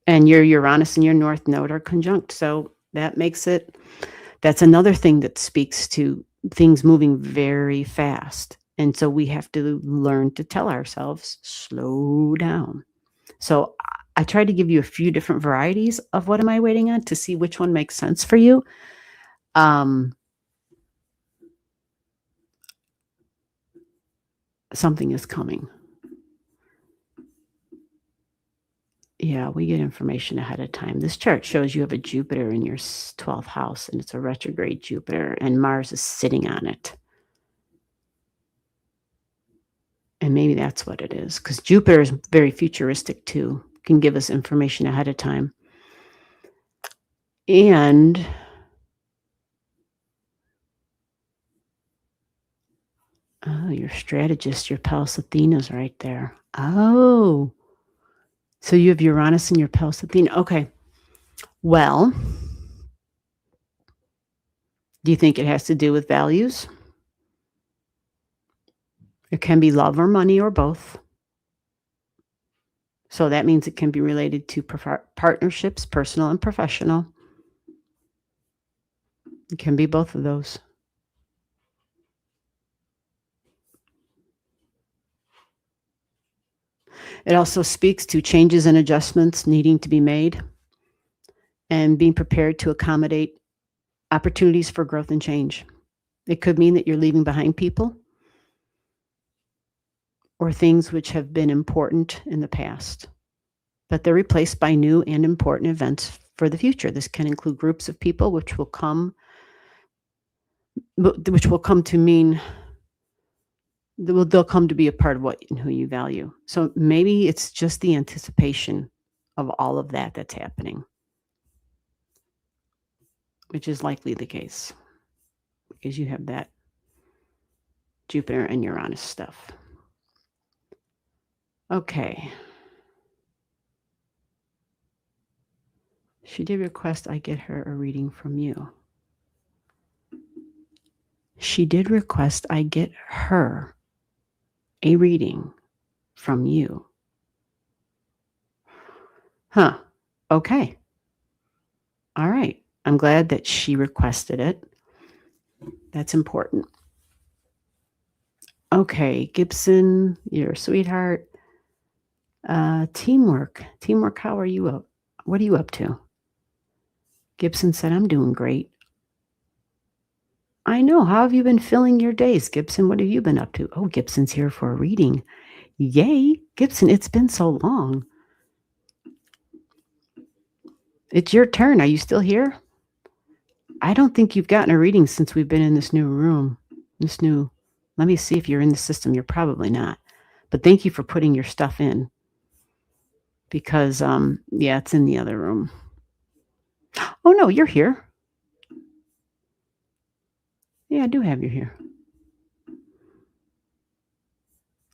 Speaker 1: And your Uranus and your North Node are conjunct. So that makes it, that's another thing that speaks to things moving very fast. And so we have to learn to tell ourselves, slow down. So I tried to give you a few different varieties of what am I waiting on to see which one makes sense for you. Something is coming. Yeah, we get information ahead of time. This chart shows you have a Jupiter in your 12th house, and it's a retrograde Jupiter, and Mars is sitting on it. And maybe that's what it is, because Jupiter is very futuristic too, can give us information ahead of time. And oh, your strategist, your Pallas Athena's right there. Oh, so you have Uranus in your Pallas Athena. Okay. Well, do you think it has to do with values? It can be love or money or both. So that means it can be related to partnerships, personal and professional. It can be both of those. It also speaks to changes and adjustments needing to be made. and being prepared to accommodate opportunities for growth and change. It could mean that you're leaving behind people or things which have been important in the past, but they're replaced by new and important events for the future. This can include groups of people which will come to mean they'll come to be a part of what and who you value. So maybe it's just the anticipation of all of that that's happening, which is likely the case because you have that Jupiter and Uranus stuff. Okay. She did request I get her a reading from you. She did request I get her a reading from you. Huh. Okay. All right. I'm glad that she requested it. That's important. Okay, Gibson, you're a sweetheart. Teamwork. Teamwork, how are you up? What are you up to? Gibson said, I'm doing great. I know. How have you been filling your days, Gibson? What have you been up to? Oh, Gibson's here for a reading. Yay. Gibson, it's been so long. It's your turn. Are you still here? I don't think you've gotten a reading since we've been in this new room. Let me see if you're in the system. You're probably not. But thank you for putting your stuff in. Because, yeah, it's in the other room. Oh, no, you're here. Yeah, I do have you here.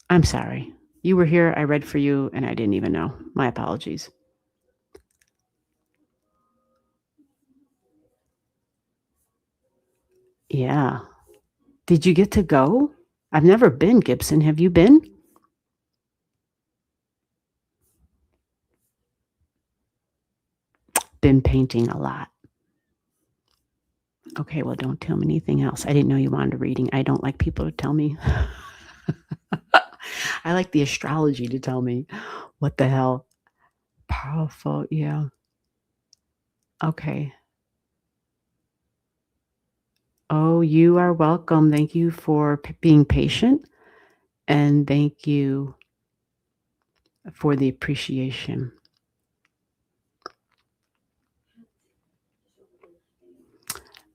Speaker 1: I'm sorry. You were here, I read for you, and I didn't even know. My apologies. Yeah. Did you get to go? I've never been, Gibson. Have you been? Been painting a lot. Okay, well, don't tell me anything else. I didn't know you wanted a reading. I don't like people to tell me. I like the astrology to tell me. What the hell? Powerful, yeah. Okay. Oh, you are welcome. Thank you for being patient, and thank you for the appreciation.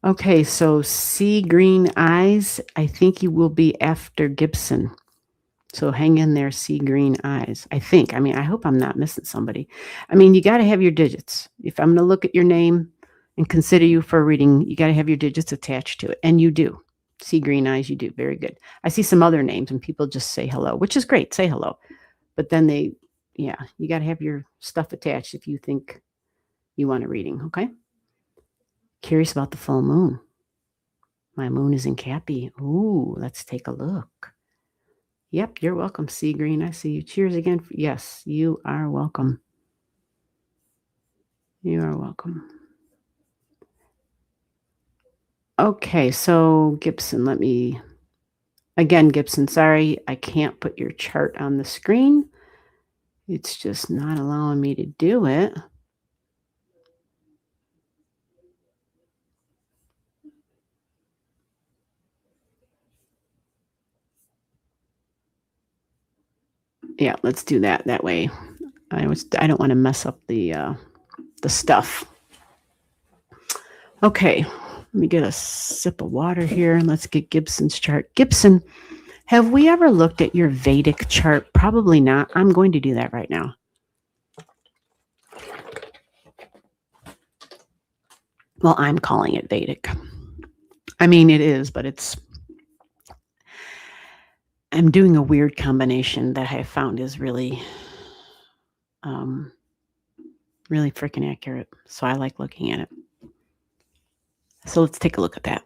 Speaker 1: Okay, so sea green eyes. I think you will be after Gibson. So hang in there, sea green eyes. I think. I mean, I hope I'm not missing somebody. I mean, you got to have your digits. If I'm going to look at your name and consider you for a reading, you got to have your digits attached to it. And you do. Sea green eyes, you do. Very good. I see some other names and people just say hello, which is great. Say hello. But then you got to have your stuff attached if you think you want a reading, okay? Curious about the full moon. My moon is in Cappy. Ooh, let's take a look. Yep, you're welcome, Sea Green. I see you. Cheers again. Yes, you are welcome. You are welcome. Okay, so Gibson, Gibson, sorry, I can't put your chart on the screen. It's just not allowing me to do it. Yeah, let's do that. That way, I don't want to mess up the stuff. Okay, let me get a sip of water here and let's get Gibson's chart. Gibson, have we ever looked at your Vedic chart? Probably not. I'm going to do that right now. Well, I'm calling it Vedic. I mean, it is, but I'm doing a weird combination that I have found is really, really freaking accurate. So I like looking at it. So let's take a look at that.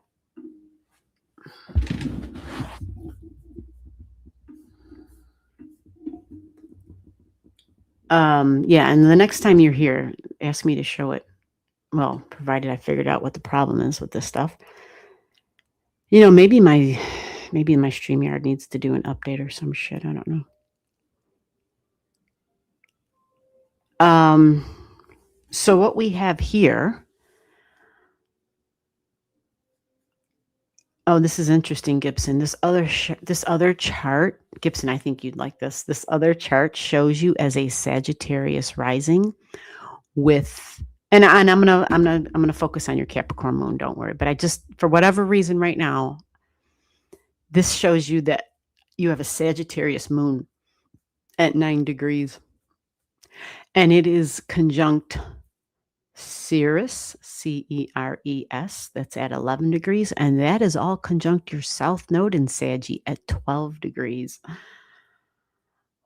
Speaker 1: Yeah, and the next time you're here, ask me to show it. Well, provided I figured out what the problem is with this stuff. You know, maybe my StreamYard needs to do an update or some shit. I don't know. So what we have here, oh, this is interesting, Gibson. This other chart, Gibson, I think you'd like this. This other chart shows you as a Sagittarius rising with, and I'm gonna focus on your Capricorn moon. Don't worry. But I just, for whatever reason, right now, this shows you that you have a Sagittarius moon at 9 degrees, and it is conjunct Ceres, Ceres, that's at 11 degrees, and that is all conjunct your south node in Saggy at 12 degrees.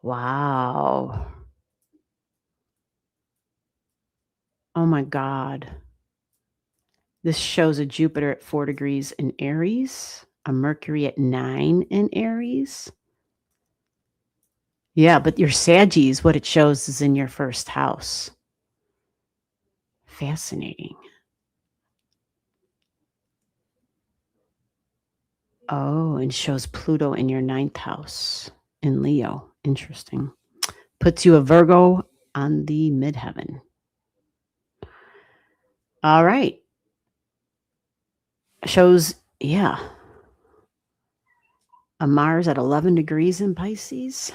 Speaker 1: Wow. Oh my God. This shows a Jupiter at 4 degrees in Aries, a Mercury at 9 in Aries. Yeah, but your Saggies, what it shows is in your first house. Fascinating. Oh, and shows Pluto in your 9th house in Leo. Interesting. Puts you a Virgo on the midheaven. All right. Shows, yeah, a Mars at 11 degrees in Pisces.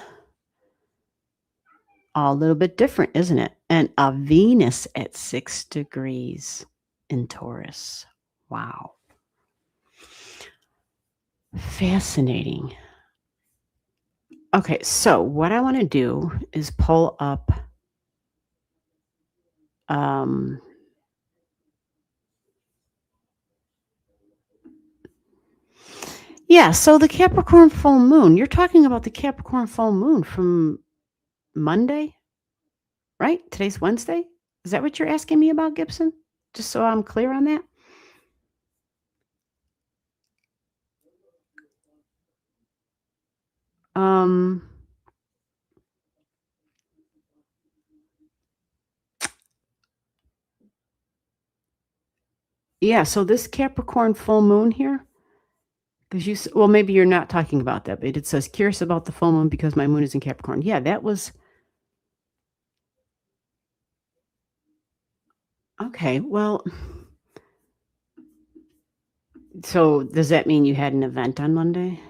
Speaker 1: All a little bit different, isn't it? And a Venus at 6 degrees in Taurus. Wow. Fascinating. Okay, so what I want to do is pull up yeah, so the Capricorn full moon. You're talking about the Capricorn full moon from Monday, right? Today's Wednesday. Is that what you're asking me about, Gibson? Just so I'm clear on that. Yeah, so this Capricorn full moon here, because well, maybe you're not talking about that, but it says curious about the full moon because my moon is in Capricorn. Yeah, that was okay. Well, so does that mean you had an event on Monday?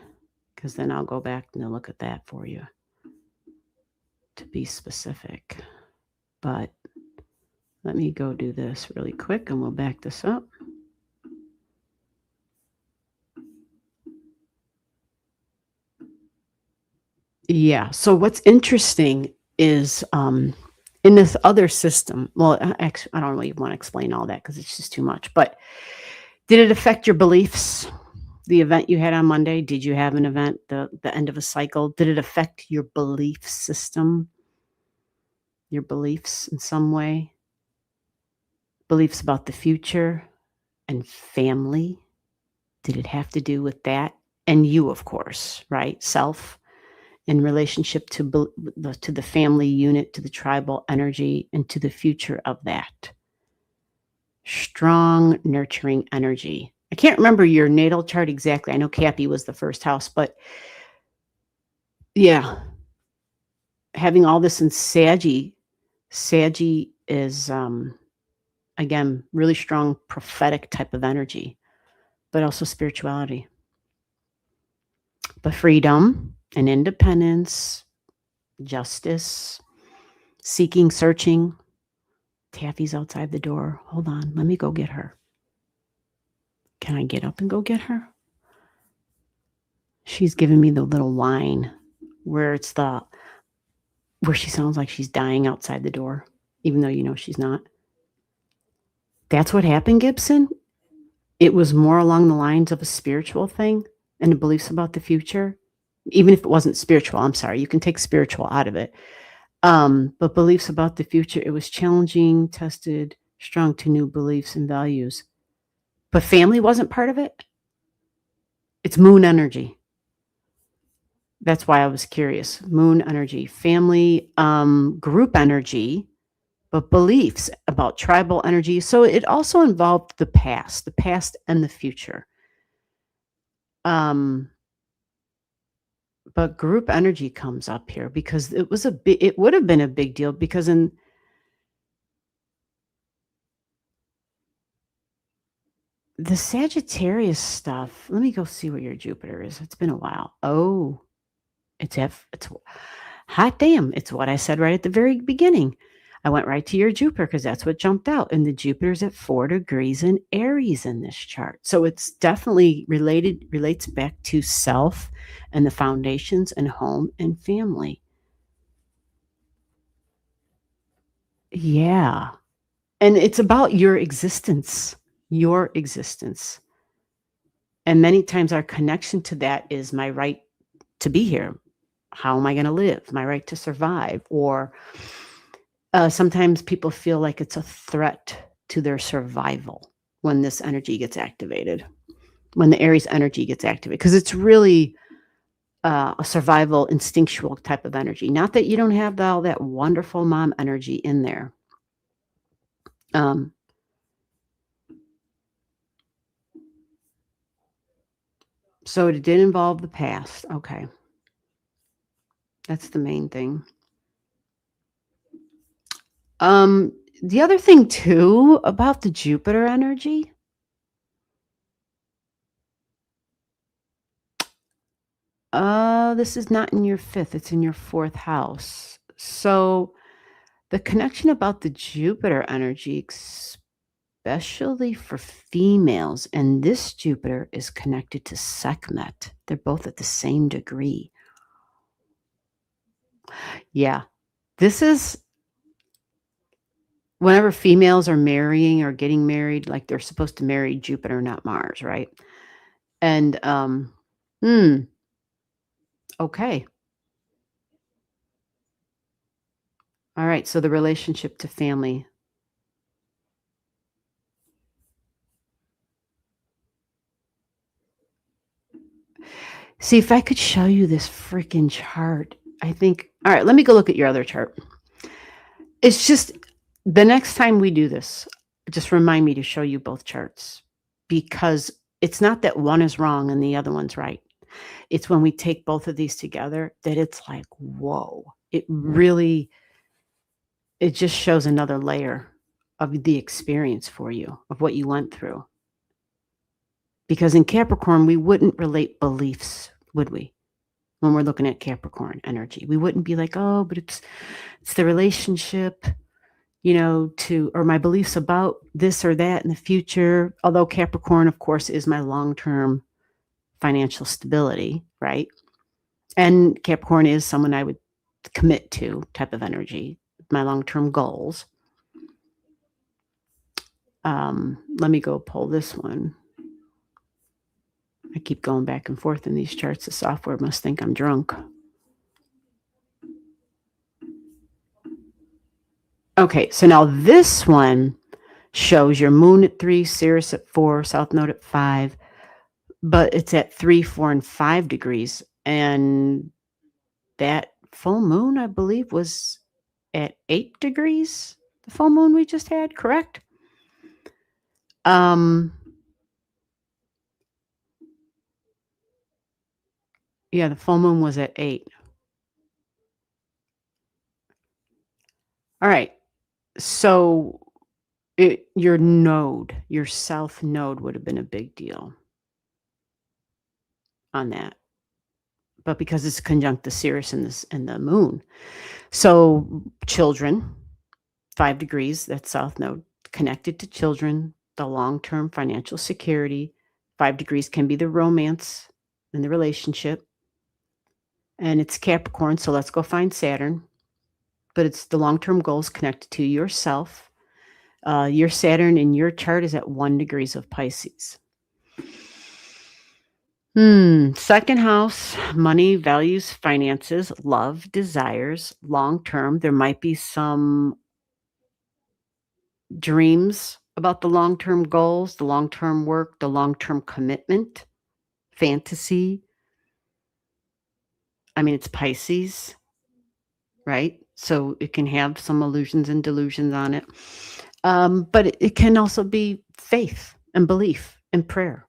Speaker 1: Because then I'll go back and look at that for you to be specific. But let me go do this really quick and we'll back this up. Yeah. So what's interesting is in this other system, well, actually, I don't really want to explain all that because it's just too much. But did it affect your beliefs? The event you had on Monday, did you have an event, the end of a cycle? Did it affect your belief system, your beliefs in some way? Beliefs about the future and family? Did it have to do with that? And you, of course, right? Self in relationship to the family unit, to the tribal energy, and to the future of that. Strong, nurturing energy. I can't remember your natal chart exactly. I know Cappy was the first house, but yeah, having all this in Saggy is, again, really strong prophetic type of energy, but also spirituality. But freedom and independence, justice, seeking, searching. Taffy's outside the door. Hold on. Let me go get her. Can I get up and go get her? She's giving me the little whine where she sounds like she's dying outside the door, even though you know she's not. That's what happened, Gibson. It was more along the lines of a spiritual thing and the beliefs about the future. Even if it wasn't spiritual, I'm sorry, you can take spiritual out of it. But beliefs about the future, it was challenging, tested, strong to new beliefs and values. But family wasn't part of it. It's moon energy. That's why I was curious. Moon energy, family, group energy, but beliefs about tribal energy. So it also involved the past and the future. But group energy comes up here because it would have been a big deal because in The Sagittarius stuff, let me go see where your Jupiter is. It's been a while. Oh, it's hot damn. It's what I said right at the very beginning. I went right to your Jupiter because that's what jumped out. And the Jupiter's at 4 degrees in Aries in this chart. So it's definitely relates back to self and the foundations and home and family. Yeah. And it's about your existence, your existence. And many times our connection to that is my right to be here. How am I going to live? My right to survive. Or sometimes people feel like it's a threat to their survival when this energy gets activated, when the Aries energy gets activated, because it's really a survival instinctual type of energy. Not that you don't have all that wonderful mom energy in there. Um, so it did involve the past. Okay. That's the main thing. The other thing too about the Jupiter energy, this is not in your 5th, it's in your 4th house. So the connection about the Jupiter energy, especially for females, and this Jupiter is connected to Sekhmet. They're both at the same degree. Yeah. This is whenever females are marrying or getting married, like they're supposed to marry Jupiter, not Mars, right? And okay. All right. So the relationship to family. See, if I could show you this freaking chart, I think, all right, let me go look at your other chart. It's just the next time we do this, just remind me to show you both charts because it's not that one is wrong and the other one's right. It's when we take both of these together that it's like, whoa, it just shows another layer of the experience for you, of what you went through. Because in Capricorn, we wouldn't relate beliefs, would we? When we're looking at Capricorn energy, we wouldn't be like, oh, but it's the relationship, or my beliefs about this or that in the future. Although Capricorn, of course, is my long-term financial stability, right? And Capricorn is someone I would commit to type of energy, my long-term goals. Let me go pull this one. I keep going back and forth in these charts. The software must think I'm drunk. Okay, so now this one shows your moon at 3, Sirius at 4, South Node at 5, but it's at 3, 4, and 5 degrees. And that full moon, I believe, was at 8 degrees. The full moon we just had, correct? Yeah, the full moon was at 8. All right. So your south node would have been a big deal on that. But because it's conjunct the Sirius and the moon. So children, 5 degrees, that's south node, connected to children, the long-term financial security. 5 degrees can be the romance and the relationship. And it's Capricorn, so let's go find Saturn. But it's the long-term goals connected to yourself. Your Saturn in your chart is at 1 degrees of Pisces. Second house, money, values, finances, love, desires, long-term. There might be some dreams about the long-term goals, the long-term work, the long-term commitment, fantasy. I mean, it's Pisces, right? So it can have some illusions and delusions on it. But it can also be faith and belief and prayer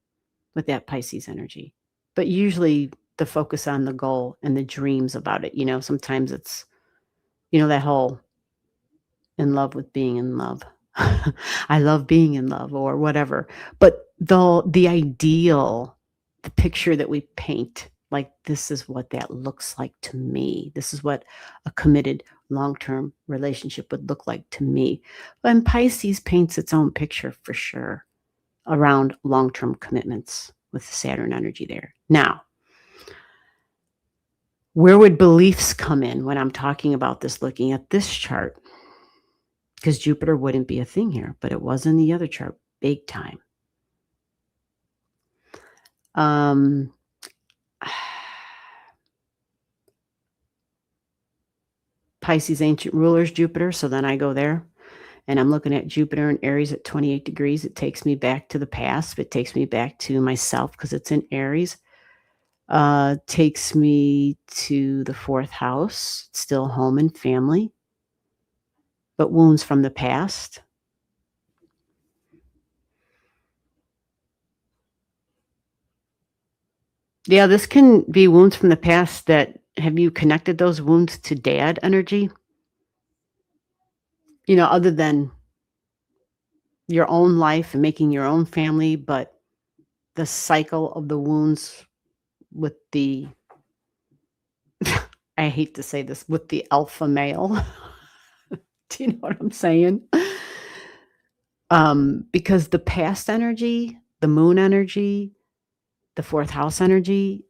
Speaker 1: with that Pisces energy. But usually the focus on the goal and the dreams about it, sometimes it's, that whole in love with being in love. I love being in love or whatever. But the ideal, the picture that we paint, like this is what that looks like to me. This is what a committed long-term relationship would look like to me. And Pisces paints its own picture for sure around long-term commitments with the Saturn energy there. Now, where would beliefs come in when I'm talking about this, looking at this chart? Because Jupiter wouldn't be a thing here, but it was in the other chart big time. Pisces ancient rulers, Jupiter. So then I go there and I'm looking at Jupiter in Aries at 28 degrees. It takes me back to the past. It takes me back to myself because it's in Aries. Takes me to the 4th house, still home and family, but wounds from the past. Yeah, this can be wounds from the past that have you connected those wounds to dad energy? Other than your own life and making your own family, but the cycle of the wounds with the I hate to say this, with the alpha male. Do you know what I'm saying? Because the past energy, the moon energy, the 4th house energy,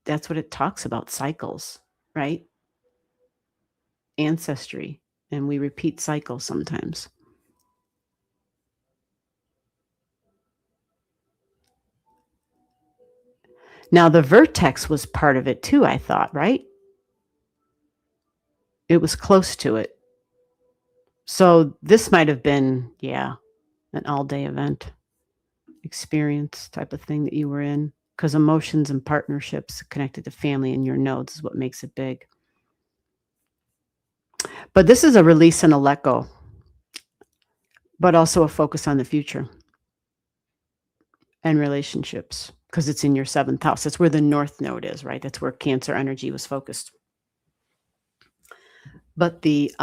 Speaker 1: that's what it talks about, cycles, right? Ancestry, and we repeat cycles sometimes. Now, the vertex was part of it too, I thought, right? It was close to it. So this might have been, an all-day event experience type of thing that you were in, because emotions and partnerships connected to family and your nodes is what makes it big. But this is a release and a let go, but also a focus on the future and relationships, because it's in your 7th house. That's where the North Node is, right? That's where Cancer energy was focused. But the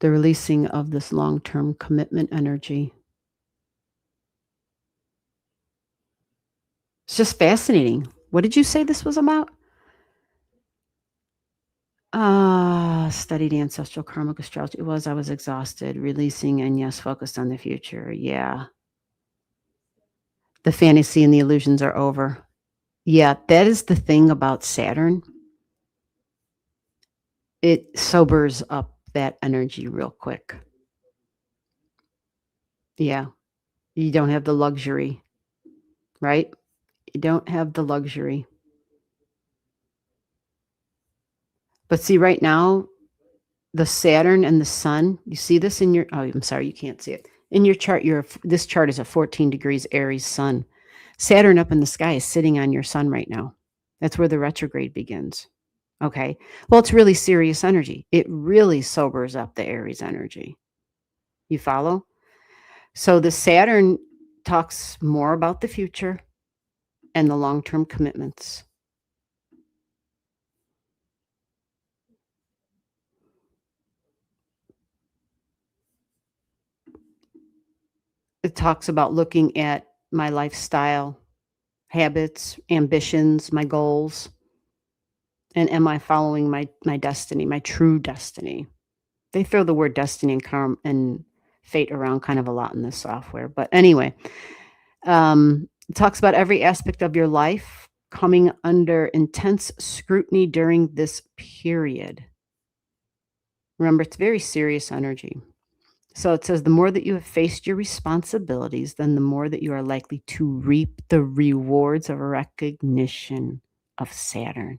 Speaker 1: releasing of this long-term commitment energy, it's just fascinating. What did you say this was about? Studied ancestral karmic astrology. I was exhausted, releasing, and yes, focused on the future. Yeah. The fantasy and the illusions are over. Yeah, that is the thing about Saturn. It sobers up that energy real quick. Yeah. You don't have the luxury, right? You don't have the luxury. But see, right now, the Saturn and the Sun, you see this in your, I'm sorry, you can't see it. In your chart, this chart is a 14 degrees Aries Sun. Saturn up in the sky is sitting on your Sun right now. That's where the retrograde begins. Okay. Well, it's really serious energy. It really sobers up the Aries energy. You follow? So the Saturn talks more about the future and the long-term commitments. It talks about looking at my lifestyle, habits, ambitions, my goals, and am I following my destiny, my true destiny? They throw the word destiny and karma and fate around kind of a lot in this software. But anyway, it talks about every aspect of your life coming under intense scrutiny during this period. Remember, it's very serious energy. So it says the more that you have faced your responsibilities, then the more that you are likely to reap the rewards of recognition of Saturn.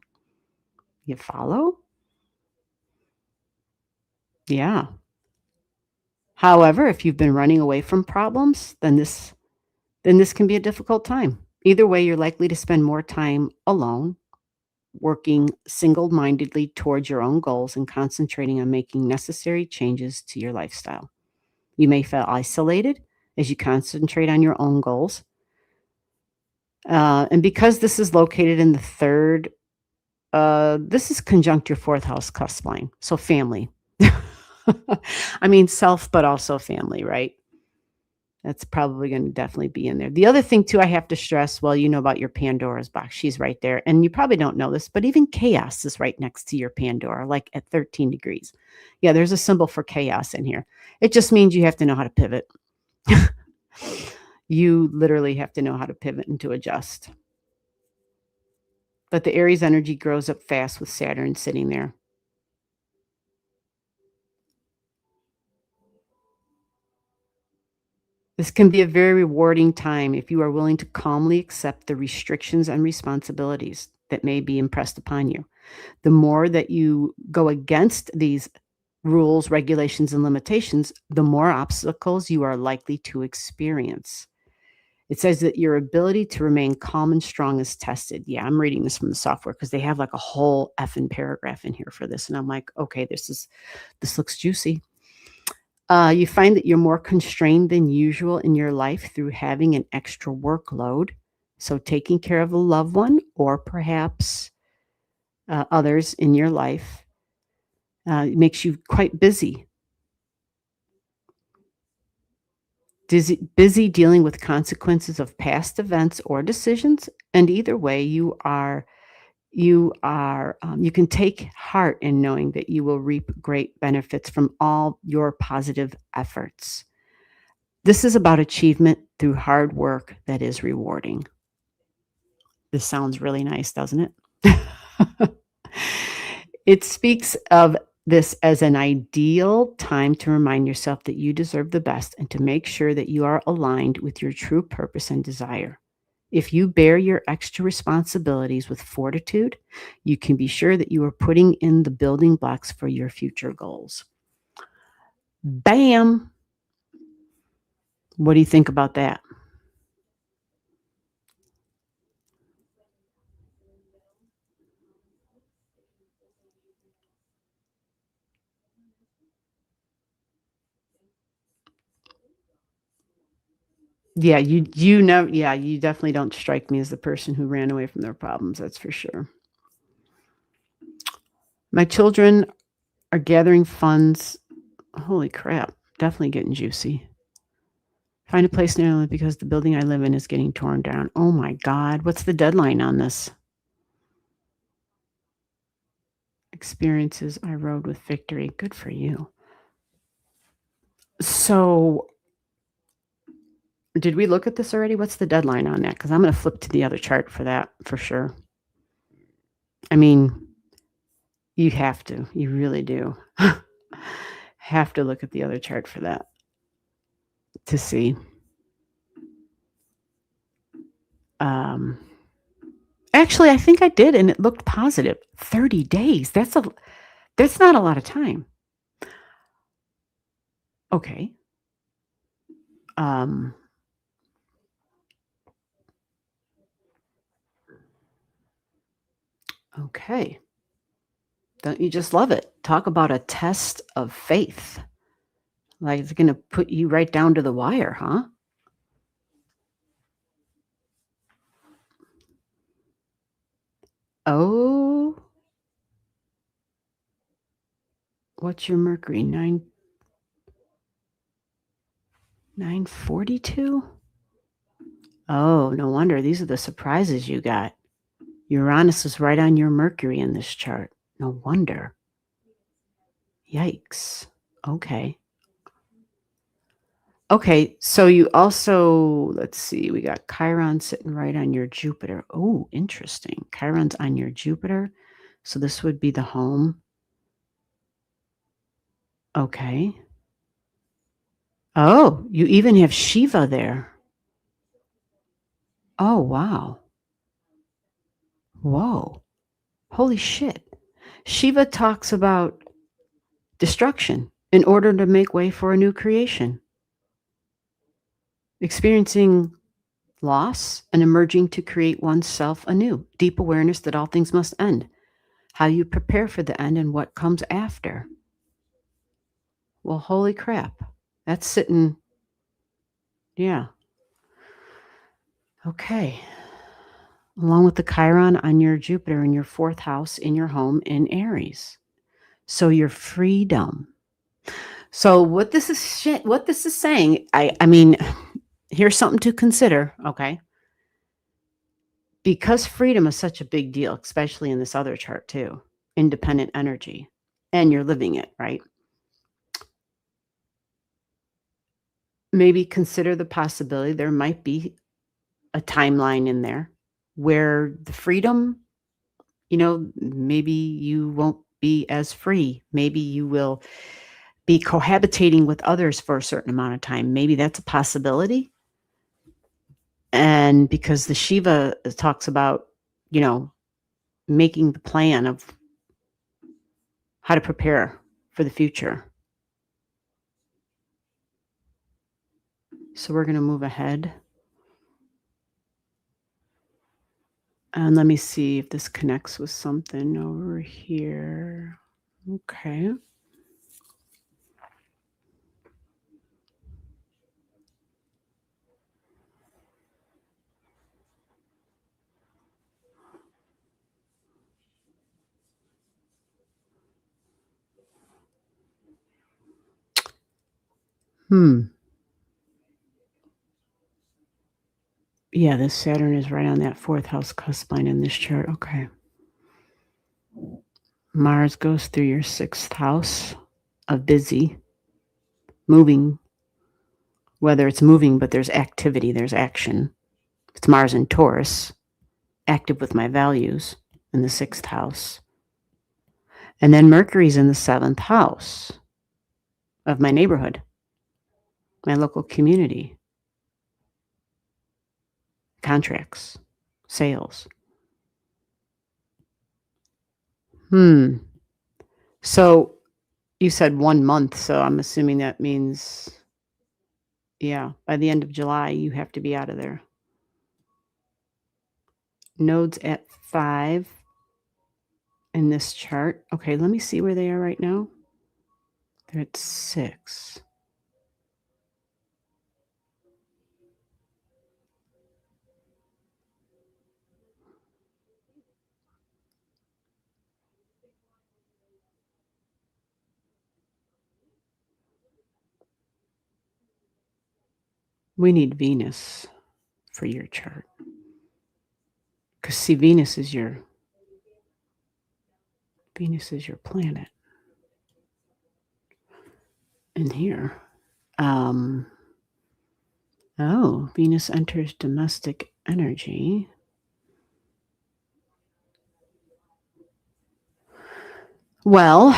Speaker 1: You follow? Yeah. However, if you've been running away from problems, then this can be a difficult time. Either way, you're likely to spend more time alone, working single-mindedly towards your own goals and concentrating on making necessary changes to your lifestyle. You may feel isolated as you concentrate on your own goals. And because this is located in the 3rd, this is conjunct your 4th house cusp line, so family. I mean, self, but also family, right? That's probably going to definitely be in there. The other thing, too, I have to stress, well, you know about your Pandora's box. She's right there. And you probably don't know this, but even chaos is right next to your Pandora, like at 13 degrees. Yeah, there's a symbol for chaos in here. It just means you have to know how to pivot. You literally have to know how to pivot and to adjust. But the Aries energy grows up fast with Saturn sitting there. This can be a very rewarding time if you are willing to calmly accept the restrictions and responsibilities that may be impressed upon you. The more that you go against these rules, regulations, and limitations, the more obstacles you are likely to experience. It says that your ability to remain calm and strong is tested. Yeah, I'm reading this from the software because they have like a whole effing paragraph in here for this. And I'm like, okay, this looks juicy. You find that you're more constrained than usual in your life through having an extra workload. So taking care of a loved one or perhaps others in your life makes you quite busy. Busy dealing with consequences of past events or decisions, and either way, you can take heart in knowing that you will reap great benefits from all your positive efforts. This is about achievement through hard work that is rewarding. This sounds really nice, doesn't it? It speaks of this as an ideal time to remind yourself that you deserve the best and to make sure that you are aligned with your true purpose and desire. If you bear your extra responsibilities with fortitude, you can be sure that you are putting in the building blocks for your future goals. Bam! What do you think about that? Yeah, you know, yeah, you definitely don't strike me as the person who ran away from their problems, that's for sure. My children are gathering funds. Holy crap, definitely getting juicy. Find a place near because the building I live in is getting torn down. Oh my God, what's the deadline on this? Experiences I rode with victory. Good for you. So, did we look at this already? What's the deadline on that? Because I'm going to flip to the other chart for that for sure. I mean, you have to. You really do. Have to look at the other chart for that to see. Actually, I think I did, and it looked positive. 30 days. That's not a lot of time. Okay. Okay. Don't you just love it? Talk about a test of faith. Like it's going to put you right down to the wire, huh? Oh, what's your Mercury? 942? Oh, no wonder. These are the surprises you got. Uranus is right on your Mercury in this chart. No wonder. Yikes. Okay. Okay, so you also, let's see, we got Chiron sitting right on your Jupiter. Oh, interesting. Chiron's on your Jupiter. So this would be the home. Okay. Oh, you even have Shiva there. Oh, wow. Whoa. Holy shit. Shiva talks about destruction in order to make way for a new creation. Experiencing loss and emerging to create oneself anew. Deep awareness that all things must end. How you prepare for the end and what comes after. Well, holy crap. That's sitting, yeah. Okay. Along with the Chiron on your Jupiter in your fourth house in your home in Aries. So your freedom, So what this is saying, I mean, here's something to consider, okay? Because freedom is such a big deal, especially in this other chart too, independent energy, and you're living it, right? Maybe consider the possibility there might be a timeline in there where the freedom, maybe you won't be as free. Maybe you will be cohabitating with others for a certain amount of time. Maybe that's a possibility. And because the Shiva talks about, making the plan of how to prepare for the future. So we're going to move ahead. And let me see if this connects with something over here. Okay. Yeah, this Saturn is right on that 4th house cusp line in this chart. Okay. Mars goes through your 6th house of busy, moving, whether it's moving, but there's activity, there's action. It's Mars in Taurus, active with my values in the 6th house. And then Mercury's in the 7th house of my neighborhood, my local community, contracts, sales. So you said 1 month, so I'm assuming that means, yeah, by the end of July, you have to be out of there. Nodes at 5 in this chart. Okay, let me see where they are right now. They're at 6. We need Venus for your chart. Because see, Venus is your planet. In here. Venus enters domestic energy. Well,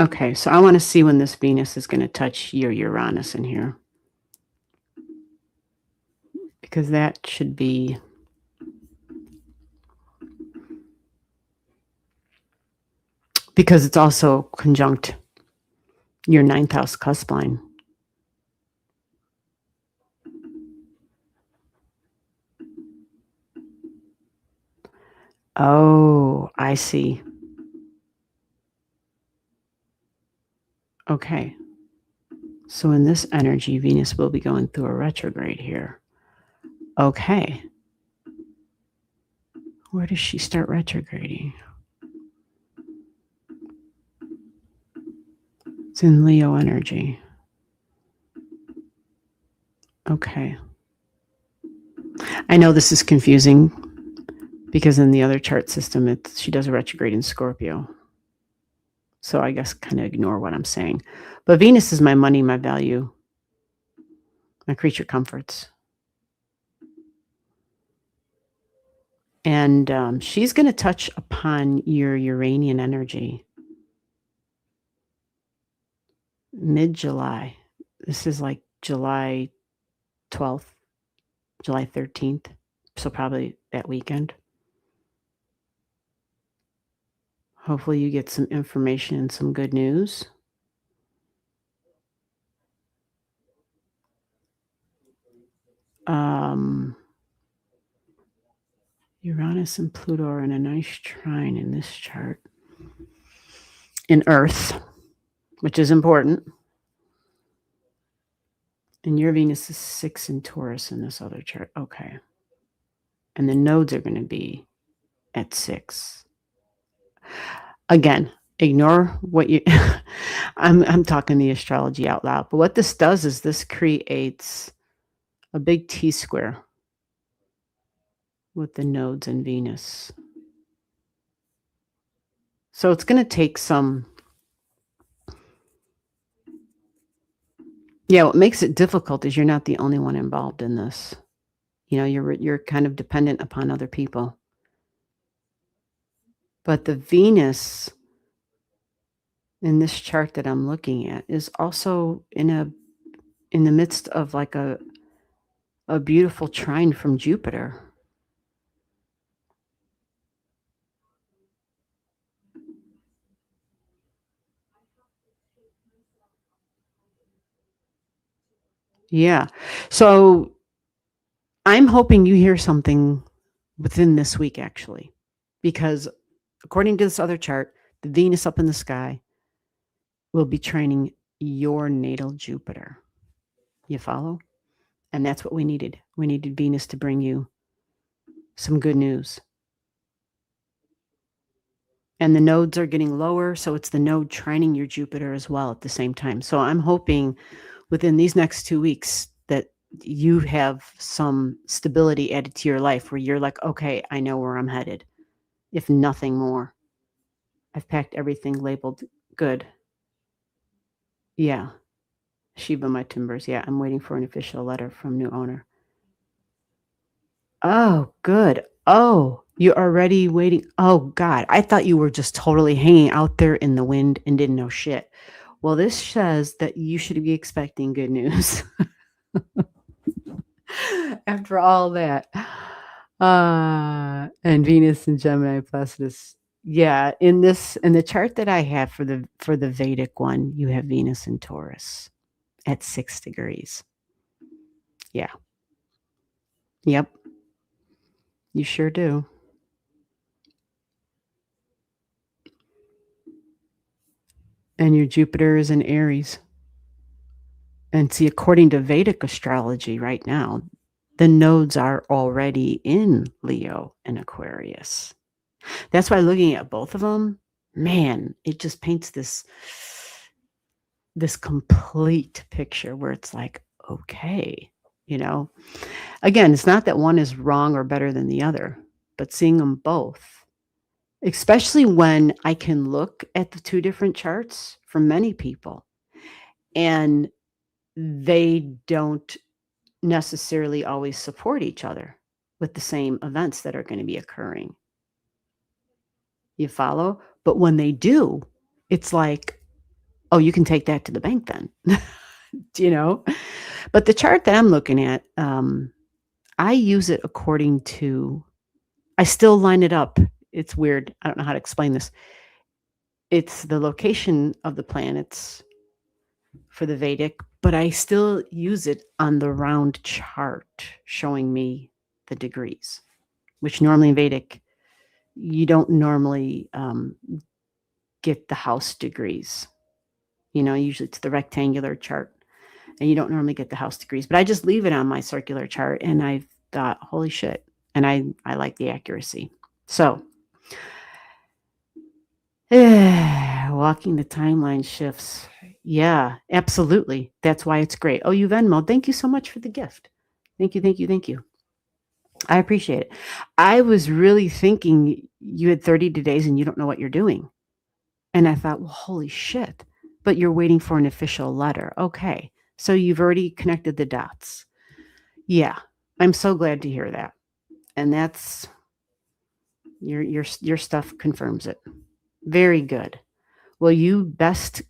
Speaker 1: okay, so I want to see when this Venus is going to touch your Uranus in here. Because that should be... Because it's also conjunct your 9th house cusp line. Oh, I see. Okay. So in this energy, Venus will be going through a retrograde here. Okay. Where does she start retrograding? It's in Leo energy. Okay. I know this is confusing because in the other chart system, she does a retrograde in Scorpio. So I guess kind of ignore what I'm saying. But Venus is my money, my value, my creature comforts. And she's going to touch upon your Uranian energy mid-July. This is like July 12th, July 13th. So probably that weekend. Hopefully you get some information and some good news. Uranus and Pluto are in a nice trine in this chart. in Earth, which is important. And your Venus is 6 in Taurus in this other chart. Okay. And the nodes are going to be at 6. Again, ignore what you I'm talking the astrology out loud. But what this does is this creates a big T square with the nodes and Venus. So it's going to take some. Yeah, what makes it difficult is you're not the only one involved in this. You know, you're kind of dependent upon other people. But the Venus in this chart that I'm looking at is also in the midst of like a beautiful trine from Jupiter. Yeah. So I'm hoping you hear something within this week, actually, because according to this other chart, the Venus up in the sky will be trining your natal Jupiter. You follow? And that's what we needed. We needed Venus to bring you some good news. And the nodes are getting lower, so it's the node trining your Jupiter as well at the same time. So I'm hoping within these next 2 weeks that you have some stability added to your life where you're like, okay, I know where I'm headed, if nothing more. I've packed everything labeled good. Yeah. Shiva my timbers. Yeah, I'm waiting for an official letter from new owner. Oh, good. Oh, you're already waiting. Oh, God. I thought you were just totally hanging out there in the wind and didn't know shit. Well, this says that you should be expecting good news. After all that. And Venus and Gemini Placidus. Yeah, in the chart that I have for the Vedic one, you have Venus in Taurus at 6 degrees. Yeah. Yep. You sure do. And your Jupiter is in Aries. And see, according to Vedic astrology right now, the nodes are already in Leo and Aquarius. That's why looking at both of them, man, it just paints this complete picture where it's like, okay, you know. Again, it's not that one is wrong or better than the other, but seeing them both, especially when I can look at the 2 different charts for many people and they don't necessarily always support each other with the same events that are going to be occurring. You follow? But when they do, it's like, oh, you can take that to the bank then. You know? But the chart that I'm looking at, I use it according to, I still line it up. It's weird. I don't know how to explain this. It's the location of the planets for the Vedic, but I still use it on the round chart showing me the degrees, which normally in Vedic, you don't normally get the house degrees. You know, usually it's the rectangular chart and you don't normally get the house degrees, but I just leave it on my circular chart and I thought, holy shit. And I like the accuracy. So walking the timeline shifts. Yeah, absolutely. That's why it's great. Oh, you Venmo. Thank you so much for the gift. Thank you, thank you, thank you. I appreciate it. I was really thinking you had 30 days and you don't know what you're doing. And I thought, well, holy shit. But you're waiting for an official letter. Okay. So you've already connected the dots. Yeah. I'm so glad to hear that. And that's your stuff confirms it. Very good. Well, you best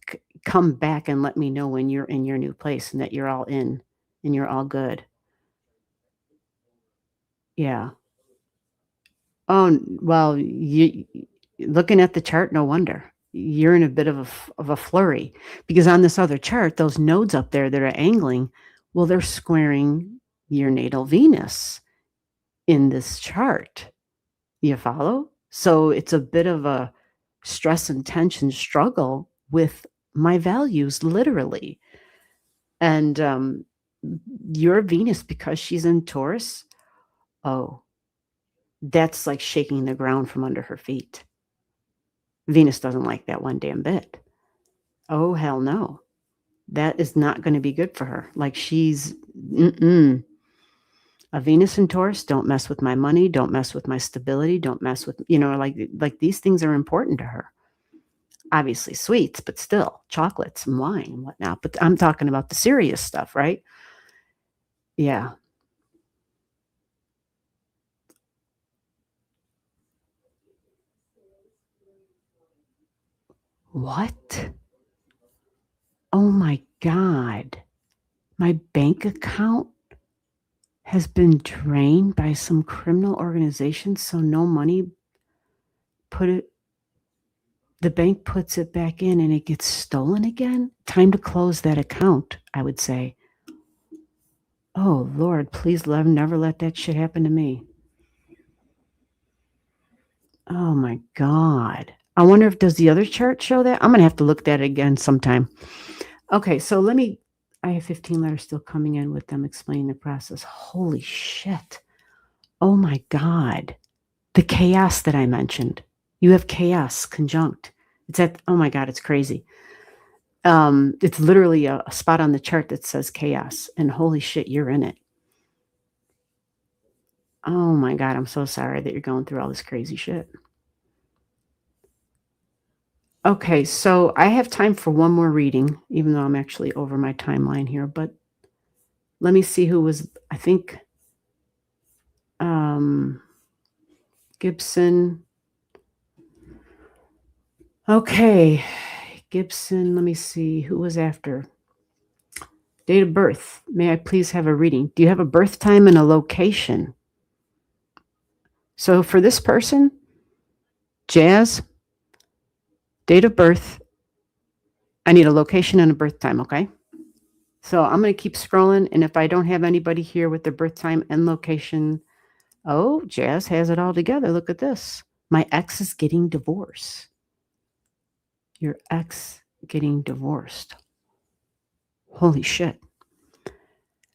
Speaker 1: come back and let me know when you're in your new place and that you're all in and you're all good. Yeah. Oh, well, you looking at the chart, no wonder. You're in a bit of a flurry because on this other chart, those nodes up there that are angling, well, they're squaring your natal Venus in this chart. You follow? So it's a bit of a stress and tension, struggle with my values, literally. And your Venus, because she's in Taurus, oh, that's like shaking the ground from under her feet. Venus doesn't like that one damn bit. Oh, hell no. That is not going to be good for her. Like she's, a Venus in Taurus, don't mess with my money, don't mess with my stability, don't mess with, like these things are important to her. Obviously sweets, but still chocolates and wine and whatnot. But I'm talking about the serious stuff, right? Yeah. What? Oh my God. My bank account has been drained by some criminal organization, so no money the bank puts it back in and it gets stolen again? Time to close that account, I would say. Oh, Lord, please never let that shit happen to me. Oh, my God. I wonder if does the other chart show that? I'm going to have to look at that again sometime. Okay, so I have 15 letters still coming in with them explaining the process. Holy shit. Oh, my God. The chaos that I mentioned. You have chaos conjunct. Oh my God, it's crazy. It's literally a spot on the chart that says chaos, and holy shit, you're in it. Oh my God, I'm so sorry that you're going through all this crazy shit. Okay, so I have time for one more reading, even though I'm actually over my timeline here, but let me see who was, I think, Gibson. Okay, Gibson, let me see who was after. Date of birth. May I please have a reading? Do you have a birth time and a location? So for this person, Jazz, date of birth, I need a location and a birth time, okay? So I'm going to keep scrolling, and if I don't have anybody here with their birth time and location, oh, Jazz has it all together. Look at this. My ex is getting divorced. Your ex getting divorced. Holy shit.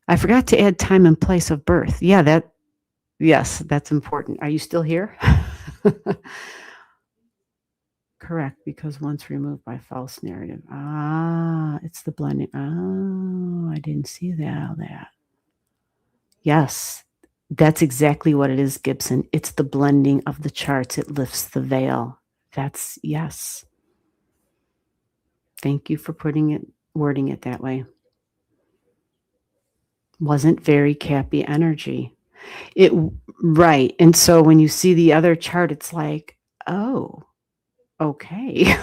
Speaker 1: I forgot to add time and place of birth. Yeah, yes, that's important. Are you still here? Correct, because once removed by false narrative. It's the blending. Oh, I didn't see that. Yes, that's exactly what it is, Gibson. It's the blending of the charts. It lifts the veil. Yes. Thank you for wording it that way. Wasn't very Cappy energy. Right. And so when you see the other chart, it's like, oh, okay.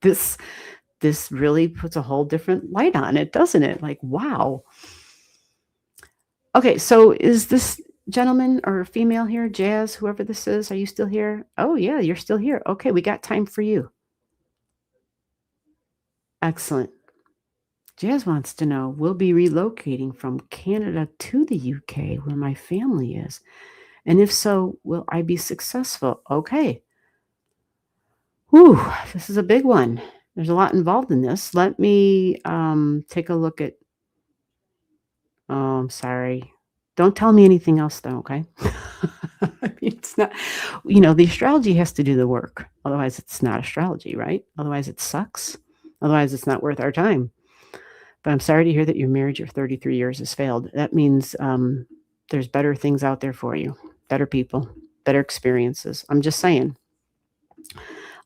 Speaker 1: This really puts a whole different light on it, doesn't it? Like, wow. Okay, so is this gentleman or female here, Jazz, whoever this is, are you still here? Oh, yeah, you're still here. Okay, we got time for you. Excellent. Jazz wants to know, we'll be relocating from Canada to the UK where my family is. And if so, will I be successful? Okay. Whew, this is a big one. There's a lot involved in this. Let me take a look at, oh, I'm sorry. Don't tell me anything else though, okay? I mean, it's not, the astrology has to do the work. Otherwise, it's not astrology, right? Otherwise, it sucks. Otherwise, it's not worth our time. But I'm sorry to hear that your marriage of 33 years has failed. That means there's better things out there for you, better people, better experiences. I'm just saying.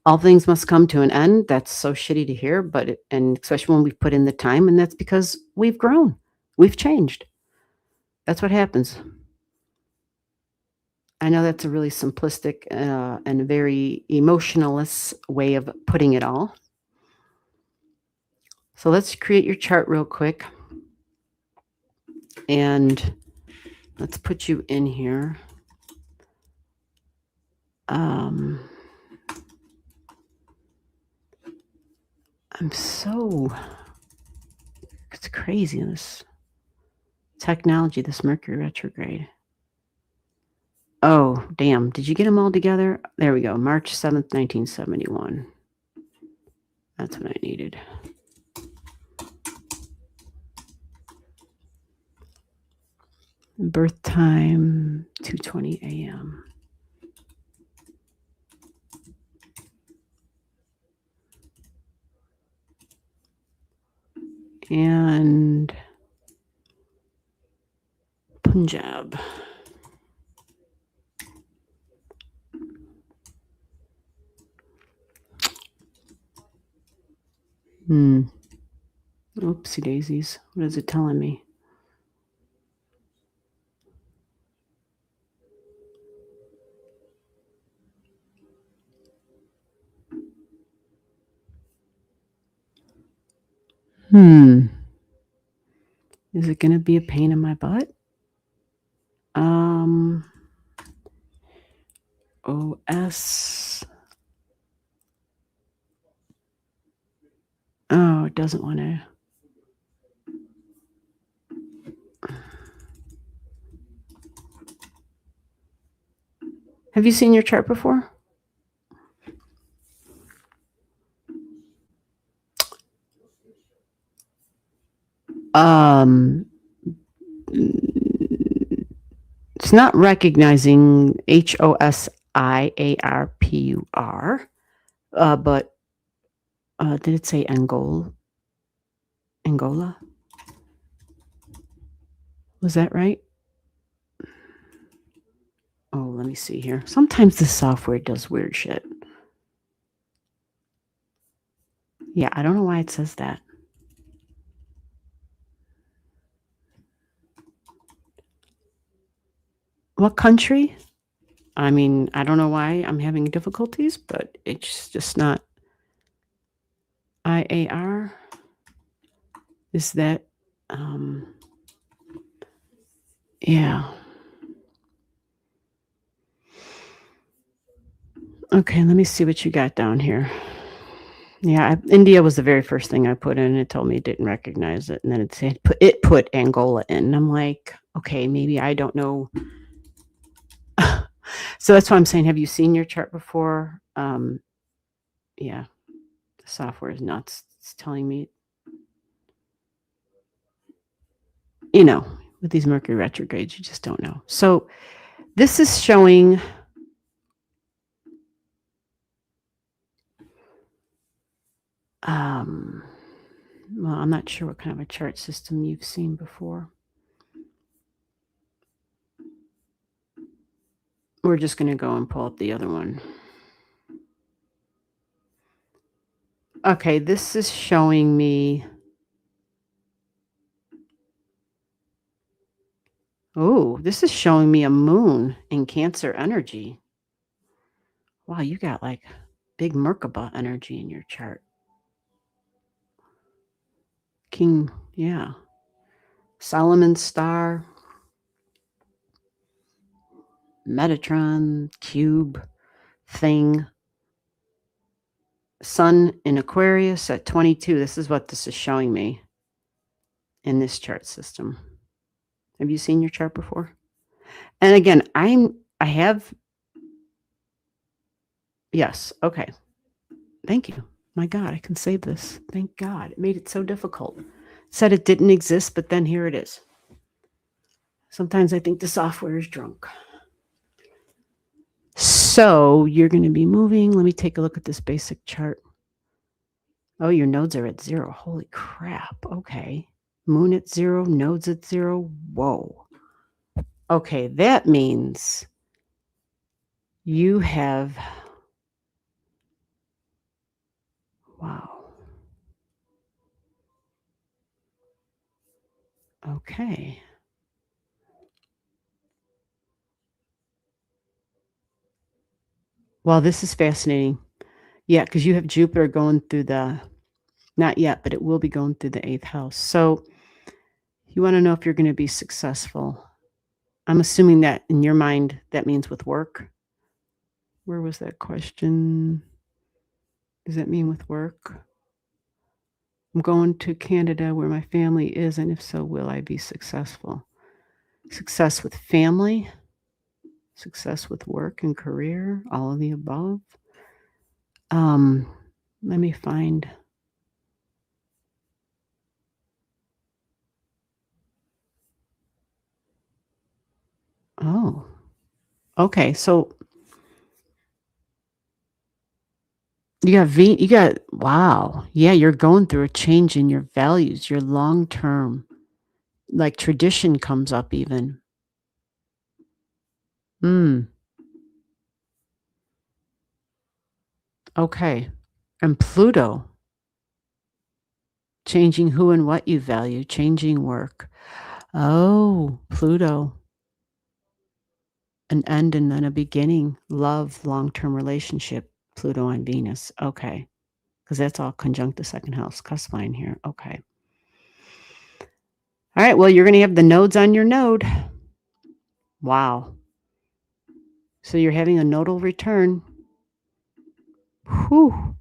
Speaker 1: All things must come to an end. That's so shitty to hear, and especially when we've put in the time, and that's because we've grown. We've changed. That's what happens. I know that's a really simplistic and a very emotionless way of putting it all. So let's create your chart real quick. And let's put you in here. It's crazy, this technology, this Mercury retrograde. Oh, damn. Did you get them all together? There we go. March 7th, 1971. That's what I needed. Birth time, 2:20 a.m. And Punjab. Oopsie daisies. What is it telling me? Is it going to be a pain in my butt? OS. Oh, it doesn't want to. Have you seen your chart before? It's not recognizing HOSIARPUR, but did it say Angola? Was that right? Oh, let me see here. Sometimes the software does weird shit. Yeah, I don't know why it says that. What country? I mean, I don't know why I'm having difficulties, but it's just not. IAR? Is that, yeah. Okay, let me see what you got down here. Yeah, India was the very first thing I put in. It told me it didn't recognize it. And then it put Angola in. And I'm like, okay, maybe I don't know. So that's why I'm saying, have you seen your chart before? Yeah, the software is nuts. It's telling me, with these Mercury retrogrades, you just don't know. So this is showing well, I'm not sure what kind of a chart system you've seen before. We're just going to go and pull up the other one. Okay, this is showing me. Oh, this is showing me a moon in Cancer energy. Wow, you got like big Merkaba energy in your chart. King, yeah. Solomon's star. Metatron, cube, thing. Sun in Aquarius at 22. This is what this is showing me in this chart system. Have you seen your chart before? And again, I have. Yes. Okay. Thank you. My God, I can save this. Thank God. It made it so difficult. It said it didn't exist, but then here it is. Sometimes I think the software is drunk. So you're going to be moving. Let me take a look at this basic chart. Oh, your nodes are at 0. Holy crap. Okay. Moon at 0, nodes at 0. Whoa. Okay, that means you have. Wow. Okay. Well, this is fascinating. Yeah, because you have Jupiter going through not yet, but it will be going through the 8th house. So you want to know if you're going to be successful. I'm assuming that in your mind, that means with work. Where was that question? Does that mean with work? I'm going to Canada where my family is, and if so, will I be successful? Success with family? Success with work and career, all of the above. Let me find. Oh, okay. So you got, wow. Yeah, you're going through a change in your values, your long term, like tradition comes up even. Mm, okay. And Pluto, changing who and what you value, changing work. Oh, Pluto, an end and then a beginning, love, long term relationship, Pluto and Venus. Okay. Because that's all conjunct the second house, cusp line here. Okay. All right. Well, you're going to have the nodes on your node. Wow. So you're having a nodal return. Whew.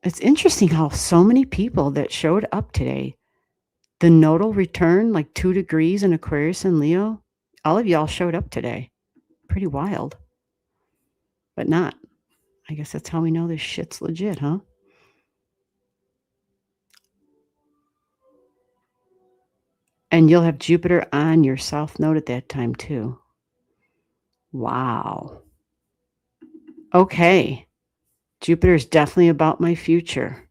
Speaker 1: It's interesting how so many people that showed up today, the nodal return, like 2 degrees in Aquarius and Leo, all of y'all showed up today. Pretty wild. But not. I guess that's how we know this shit's legit, huh? And you'll have Jupiter on your south node at that time too. Wow. Okay. Jupiter is definitely about my future.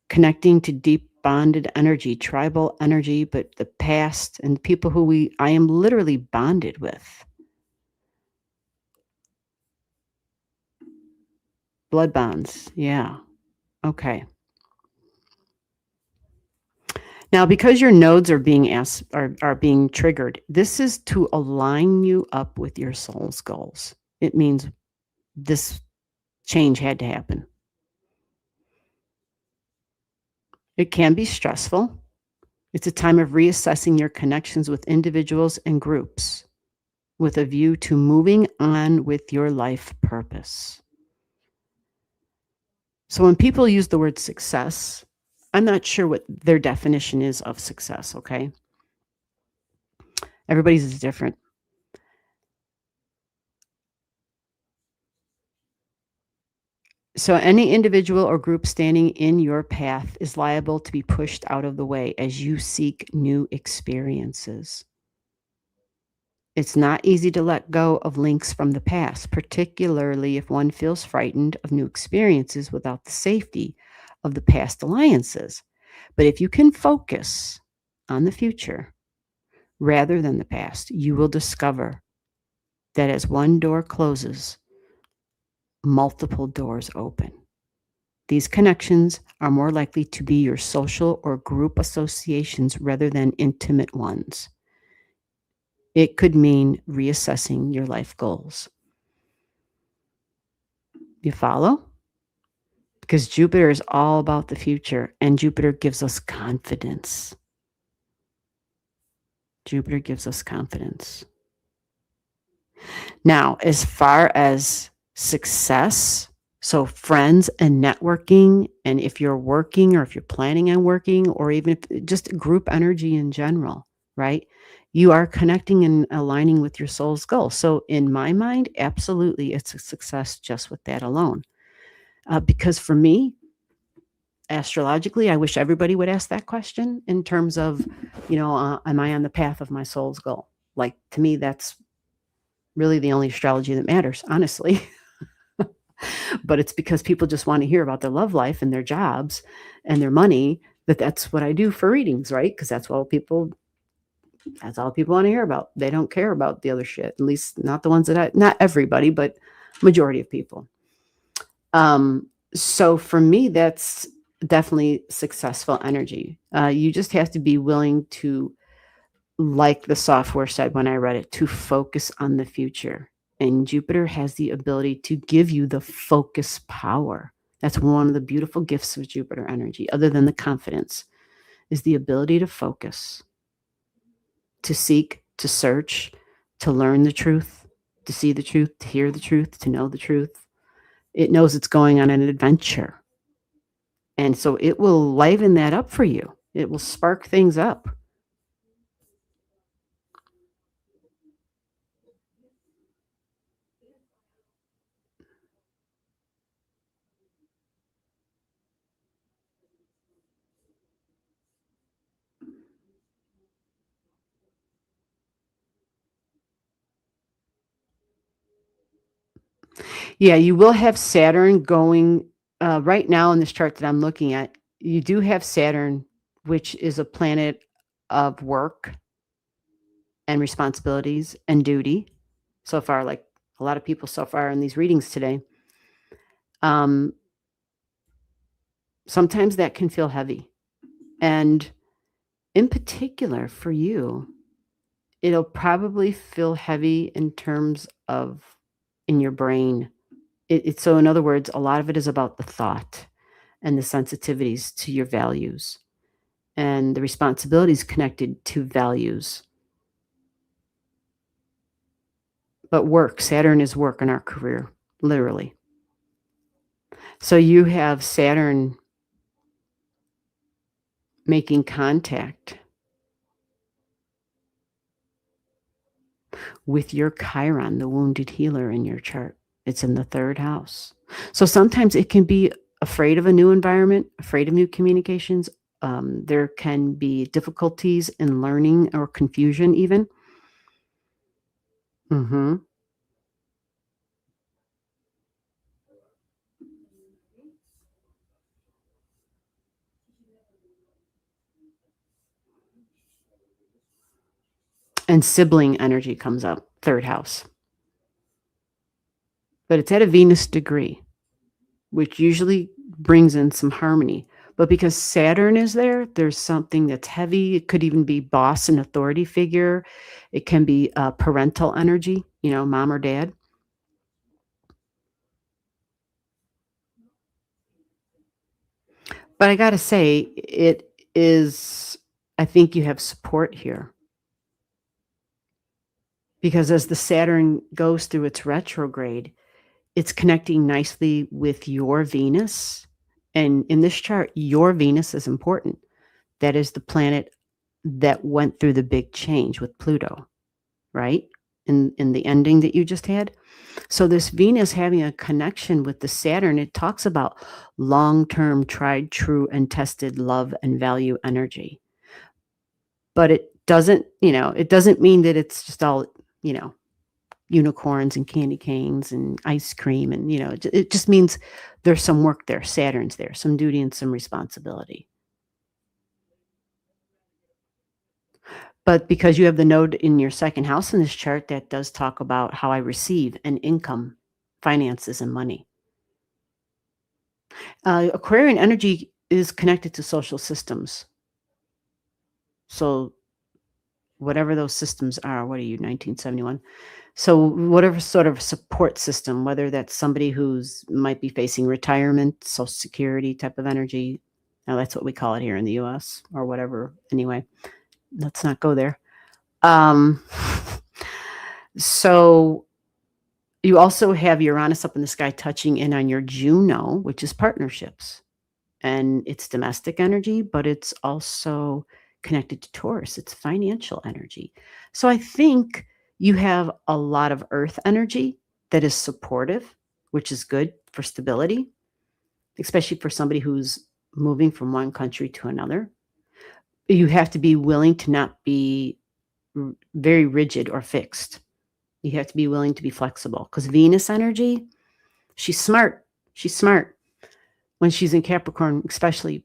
Speaker 1: Connecting to deep bonded energy, tribal energy, but the past and people who I am literally bonded with. Blood bonds. Yeah. Okay. Now, because your nodes are being are being triggered, this is to align you up with your soul's goals. It means this change had to happen. It can be stressful. It's a time of reassessing your connections with individuals and groups with a view to moving on with your life purpose. So when people use the word success, I'm not sure what their definition is of success, okay? Everybody's is different. So any individual or group standing in your path is liable to be pushed out of the way as you seek new experiences. It's not easy to let go of links from the past, particularly if one feels frightened of new experiences without the safety of the past alliances. But if you can focus on the future rather than the past, you will discover that as one door closes, multiple doors open. These connections are more likely to be your social or group associations rather than intimate ones. It could mean reassessing your life goals. You follow? Because Jupiter is all about the future, and Jupiter gives us confidence. Jupiter gives us confidence. Now, as far as success, so friends and networking, and if you're working or if you're planning on working, or even if just group energy in general, right? You are connecting and aligning with your soul's goal. So in my mind, absolutely, it's a success just with that alone. Because for me, astrologically, I wish everybody would ask that question in terms of, am I on the path of my soul's goal? Like, to me, that's really the only astrology that matters, honestly. But it's because people just want to hear about their love life and their jobs and their money, that's what I do for readings, right? Because that's all people want to hear about. They don't care about the other shit, at least not the ones not everybody, but majority of people. So for me, that's definitely successful energy. You just have to be willing to, like the software said when I read it, to focus on the future. And Jupiter has the ability to give you the focus power. That's one of the beautiful gifts of Jupiter energy, other than the confidence, is the ability to focus, to seek, to search, to learn the truth, to see the truth, to hear the truth, to know the truth. It knows it's going on an adventure. And so it will liven that up for you. It will spark things up. Yeah, you will have Saturn going right now in this chart that I'm looking at. You do have Saturn, which is a planet of work and responsibilities and duty. So far, like a lot of people so far in these readings today, um, sometimes that can feel heavy. And in particular for you, it'll probably feel heavy in terms of in your brain. So, in other words, a lot of it is about the thought and the sensitivities to your values and the responsibilities connected to values. But work, Saturn is work in our career, literally. So you have Saturn making contact with your Chiron, the wounded healer in your chart. It's in the 3rd house. So sometimes it can be afraid of a new environment, afraid of new communications. There can be difficulties in learning or confusion even. Mhm. And sibling energy comes up, 3rd house. But it's at a Venus degree, which usually brings in some harmony. But because Saturn is there, there's something that's heavy. It could even be boss and authority figure. It can be parental energy, mom or dad. But I got to say, it is, I think you have support here. Because as the Saturn goes through its retrograde, it's connecting nicely with your Venus. And in this chart, your Venus is important. That is the planet that went through the big change with Pluto, right? In the ending that you just had. So this Venus having a connection with the Saturn, it talks about long-term, tried, true, and tested love and value energy. But it doesn't mean that it's just all, unicorns and candy canes and ice cream. And, it just means there's some work there. Saturn's there, some duty and some responsibility. But because you have the node in your 2nd house in this chart, that does talk about how I receive an income, finances, and money. Aquarian energy is connected to social systems. So whatever those systems are, what are you, 1971? So whatever sort of support system, whether that's somebody who's might be facing retirement, Social Security type of energy. Now that's what we call it here in the US or whatever. Anyway, let's not go there. So you also have Uranus up in the sky touching in on your Juno, which is partnerships. And it's domestic energy, but it's also connected to Taurus. It's financial energy. So I think you have a lot of earth energy that is supportive, which is good for stability, especially for somebody who's moving from one country to another. You have to be willing to not be very rigid or fixed. You have to be willing to be flexible because Venus energy, she's smart. She's smart when she's in Capricorn, especially.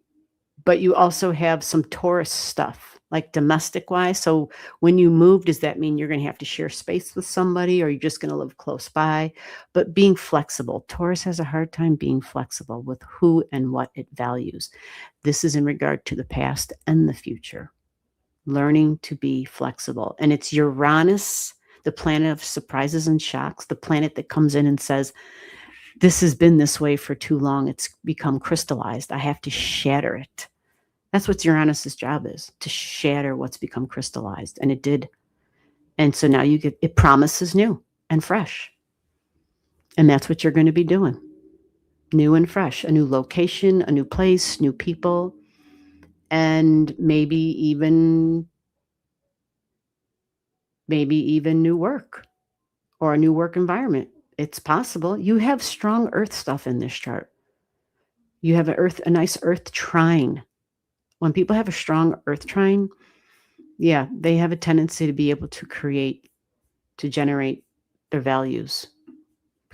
Speaker 1: But you also have some Taurus stuff, like domestic wise. So when you move, does that mean you're going to have to share space with somebody or you're just going to live close by? But being flexible, Taurus has a hard time being flexible with who and what it values. This is in regard to the past and the future. Learning to be flexible. And it's Uranus, the planet of surprises and shocks, the planet that comes in and says, this has been this way for too long. It's become crystallized. I have to shatter it. That's what Uranus's job is, to shatter what's become crystallized. And it did. And so now it promises new and fresh. And that's what you're going to be doing. New and fresh, a new location, a new place, new people, and maybe even new work or a new work environment. It's possible. You have strong earth stuff in this chart. You have a nice earth trine. When people have a strong earth trine, yeah, they have a tendency to be able to generate their values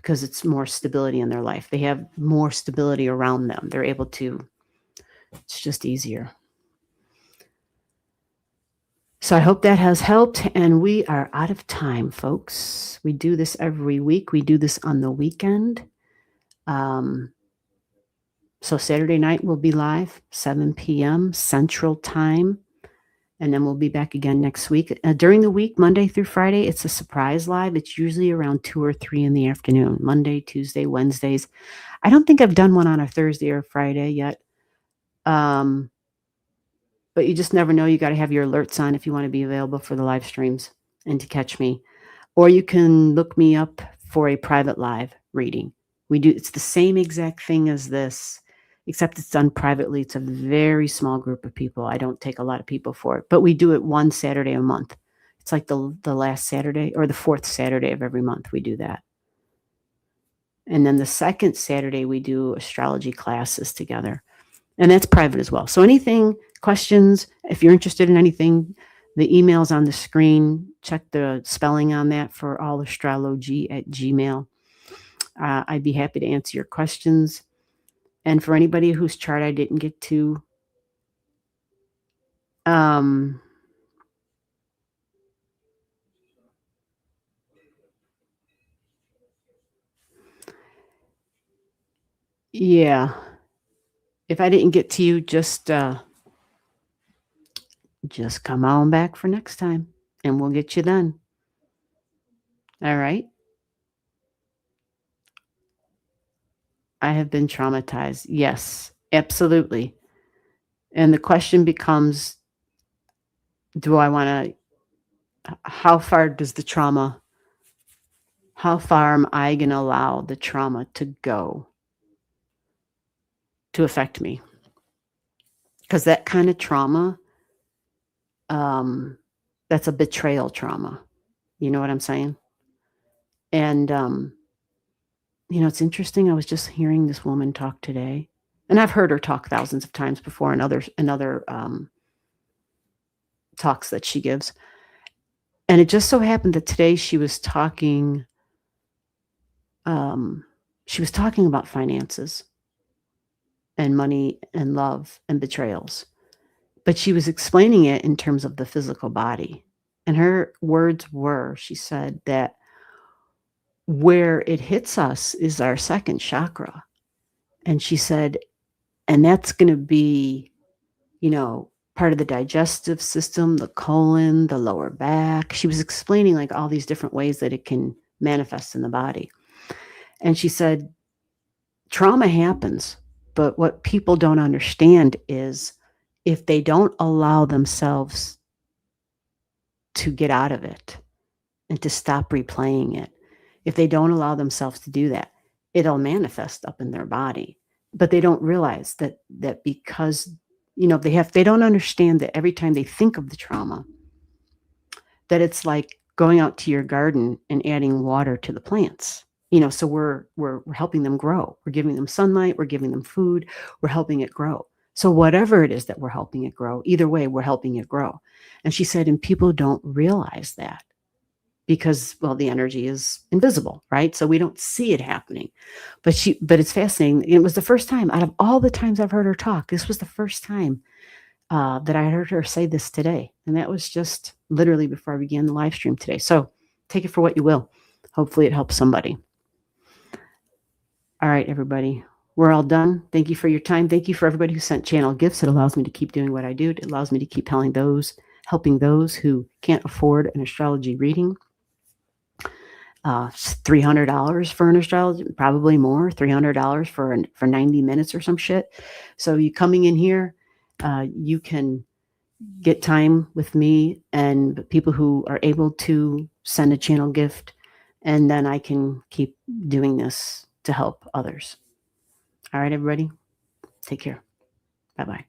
Speaker 1: because it's more stability in their life. They have more stability around them. They're able to, it's just easier. So I hope that has helped, and we are out of time, folks. We do this every week. We do this on the weekend. So Saturday night we'll be live, 7 p.m. Central Time, and then we'll be back again next week. During the week, Monday through Friday, it's a surprise live. It's usually around 2 or 3 in the afternoon, Monday, Tuesday, Wednesdays. I don't think I've done one on a Thursday or Friday yet. But you just never know. You got to have your alerts on if you want to be available for the live streams and to catch me. Or you can look me up for a private live reading. It's the same exact thing as this, except it's done privately. It's a very small group of people. I don't take a lot of people for it, but we do it one Saturday a month. It's like the last Saturday or the fourth Saturday of every month we do that. And then the second Saturday we do astrology classes together. And that's private as well. So anything, questions, if you're interested in anything, the email's on the screen. Check the spelling on that for allastrologee@gmail. I'd be happy to answer your questions. And for anybody whose chart I didn't get to, yeah, if I didn't get to you, just come on back for next time and we'll get you done. All right. I have been traumatized. Yes, absolutely. And the question becomes, how far am I going to allow the trauma to go to affect me? Because that kind of trauma, that's a betrayal trauma. You know what I'm saying? And, it's interesting. I was just hearing this woman talk today, and I've heard her talk thousands of times before in other talks that she gives. And it just so happened that today she was talking about finances and money and love and betrayals. But she was explaining it in terms of the physical body. And her words were, she said that where it hits us is our second chakra. And she said, and that's going to be, part of the digestive system, the colon, the lower back. She was explaining like all these different ways that it can manifest in the body. And she said, trauma happens, but what people don't understand is if they don't allow themselves to get out of it and to stop replaying it, if they don't allow themselves to do that, it'll manifest up in their body. But they don't realize that because, they don't understand that every time they think of the trauma, that it's like going out to your garden and adding water to the plants. So we're helping them grow. We're giving them sunlight. We're giving them food. We're helping it grow. So whatever it is that we're helping it grow, either way, we're helping it grow. And she said, and people don't realize that because, well, the energy is invisible, right? So we don't see it happening. But it's fascinating. It was the first time out of all the times I've heard her talk, this was the first time that I heard her say this today. And that was just literally before I began the live stream today. So take it for what you will. Hopefully it helps somebody. All right, everybody. We're all done. Thank you for your time. Thank you for everybody who sent channel gifts. It allows me to keep doing what I do. It allows me to keep helping those who can't afford an astrology reading. $300 for an astrology, probably more, $300 for 90 minutes or some shit. So you coming in here, you can get time with me and people who are able to send a channel gift, and then I can keep doing this to help others. All right, everybody, take care. Bye-bye.